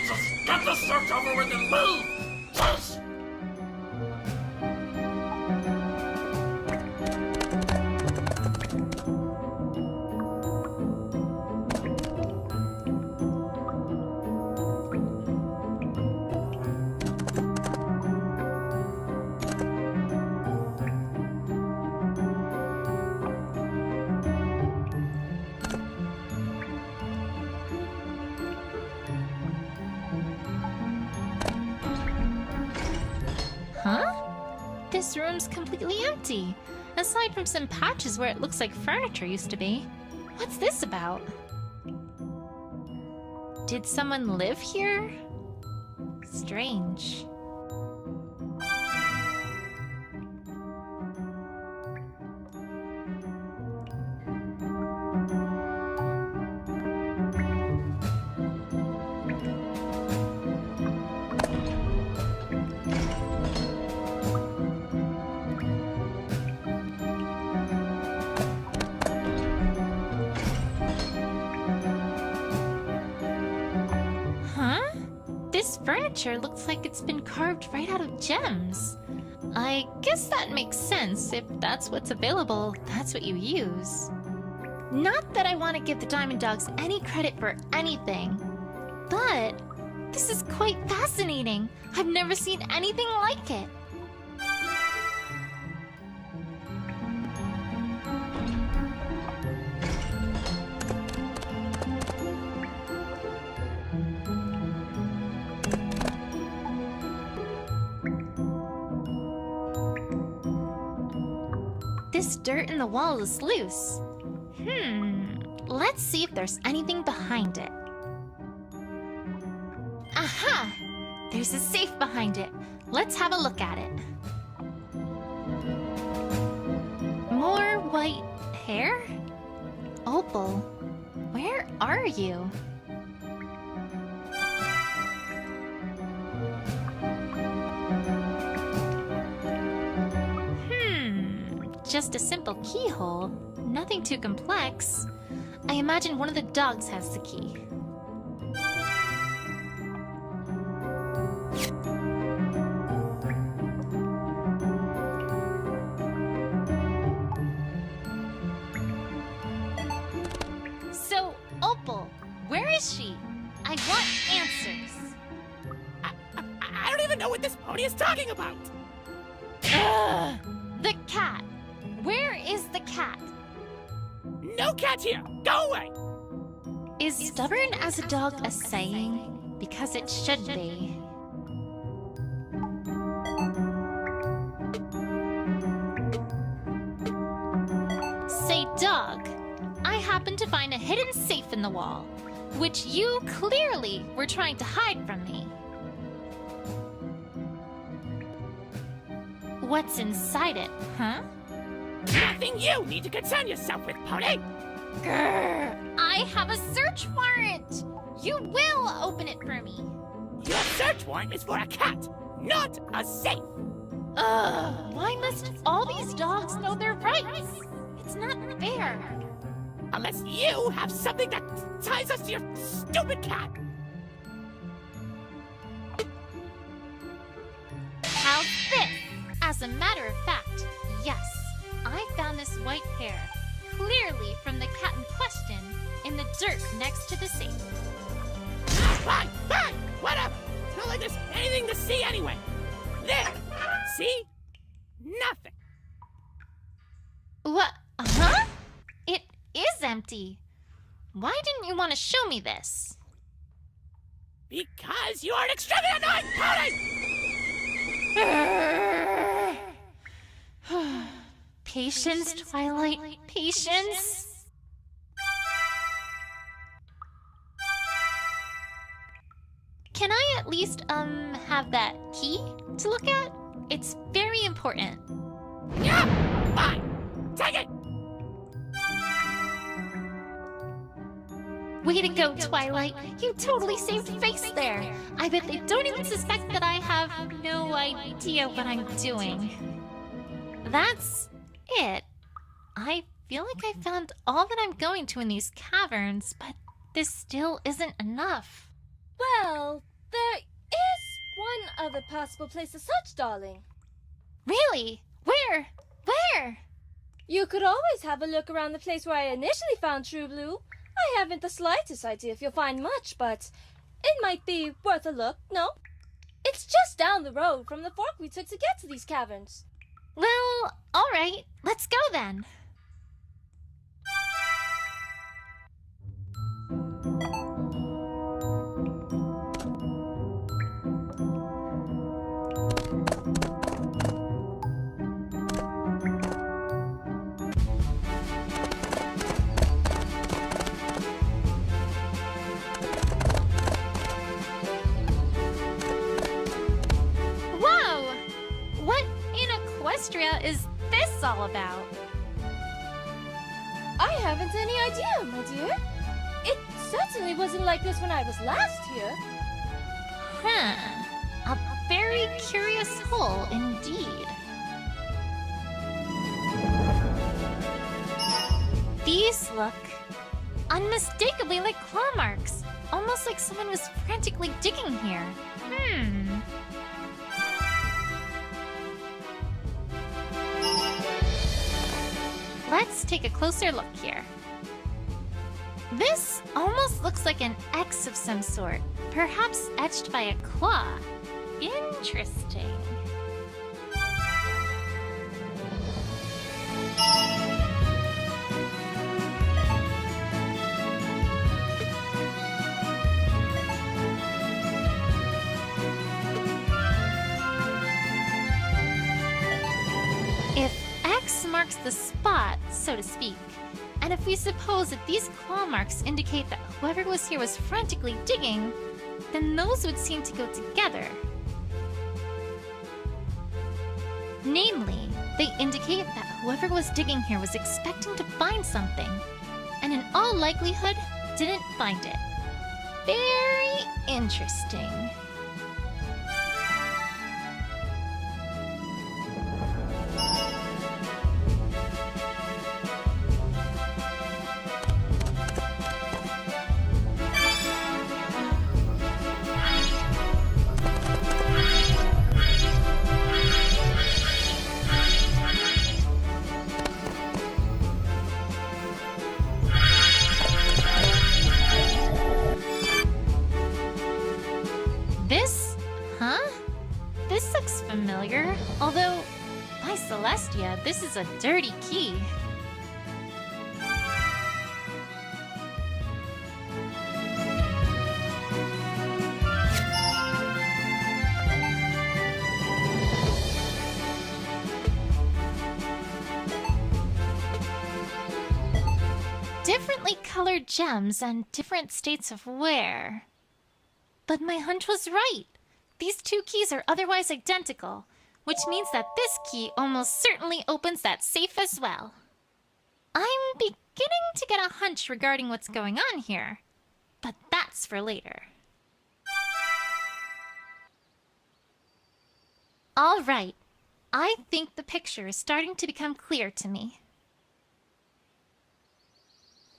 [SPEAKER 12] Just get the search over with and move! Yes!
[SPEAKER 3] Huh? This room's completely empty, aside from some patches where it looks like furniture used to be. What's this about? Did someone live here? Strange. This furniture looks like it's been carved right out of gems. I guess that makes sense. If that's what's available, that's what you use. Not that I want to give the Diamond Dogs any credit for anything, but this is quite fascinating. I've never seen anything like it. This dirt in the wall is loose. Let's see if there's anything behind it. Aha! There's a safe behind it. Let's have a look at it. More white hair? Opal, where are you? Just a simple keyhole. Nothing too complex. I imagine one of the dogs has the key. So, Opal, where is she? I want answers.
[SPEAKER 9] I don't even know what this pony is talking about!
[SPEAKER 3] Ugh, the cat. Where is the cat?
[SPEAKER 9] No cat here! Go away!
[SPEAKER 3] Is stubborn as a dog a saying? Because it should be. Say, dog, I happened to find a hidden safe in the wall, which you clearly were trying to hide from me. What's inside it, huh?
[SPEAKER 9] Nothing you need to concern yourself with, pony!
[SPEAKER 3] Grrr! I have a search warrant! You will open it for me!
[SPEAKER 9] Your search warrant is for a cat, not a safe!
[SPEAKER 3] Ugh! Why must all these dogs know their rights? It's not fair!
[SPEAKER 9] Unless you have something that ties us to your stupid cat!
[SPEAKER 3] How's this? As a matter of fact, yes. I found this white hair, clearly from the cat in question, in the dirt next to the safe.
[SPEAKER 9] Fine, fine, whatever. It's not like there's anything to see anyway. There, see? Nothing.
[SPEAKER 3] What? Huh? It is empty. Why didn't you want to show me this?
[SPEAKER 9] Because you are an extremely annoying pony!
[SPEAKER 3] Patience, Twilight, patience. Can I at least, have that key to look at? It's very important.
[SPEAKER 9] Yeah, fine. Take it!
[SPEAKER 3] Way to go, Twilight. You totally saved face there. I bet they don't even suspect that I have no idea what I'm doing. That's it. I feel like I found all that I'm going to in these caverns, but this still isn't enough.
[SPEAKER 6] Well, there is one other possible place to search, darling.
[SPEAKER 3] Really? Where? Where?
[SPEAKER 6] You could always have a look around the place where I initially found True Blue. I haven't the slightest idea if you'll find much, but it might be worth a look, no? It's just down the road from the fork we took to get to these caverns.
[SPEAKER 3] Well, alright. Let's go then. Whoa! What in Equestria is this all about?
[SPEAKER 6] I haven't any idea, my dear. It certainly wasn't like this when I was last here.
[SPEAKER 3] Huh. A very curious hole indeed. These look unmistakably like claw marks. Almost like someone was frantically digging here. Let's take a closer look here. This almost looks like an X of some sort, perhaps etched by a claw. Interesting. If X marks the spot, so to speak, and if we suppose that these claw marks indicate that whoever was here was frantically digging, then those would seem to go together. Namely, they indicate that whoever was digging here was expecting to find something, and in all likelihood, didn't find it. Very interesting. This? Huh? This looks familiar. Although, by Celestia, this is a dirty key. Differently colored gems and different states of wear. But my hunch was right. These two keys are otherwise identical, which means that this key almost certainly opens that safe as well. I'm beginning to get a hunch regarding what's going on here, but that's for later. All right, I think the picture is starting to become clear to me.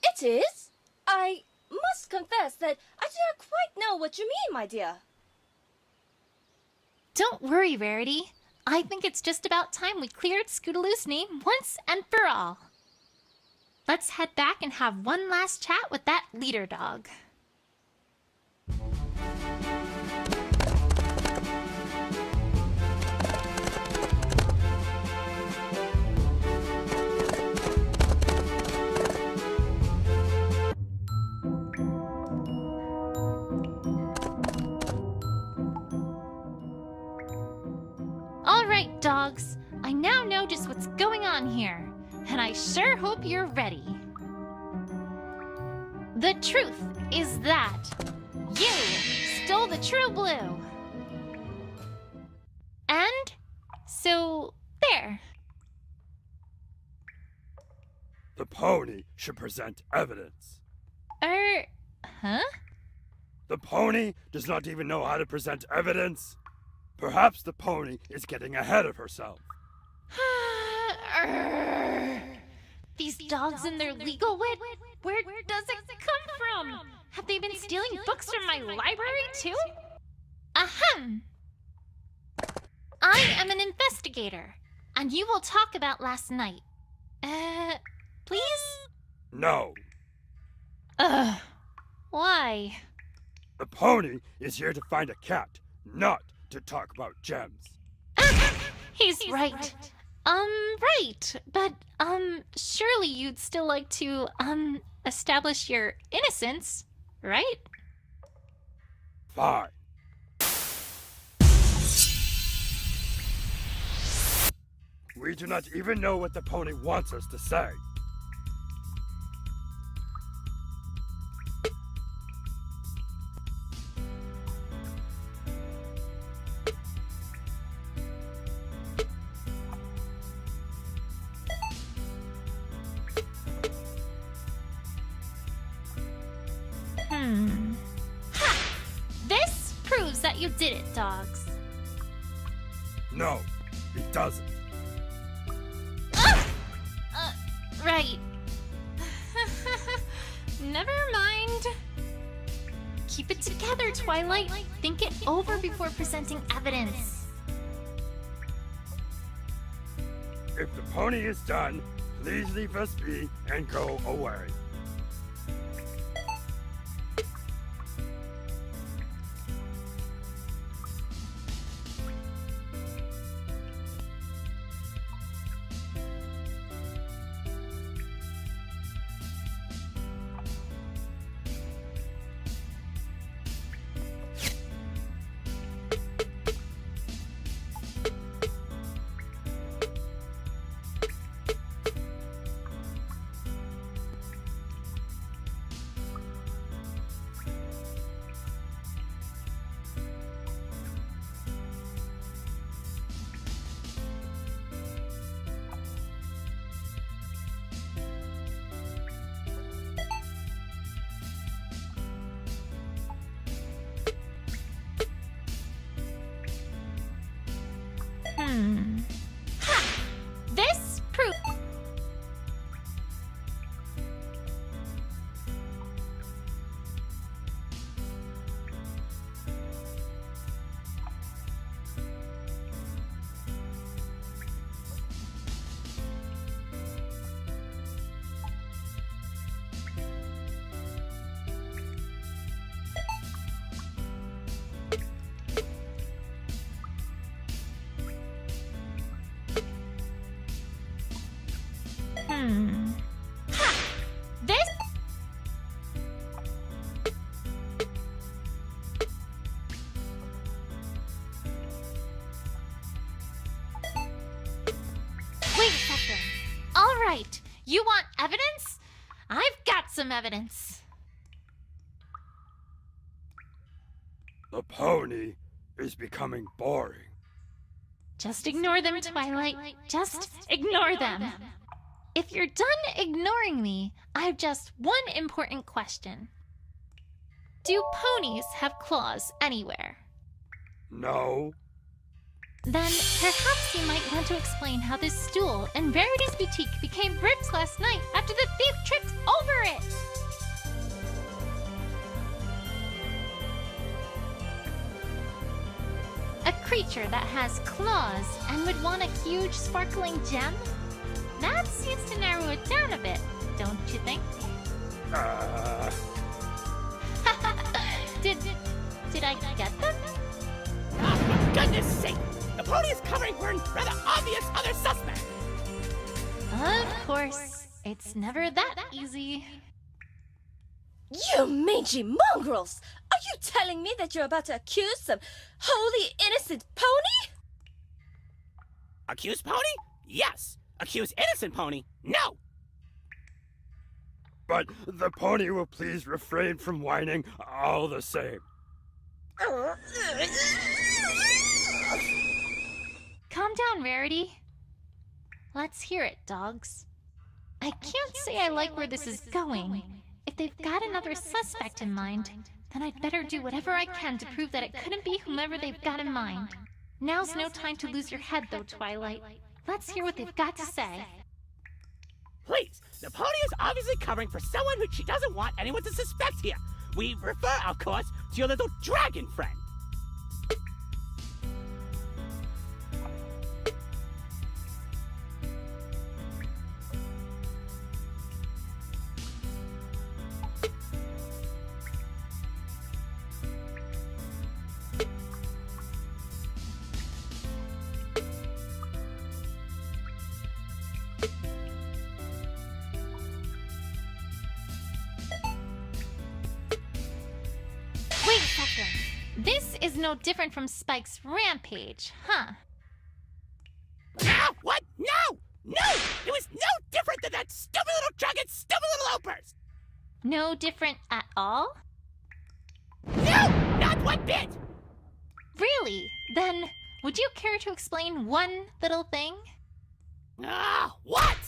[SPEAKER 6] It is? I must confess that I do not quite know what you mean, my dear.
[SPEAKER 3] Don't worry, Rarity. I think it's just about time we cleared Scootaloo's name once and for all. Let's head back and have one last chat with that leader dog. All right, dogs. I now know just what's going on here, and I sure hope you're ready. The truth is that you stole the True Blue. And so, there.
[SPEAKER 14] The pony should present evidence.
[SPEAKER 3] Huh?
[SPEAKER 14] The pony does not even know how to present evidence. Perhaps the pony is getting ahead of herself.
[SPEAKER 3] These dogs and their legal wit? Where does it come from? Have they been stealing books from my library too? Ahem! I am an investigator, and you will talk about last night. Please?
[SPEAKER 14] No.
[SPEAKER 3] Why?
[SPEAKER 14] The pony is here to find a cat, not to talk about gems.
[SPEAKER 3] He's right. Right. But, surely you'd still like to, establish your innocence, right?
[SPEAKER 14] Fine. We do not even know what the pony wants us to say.
[SPEAKER 3] Ha! This proves that you did it, dogs.
[SPEAKER 14] No, it doesn't.
[SPEAKER 3] Right. Never mind. Keep it together, Twilight. Think it over before presenting evidence.
[SPEAKER 14] If the pony is done, please leave us be and go away.
[SPEAKER 3] Ha! This proof. Ha! This. Wait a second. All right. You want evidence? I've got some evidence.
[SPEAKER 14] The pony is becoming boring.
[SPEAKER 3] Just ignore them, Twilight. Just ignore them. If you're done ignoring me, I have just one important question. Do ponies have claws anywhere?
[SPEAKER 14] No.
[SPEAKER 3] Then perhaps you might want to explain how this stool in Verity's boutique became Rip's last night after the thief tripped over it. A creature that has claws and would want a huge sparkling gem? That seems to narrow it down a bit, don't you think? Did I get them?
[SPEAKER 9] Oh, for goodness sake! The pony is covering for a rather obvious other suspect!
[SPEAKER 3] Of course. It's never that easy.
[SPEAKER 6] You mangy mongrels! Are you telling me that you're about to accuse some wholly innocent pony?
[SPEAKER 9] Accuse pony? Yes. Accuse innocent pony? No!
[SPEAKER 14] But the pony will please refrain from whining all the same.
[SPEAKER 3] Calm down, Rarity. Let's hear it, dogs. I can't say I like where this is going. If if they've got another suspect in mind, then I'd better do whatever I can to prove that it couldn't be whomever they've got in mind. Now's no time to lose your head, though, Twilight. Let's hear what they've got to say.
[SPEAKER 9] Please, the pony is obviously covering for someone who she doesn't want anyone to suspect here. We refer, of course, to your little dragon friend.
[SPEAKER 3] Wait a second. This is no different from Spike's rampage, huh?
[SPEAKER 9] Ah, what? No! No! It was no different than that stupid little dragon's stupid little outburst!
[SPEAKER 3] No different at all?
[SPEAKER 9] No! Not one bit!
[SPEAKER 3] Really? Then, would you care to explain one little thing?
[SPEAKER 9] Ah, what?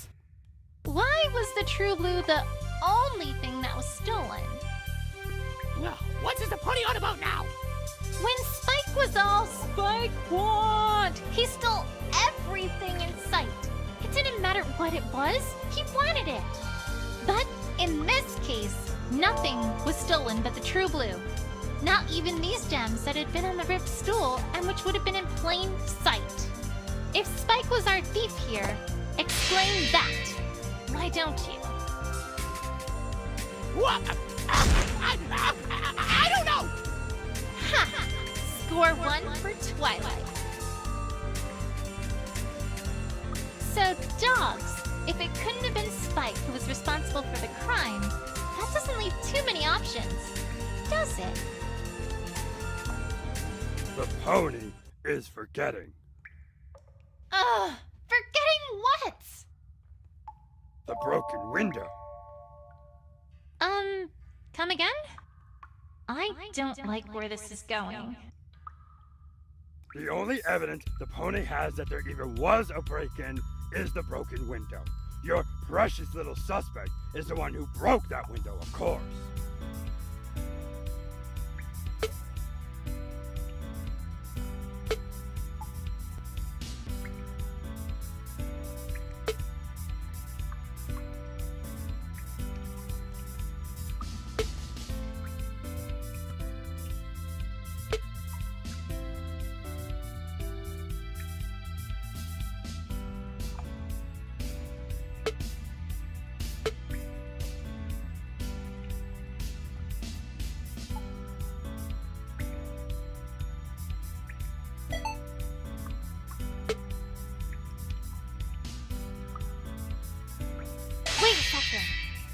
[SPEAKER 3] Why was the True Blue the only thing that was stolen?
[SPEAKER 9] What is the pony on about now?
[SPEAKER 3] When Spike was all Spike want, he stole everything in sight. It didn't matter what it was, he wanted it. But in this case, nothing was stolen but the True Blue. Not even these gems that had been on the ripped stool and which would have been in plain sight. If Spike was our thief here, explain that. Why don't you?
[SPEAKER 9] What? I don't know!
[SPEAKER 3] Ha! Score 1 for Twilight. So, dogs, if it couldn't have been Spike who was responsible for the crime, that doesn't leave too many options, does it?
[SPEAKER 14] The pony is forgetting.
[SPEAKER 3] Forgetting what?
[SPEAKER 14] The broken window.
[SPEAKER 3] Come again? I don't like where this is going.
[SPEAKER 14] The only evidence the pony has that there even was a break-in is the broken window. Your precious little suspect is the one who broke that window, of course.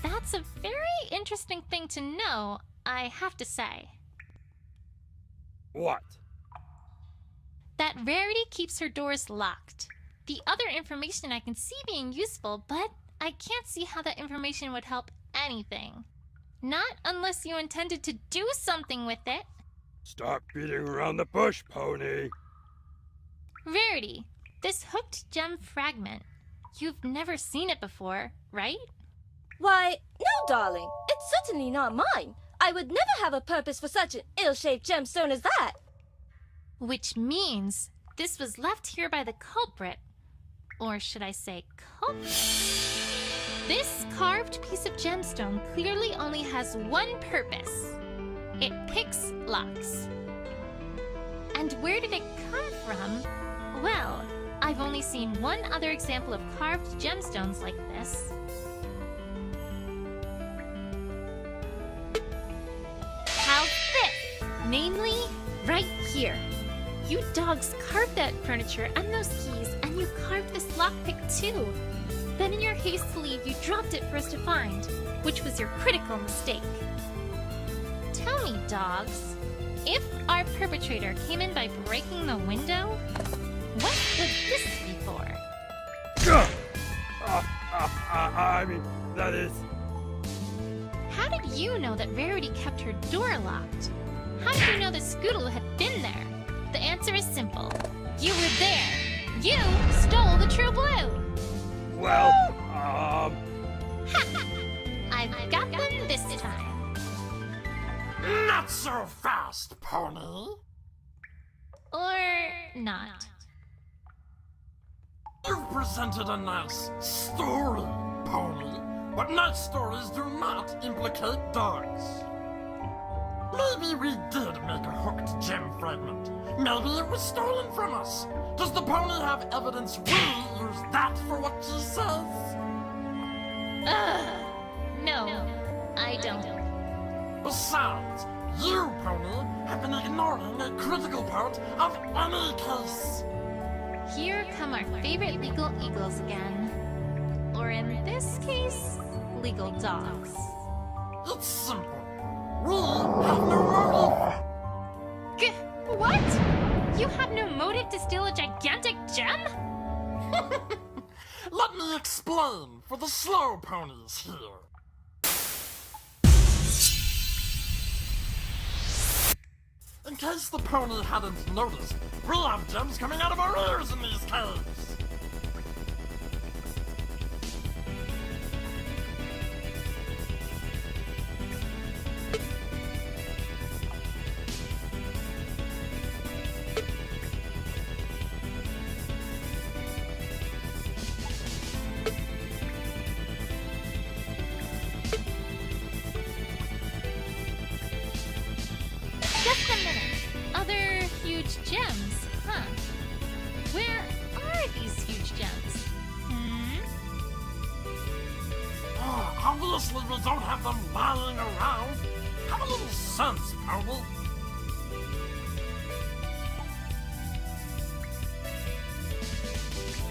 [SPEAKER 3] That's a very interesting thing to know, I have to say.
[SPEAKER 14] What?
[SPEAKER 3] That Rarity keeps her doors locked. The other information I can see being useful, but I can't see how that information would help anything. Not unless you intended to do something with it.
[SPEAKER 14] Stop beating around the bush, pony.
[SPEAKER 3] Rarity, this hooked gem fragment. You've never seen it before, right?
[SPEAKER 6] Why, no, darling. It's certainly not mine. I would never have a purpose for such an ill-shaped gemstone as that.
[SPEAKER 3] Which means this was left here by the culprit. Or should I say culprit? This carved piece of gemstone clearly only has one purpose. It picks locks. And where did it come from? Well, I've only seen one other example of carved gemstones like this. How's this? Namely, right here. You dogs carved that furniture and those keys, and you carved this lockpick too. Then in your haste to leave, you dropped it for us to find, which was your critical mistake. Tell me, dogs, if our perpetrator came in by breaking the window, what would this be for?
[SPEAKER 14] I mean, that is...
[SPEAKER 3] How did you know that Rarity kept her door locked? How did you know that Scootaloo had been there? The answer is simple. You were there. You stole the True Blue.
[SPEAKER 14] Well,
[SPEAKER 3] I've got them this time.
[SPEAKER 12] Not so fast, Pony.
[SPEAKER 3] Or not.
[SPEAKER 12] You've presented a nice story, Pony, but nice stories do not implicate dogs. Maybe we did make a hooked gem fragment. Maybe it was stolen from us. Does the pony have evidence we use that for what she says?
[SPEAKER 3] No, I don't.
[SPEAKER 12] Besides, you, Pony, have been ignoring a critical part of any case.
[SPEAKER 3] Here come our favorite legal eagles again. Or in this case, legal dogs.
[SPEAKER 12] It's simple. We have no motive.
[SPEAKER 3] What? You have no motive to steal a gigantic gem?
[SPEAKER 12] Let me explain for the slow ponies here. In case the pony hadn't noticed, we have gems coming out of our ears in these caves.
[SPEAKER 3] Just a minute. Other huge gems, huh? Where are these huge gems?
[SPEAKER 12] Obviously we don't have them lying around. Have a little sense, Pony.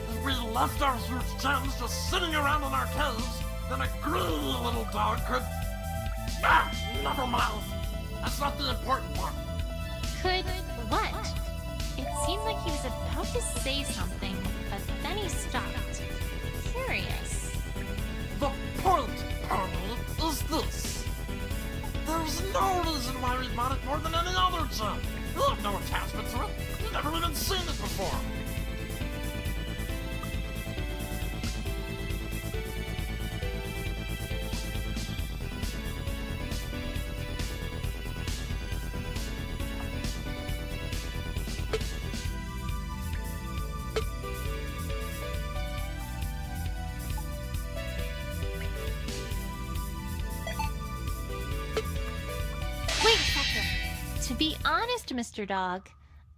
[SPEAKER 12] If we left our huge gems just sitting around in our caves, then a greedy little dog could... never mind. That's not the important part.
[SPEAKER 3] Could what? It seemed like he was about to say something, but then he stopped. Curious.
[SPEAKER 12] The point, Pony, is this. There's no reason why we bought it more than any other gem. We have no attachment to it. We've never even seen it before.
[SPEAKER 3] Wait a second. To be honest, Mr. Dog,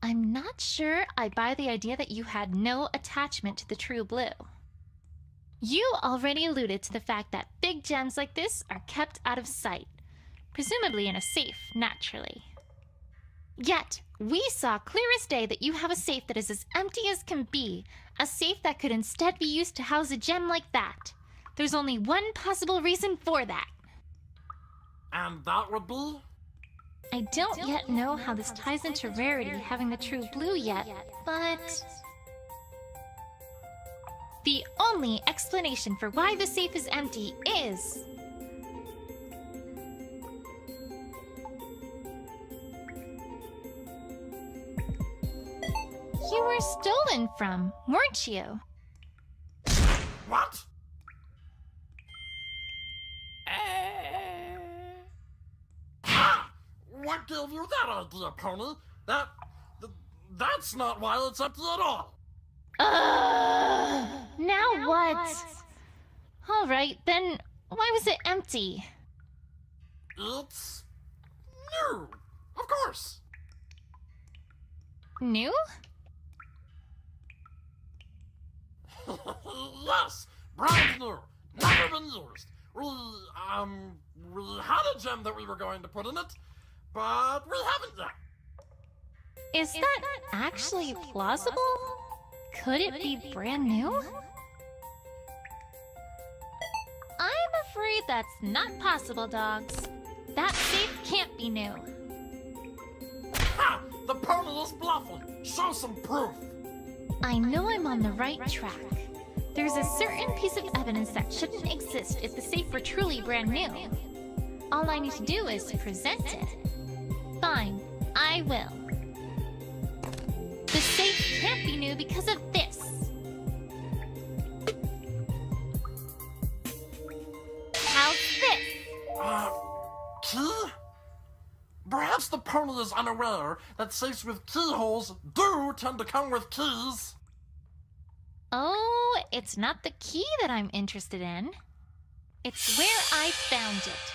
[SPEAKER 3] I'm not sure I buy the idea that you had no attachment to the True Blue. You already alluded to the fact that big gems like this are kept out of sight, presumably in a safe, naturally. Yet, we saw clear as day that you have a safe that is as empty as can be, a safe that could instead be used to house a gem like that. There's only one possible reason for that.
[SPEAKER 12] And that would be?
[SPEAKER 3] I don't yet know how this ties into Rarity having the True Blue yet, but... the only explanation for why the safe is empty is... you were stolen from, weren't you?
[SPEAKER 12] What? What gave you that idea, Pony? That's not why it's empty at all.
[SPEAKER 3] Now what? Alright, then why was it empty?
[SPEAKER 12] It's new, of course.
[SPEAKER 3] New?
[SPEAKER 12] Yes, brand new, never been used. We had a gem that we were going to put in it, but we haven't yet.
[SPEAKER 3] Is that actually plausible? Could it be brand new? I'm afraid that's not possible, dogs. That safe can't be new.
[SPEAKER 12] Ha! The pony is bluffing. Show some proof.
[SPEAKER 3] I know I'm on the right track. There's a certain piece of evidence that shouldn't exist if the safe were truly brand new. All I need to do is present it. Fine, I will. The safe can't be new because of this. How's this?
[SPEAKER 12] Key? Perhaps the pony is unaware that safes with keyholes do tend to come with keys.
[SPEAKER 3] Oh, it's not the key that I'm interested in. It's where I found it.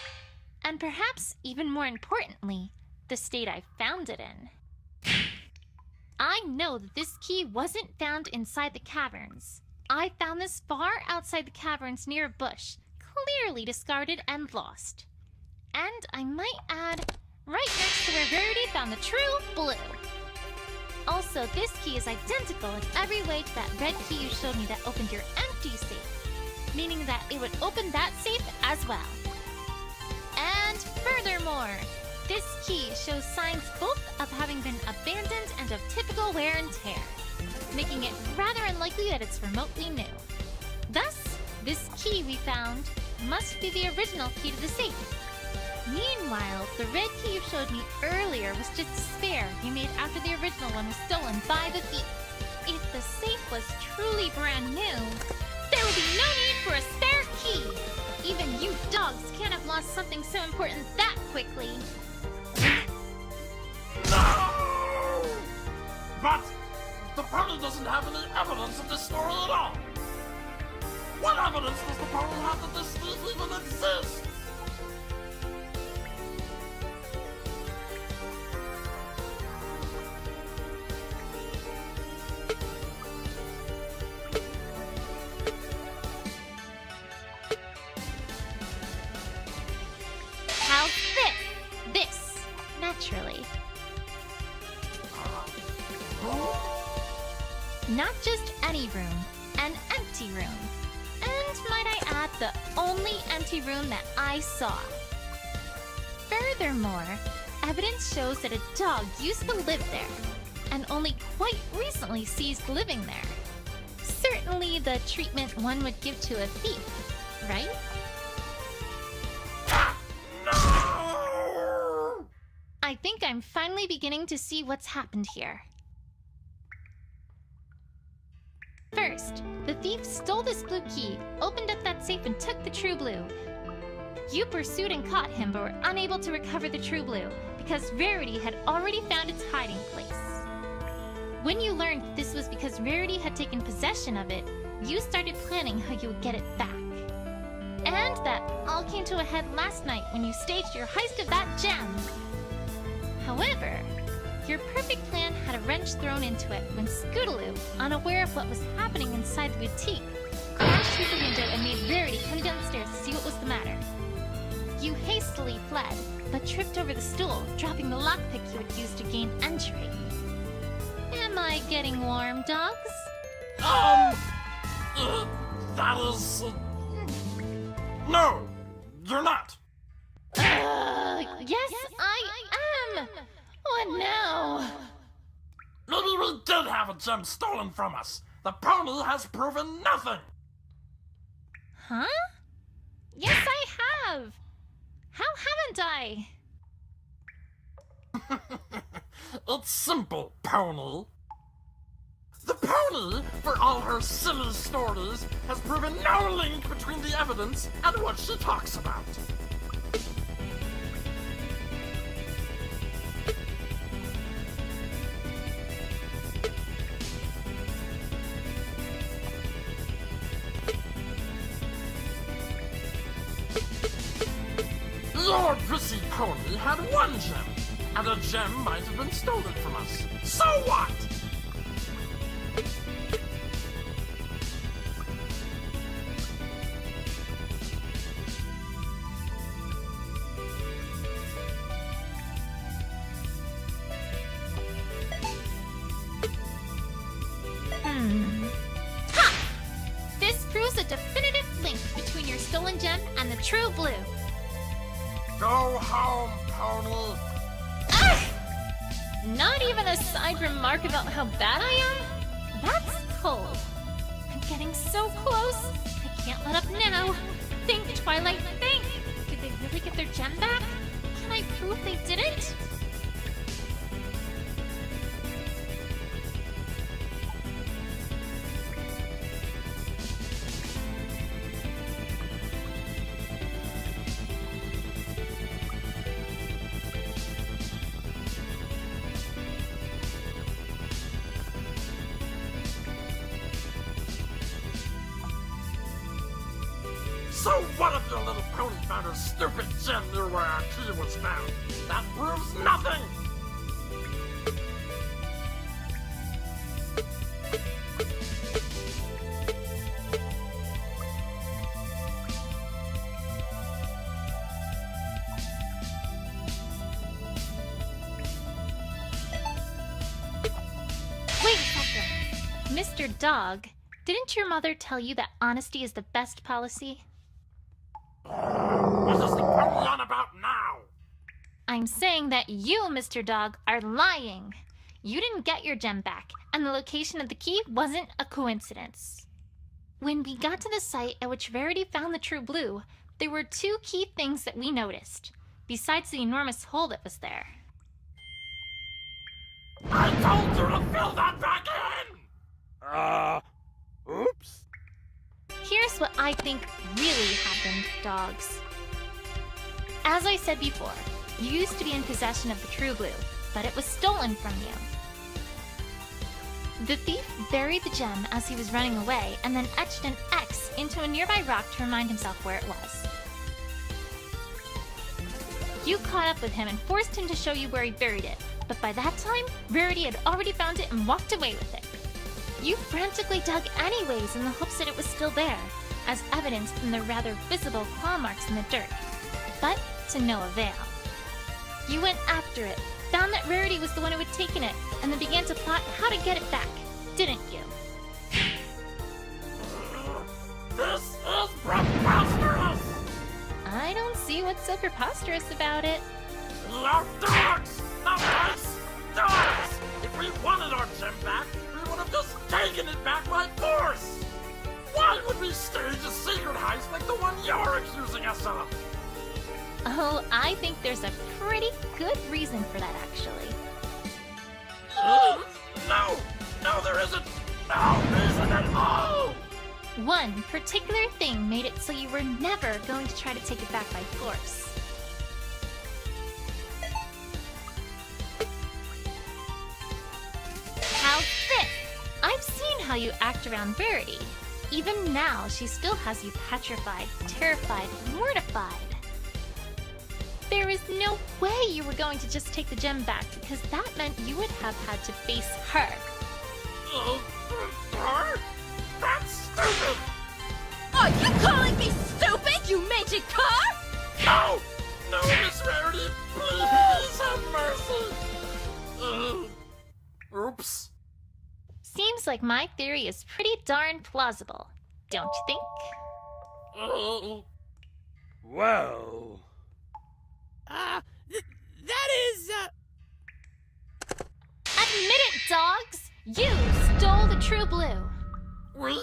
[SPEAKER 3] And perhaps even more importantly, the state I found it in. I know that this key wasn't found inside the caverns. I found this far outside the caverns near a bush, clearly discarded and lost. And I might add, right next to where Verity found the true blue. Also, this key is identical in every way to that red key you showed me that opened your empty safe, meaning that it would open that safe as well. And furthermore, this key shows signs both of having been abandoned and of typical wear and tear, making it rather unlikely that it's remotely new. Thus, this key we found must be the original key to the safe. Meanwhile, the red key you showed me earlier was just a spare you made after the original one was stolen by the thief. If the safe was truly brand new, there would be no need for a spare key. Even you dogs can't have lost something so important that quickly.
[SPEAKER 12] No! But the pony doesn't have any evidence of this story at all. What evidence does the pony have that this thief even exists?
[SPEAKER 3] How's this? This, naturally. Not just any room, an empty room. And might I add, the only empty room that I saw. Furthermore, evidence shows that a dog used to live there, and only quite recently ceased living there. Certainly the treatment one would give to a thief, right? I think I'm finally beginning to see what's happened here. First, the thief stole this blue key, opened up that safe and took the true blue. You pursued and caught him, but were unable to recover the true blue, because Rarity had already found its hiding place. When you learned that this was because Rarity had taken possession of it, you started planning how you would get it back. And that all came to a head last night when you staged your heist of that gem. However, your perfect plan had a wrench thrown into it when Scootaloo, unaware of what was happening inside the boutique, crashed through the window and made Rarity come downstairs to see what was the matter. You hastily fled, but tripped over the stool, dropping the lockpick you had used to gain entry. Am I getting warm, dogs?
[SPEAKER 12] That is... No, you're not.
[SPEAKER 3] Yes, I am! What now?
[SPEAKER 12] Maybe we did have a gem stolen from us. The pony has proven nothing.
[SPEAKER 3] Huh? Yes, I have! How haven't I?
[SPEAKER 12] It's simple, pony. The pony, for all her silly stories, has proven no link between the evidence and what she talks about. Your prissy pony had one gem, and a gem might have been stolen from us. So what?
[SPEAKER 3] Ha! This proves a definitive link between your stolen gem and the true blue.
[SPEAKER 12] Go home, pony.
[SPEAKER 3] Ugh! Not even a side remark about how bad I am? That's cold. I'm getting so close. I can't let up now. Think, Twilight, think! Did they really get their gem back? Can I prove they didn't?
[SPEAKER 12] So what if your little pony found a stupid gem near where our key was found? That proves nothing!
[SPEAKER 3] Wait a second. Mr. Dog, didn't your mother tell you that honesty is the best policy?
[SPEAKER 12] What is the pony on about now?
[SPEAKER 3] I'm saying that you, Mr. Dog, are lying. You didn't get your gem back, and the location of the key wasn't a coincidence. When we got to the site at which Verity found the true blue, there were two key things that we noticed, besides the enormous hole that was there.
[SPEAKER 12] I told you to fill that back in!
[SPEAKER 14] Oops.
[SPEAKER 3] Here's what I think really happened, dogs. As I said before, you used to be in possession of the true blue, but it was stolen from you. The thief buried the gem as he was running away and then etched an X into a nearby rock to remind himself where it was. You caught up with him and forced him to show you where he buried it, but by that time, Rarity had already found it and walked away with it. You frantically dug anyways in the hopes that it was still there, as evidenced in the rather visible claw marks in the dirt, but to no avail. You went after it, found that Rarity was the one who had taken it, and then began to plot how to get it back, didn't you?
[SPEAKER 12] This is preposterous!
[SPEAKER 3] I don't see what's so preposterous about it.
[SPEAKER 12] Love dogs! Not mice! Dogs! If we wanted our gem back, we would have just taken it back by force! Why would we stage a secret heist like the one you're accusing us of?
[SPEAKER 3] Oh, I think there's a pretty good reason for that, actually.
[SPEAKER 12] No! No, there isn't! No reason at all!
[SPEAKER 3] One particular thing made it so you were never going to try to take it back by force. How's this? I've seen how you act around Verity. Even now, she still has you petrified, terrified, mortified. There is no way you were going to just take the gem back, because that meant you would have had to face her.
[SPEAKER 12] Her? That's stupid!
[SPEAKER 6] Are you calling me stupid, you magic car?
[SPEAKER 12] No! No, Miss Rarity, please have mercy! Oops.
[SPEAKER 3] Seems like my theory is pretty darn plausible, don't you think?
[SPEAKER 14] Well...
[SPEAKER 9] that is,
[SPEAKER 3] Admit it, dogs! You stole the true blue!
[SPEAKER 12] We...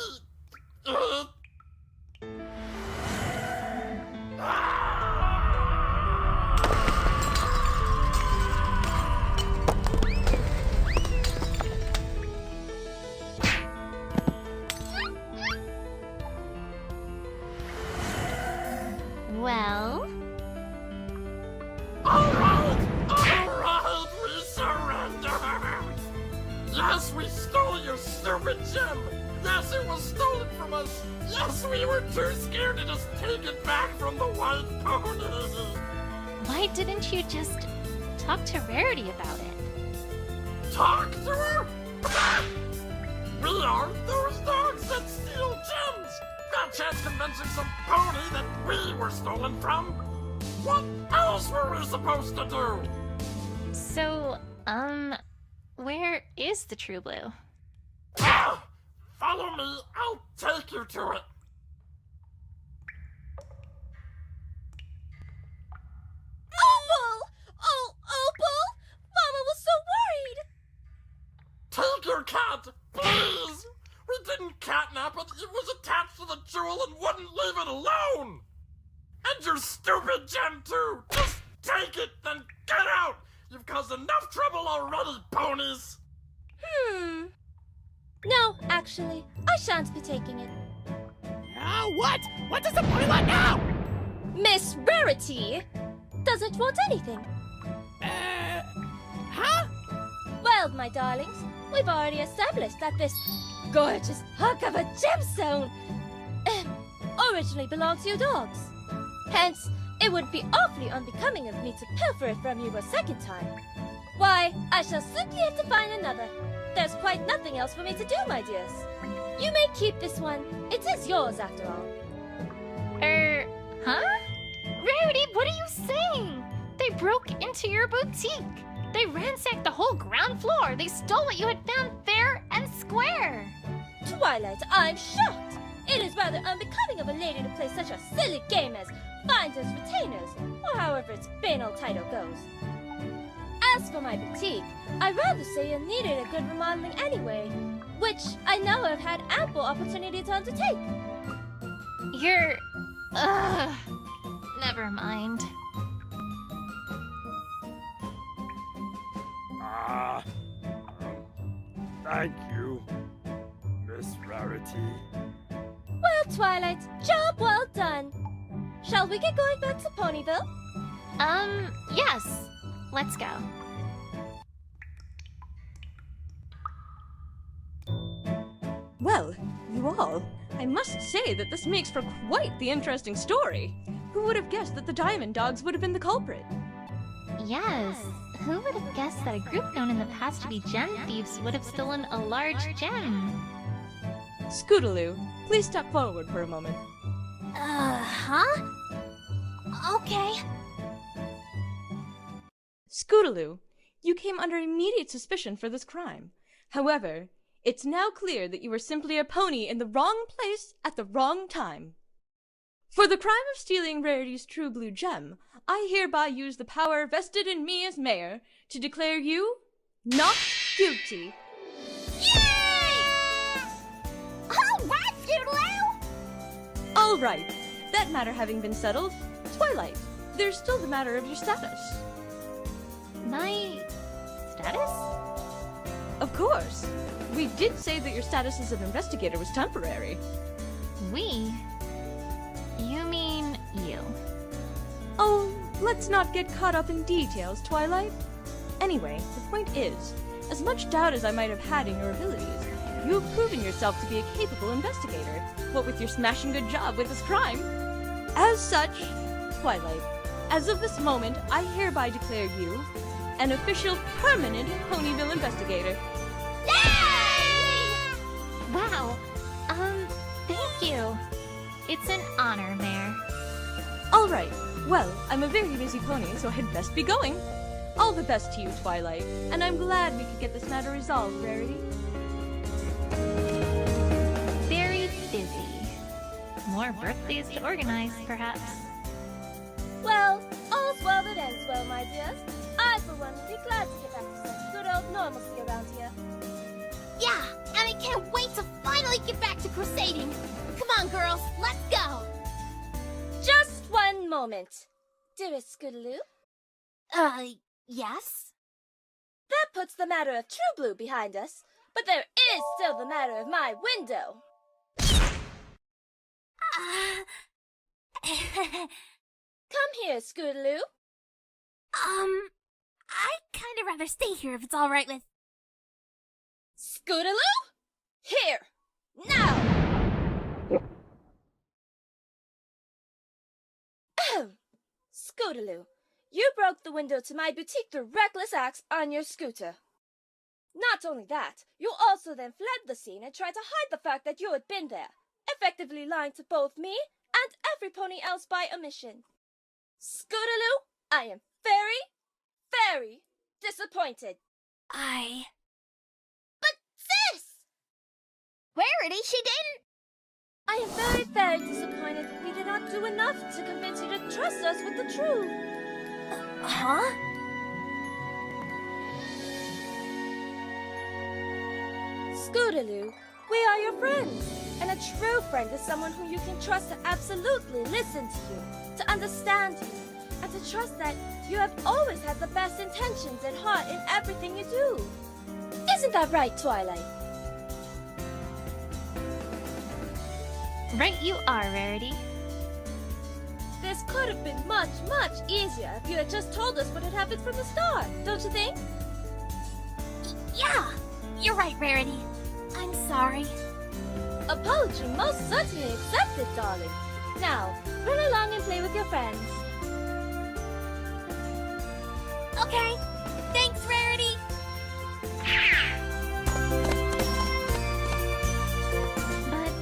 [SPEAKER 3] Well...
[SPEAKER 12] Alright, we surrender! Yes, we stole your stupid gem! Yes, it was stolen from us! Yes, we were too scared to just take it back from the white pony!
[SPEAKER 3] Why didn't you just talk to Rarity about it?
[SPEAKER 12] Talk to her? We aren't those dogs that steal gems! Got a chance convincing some pony that we were stolen from? What else were we supposed to do?
[SPEAKER 3] So, where is the true blue?
[SPEAKER 12] Follow me, I'll take you to it.
[SPEAKER 6] Opal! Oh, Opal! Mama was so worried!
[SPEAKER 12] Take your cat, please! We didn't catnap it, it was attached to the jewel and wouldn't leave it alone! And your stupid gem too! Just take it, then get out! You've caused enough trouble already, ponies!
[SPEAKER 6] No, actually, I shan't be taking it.
[SPEAKER 9] what? What does the pony want now?
[SPEAKER 6] Miss Rarity doesn't want anything.
[SPEAKER 9] Huh?
[SPEAKER 6] Well, my darlings, we've already established that this gorgeous hunk of a gemstone originally belonged to your dogs. Hence, it would be awfully unbecoming of me to pilfer it from you a second time. Why, I shall simply have to find another. There's quite nothing else for me to do, my dears. You may keep this one. It is yours, after all.
[SPEAKER 3] Huh? Rarity, what are you saying? They broke into your boutique. They ransacked the whole ground floor. They stole what you had found fair and square.
[SPEAKER 6] Twilight, I'm shocked. It is rather unbecoming of a lady to play such a silly game as finders retainers, or however its banal title goes. As for my boutique, I'd rather say it needed a good remodeling anyway, which I now have had ample opportunity to undertake.
[SPEAKER 3] You're... Never mind.
[SPEAKER 14] Thank you, Miss Rarity.
[SPEAKER 6] Well, Twilight, job well done. Shall we get going back to Ponyville?
[SPEAKER 3] Yes. Let's go.
[SPEAKER 13] Well, you all, I must say that this makes for quite the interesting story. Who would have guessed that the Diamond Dogs would have been the culprit?
[SPEAKER 3] Yes. Who would have guessed that a group known in the past to be gem thieves would have stolen a large gem?
[SPEAKER 13] Scootaloo, please step forward for a moment.
[SPEAKER 10] Huh? Okay.
[SPEAKER 13] Scootaloo, you came under immediate suspicion for this crime. However, it's now clear that you were simply a pony in the wrong place at the wrong time. For the crime of stealing Rarity's true blue gem, I hereby use the power vested in me as mayor to declare you not guilty.
[SPEAKER 2] All right, Scootaloo!
[SPEAKER 13] All right, that matter having been settled, Twilight, there's still the matter of your status.
[SPEAKER 3] My... status?
[SPEAKER 13] Of course. We did say that your status as an investigator was temporary.
[SPEAKER 3] We? You mean you?
[SPEAKER 13] Oh, let's not get caught up in details, Twilight. Anyway, the point is, as much doubt as I might have had in your abilities, you have proven yourself to be a capable investigator, what with your smashing good job with this crime. As such, Twilight, as of this moment, I hereby declare you an official permanent Ponyville investigator.
[SPEAKER 3] Wow. Thank you. It's an honor, Mayor.
[SPEAKER 13] All right. Well, I'm a very busy pony, so I'd best be going. All the best to you, Twilight, and I'm glad we could get this matter resolved, Rarity.
[SPEAKER 3] Very busy. More birthdays to organize, perhaps.
[SPEAKER 6] Well, all's well that ends well, my dears. I, for one, would be glad to get back to some good old normalcy around here.
[SPEAKER 10] Yeah, and I can't wait to finally get back to crusading. Come on, girls, let's go.
[SPEAKER 6] Just one moment. Dearest Scootaloo?
[SPEAKER 10] Yes?
[SPEAKER 6] That puts the matter of True Blue behind us, but there is still the matter of my window. Come here, Scootaloo.
[SPEAKER 10] I'd kind of rather stay here if it's all right with...
[SPEAKER 6] Scootaloo? Here! Now! Scootaloo, you broke the window to my boutique through reckless acts on your scooter. Not only that, you also then fled the scene and tried to hide the fact that you had been there, effectively lying to both me and every pony else by omission. Scootaloo, I am very, very disappointed.
[SPEAKER 10] But sis! Rarity, she didn't...
[SPEAKER 6] I am very, very disappointed that we did not do enough to convince you to trust us with the truth.
[SPEAKER 10] Huh?
[SPEAKER 6] Scootaloo, we are your friends, and a true friend is someone who you can trust to absolutely listen to you, to understand you, and to trust that you have always had the best intentions at heart in everything you do. Isn't that right, Twilight?
[SPEAKER 3] Right you are, Rarity.
[SPEAKER 6] This could have been much, much easier if you had just told us what had happened from the start, don't you think?
[SPEAKER 10] Yeah, you're right, Rarity. I'm sorry.
[SPEAKER 6] Apology most certainly accepted, darling. Now, run along and play with your friends.
[SPEAKER 10] Okay. Thanks, Rarity.
[SPEAKER 3] But,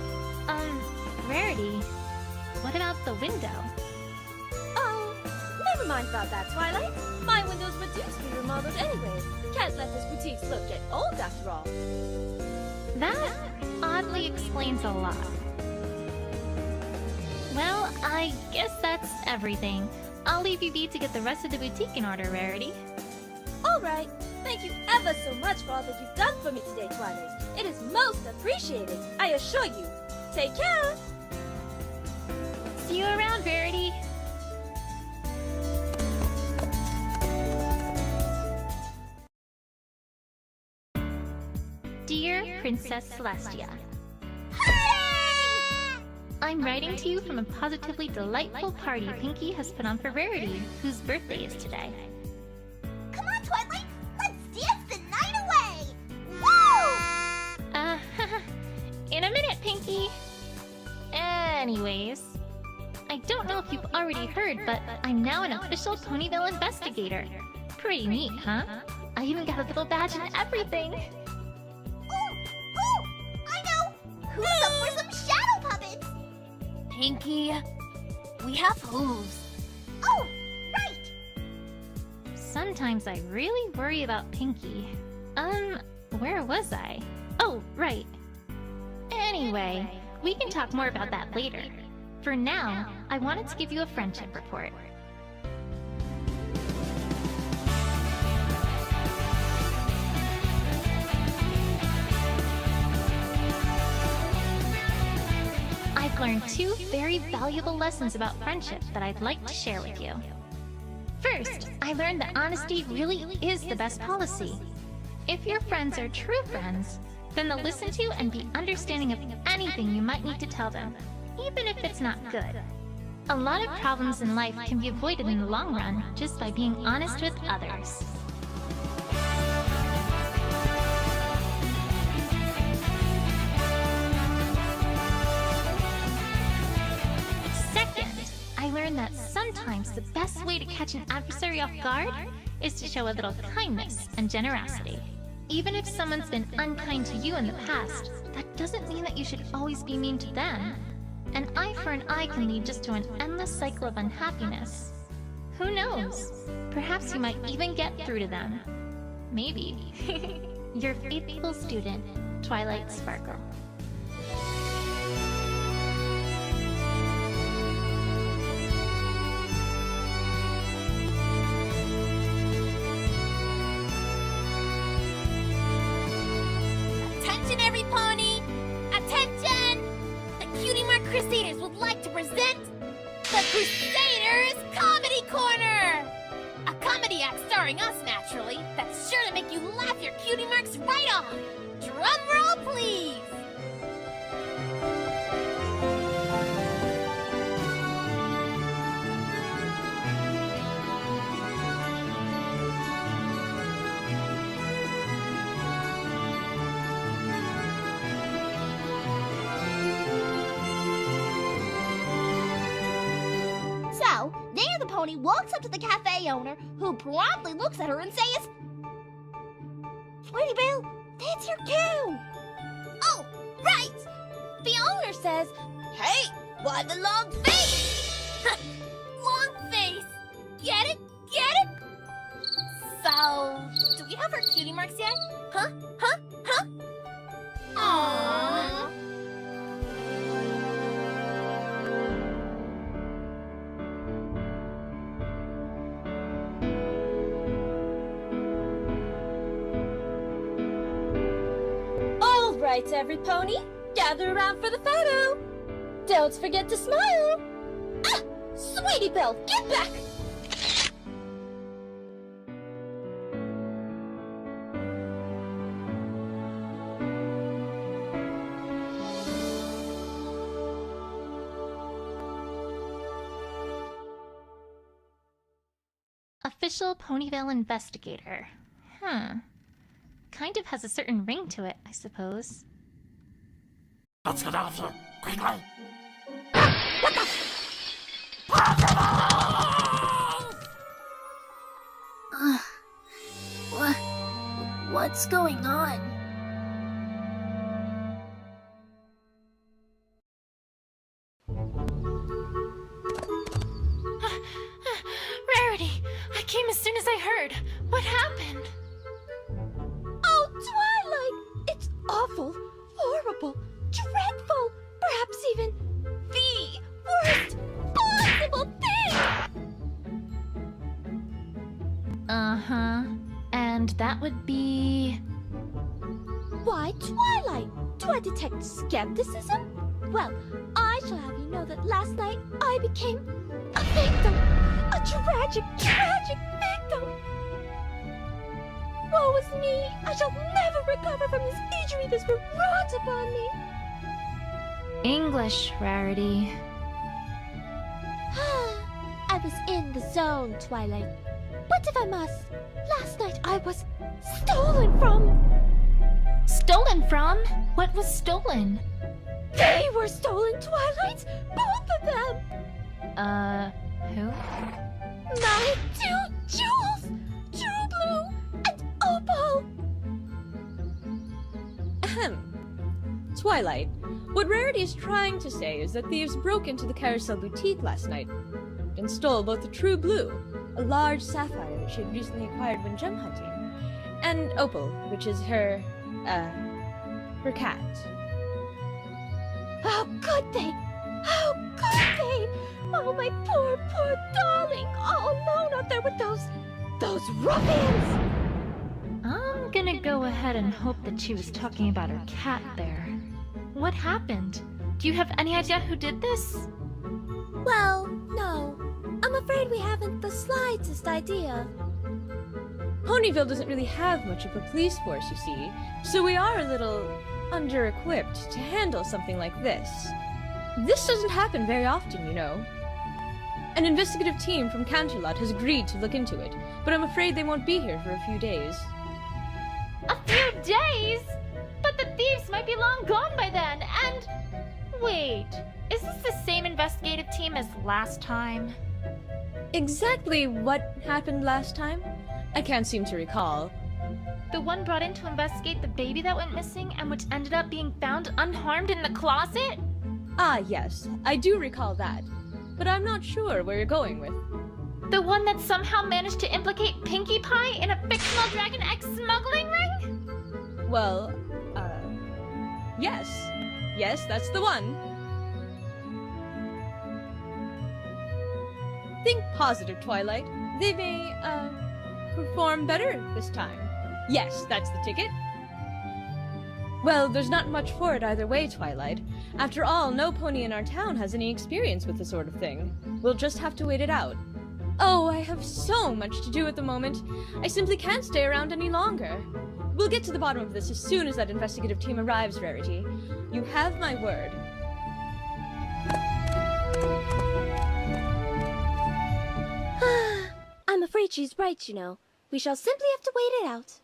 [SPEAKER 3] Rarity, what about the window?
[SPEAKER 6] Oh, never mind about that, Twilight. My windows were due to be remodeled anyway. Can't let this boutique's look get old after all.
[SPEAKER 3] That oddly explains a lot. Well, I guess that's everything. I'll leave you be to get the rest of the boutique in order, Rarity.
[SPEAKER 6] Alright, thank you ever so much for all that you've done for me today, Twilight. It is most appreciated, I assure you. Take care!
[SPEAKER 3] See you around, Rarity. Dear Princess Celestia, I'm writing to you from a positively delightful party Pinkie has put on for Rarity, whose birthday is today.
[SPEAKER 2] Come on, Twilight! Let's dance the night away! Woo!
[SPEAKER 3] In a minute, Pinkie! Anyways, I don't know if you've already heard, but I'm now an official Ponyville investigator. Pretty neat, huh? I even got a little badge and everything!
[SPEAKER 2] I know! Who's up for some shadow puppets?
[SPEAKER 10] Pinkie, we have hooves.
[SPEAKER 2] Oh, right!
[SPEAKER 3] Sometimes I really worry about Pinkie. Where was I? Oh, right. Anyway, we can talk more about that later. For now, I wanted to give you a friendship report. I've learned 2 very valuable lessons about friendship that I'd like to share with you. First, I learned that honesty really is the best policy. If your friends are true friends, then they'll listen to and be understanding of anything you might need to tell them, even if it's not good. A lot of problems in life can be avoided in the long run just by being honest with others. Second, I learned that sometimes the best way to catch an adversary off guard is to show a little kindness and generosity. Even if someone's been unkind to you in the past, that doesn't mean that you should always be mean to them. An eye for an eye can lead just to an endless cycle of unhappiness. Who knows? Perhaps you might even get through to them. Maybe. Your faithful student, Twilight Sparkle.
[SPEAKER 10] Attention, every pony! Attention! The Cutie Mark Crusaders would like to present the Crusaders Comedy Corner! A comedy act starring us, naturally, that's sure to make you laugh your cutie marks right off! Drum roll, please!
[SPEAKER 2] So, there the pony walks up to the cafe owner, who promptly looks at her and says, "Sweetie Belle, that's your cue!"
[SPEAKER 10] Oh, right! The owner says, "Hey, why the long face?" Long face! Get it? Get it? So, do we have our cutie marks yet? Huh? Huh? Huh? Aww.
[SPEAKER 6] All right, every pony, gather around for the photo. Don't forget to smile. Ah, Sweetie Belle, get back!
[SPEAKER 3] Official Ponyville investigator. Kind of has a certain ring to it, I suppose.
[SPEAKER 12] Let's get out of here, quickly!
[SPEAKER 10] What's going on?
[SPEAKER 3] Rarity, I came as soon as I heard. What happened?
[SPEAKER 4] Oh, Twilight! It's awful, horrible, dreadful, perhaps even the worst possible thing!
[SPEAKER 3] Uh-huh. And that would be...
[SPEAKER 4] Why, Twilight? Do I detect skepticism? Well, I shall have you know that last night I became a victim! A tragic, tragic victim! Woe is me! I shall never recover from this injury that's been wrought upon me!
[SPEAKER 3] English, Rarity.
[SPEAKER 4] I was in the zone, Twilight. But if I must, last night I was stolen from!
[SPEAKER 3] Stolen from? What was stolen?
[SPEAKER 4] They were stolen, Twilight! Both of them!
[SPEAKER 3] Who?
[SPEAKER 4] My 2 jewels! True Blue and Opal!
[SPEAKER 5] Ahem. Twilight, what Rarity is trying to say is that thieves broke into the Carousel Boutique last night and stole both the True Blue, a large sapphire that she had recently acquired when gem hunting, and Opal, which is her cat.
[SPEAKER 4] How could they? How could they? Oh, my poor, poor darling, all alone out there with those ruffians!
[SPEAKER 3] I'm gonna go ahead and hope that she was talking about her cat there. What happened? Do you have any idea who did this?
[SPEAKER 4] Well, no. I'm afraid we haven't the slightest idea.
[SPEAKER 5] Ponyville doesn't really have much of a police force, you see, so we are a little under-equipped to handle something like this. This doesn't happen very often, you know. An investigative team from Canterlot has agreed to look into it, but I'm afraid they won't be here for a few days.
[SPEAKER 3] A few days? But the thieves might be long gone by then, and... Wait, is this the same investigative team as last time?
[SPEAKER 5] Exactly what happened last time? I can't seem to recall.
[SPEAKER 3] The one brought in to investigate the baby that went missing and which ended up being found unharmed in the closet?
[SPEAKER 5] Ah, yes, I do recall that. But I'm not sure where you're going with.
[SPEAKER 3] The one that somehow managed to implicate Pinkie Pie in a fictional Dragon X smuggling ring?
[SPEAKER 5] Well, yes. Yes, that's the one. Think positive, Twilight. They may, perform better this time. Yes, that's the ticket. Well, there's not much for it either way, Twilight. After all, no pony in our town has any experience with this sort of thing. We'll just have to wait it out. Oh, I have so much to do at the moment. I simply can't stay around any longer. We'll get to the bottom of this as soon as that investigative team arrives, Rarity. You have my word.
[SPEAKER 4] I'm afraid she's right, you know. We shall simply have to wait it out.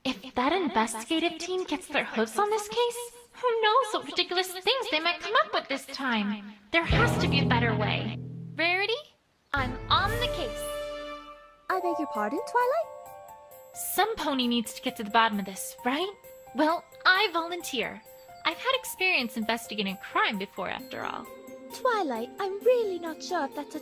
[SPEAKER 3] If that investigative team gets their hooves on this case, who knows what ridiculous things they might come up with this time. There has to be a better way. Rarity, I'm on the case.
[SPEAKER 4] I beg your pardon, Twilight?
[SPEAKER 3] Some pony needs to get to the bottom of this, right? Well, I volunteer. I've had experience investigating crime before, after all.
[SPEAKER 4] Twilight, I'm really not sure if that's a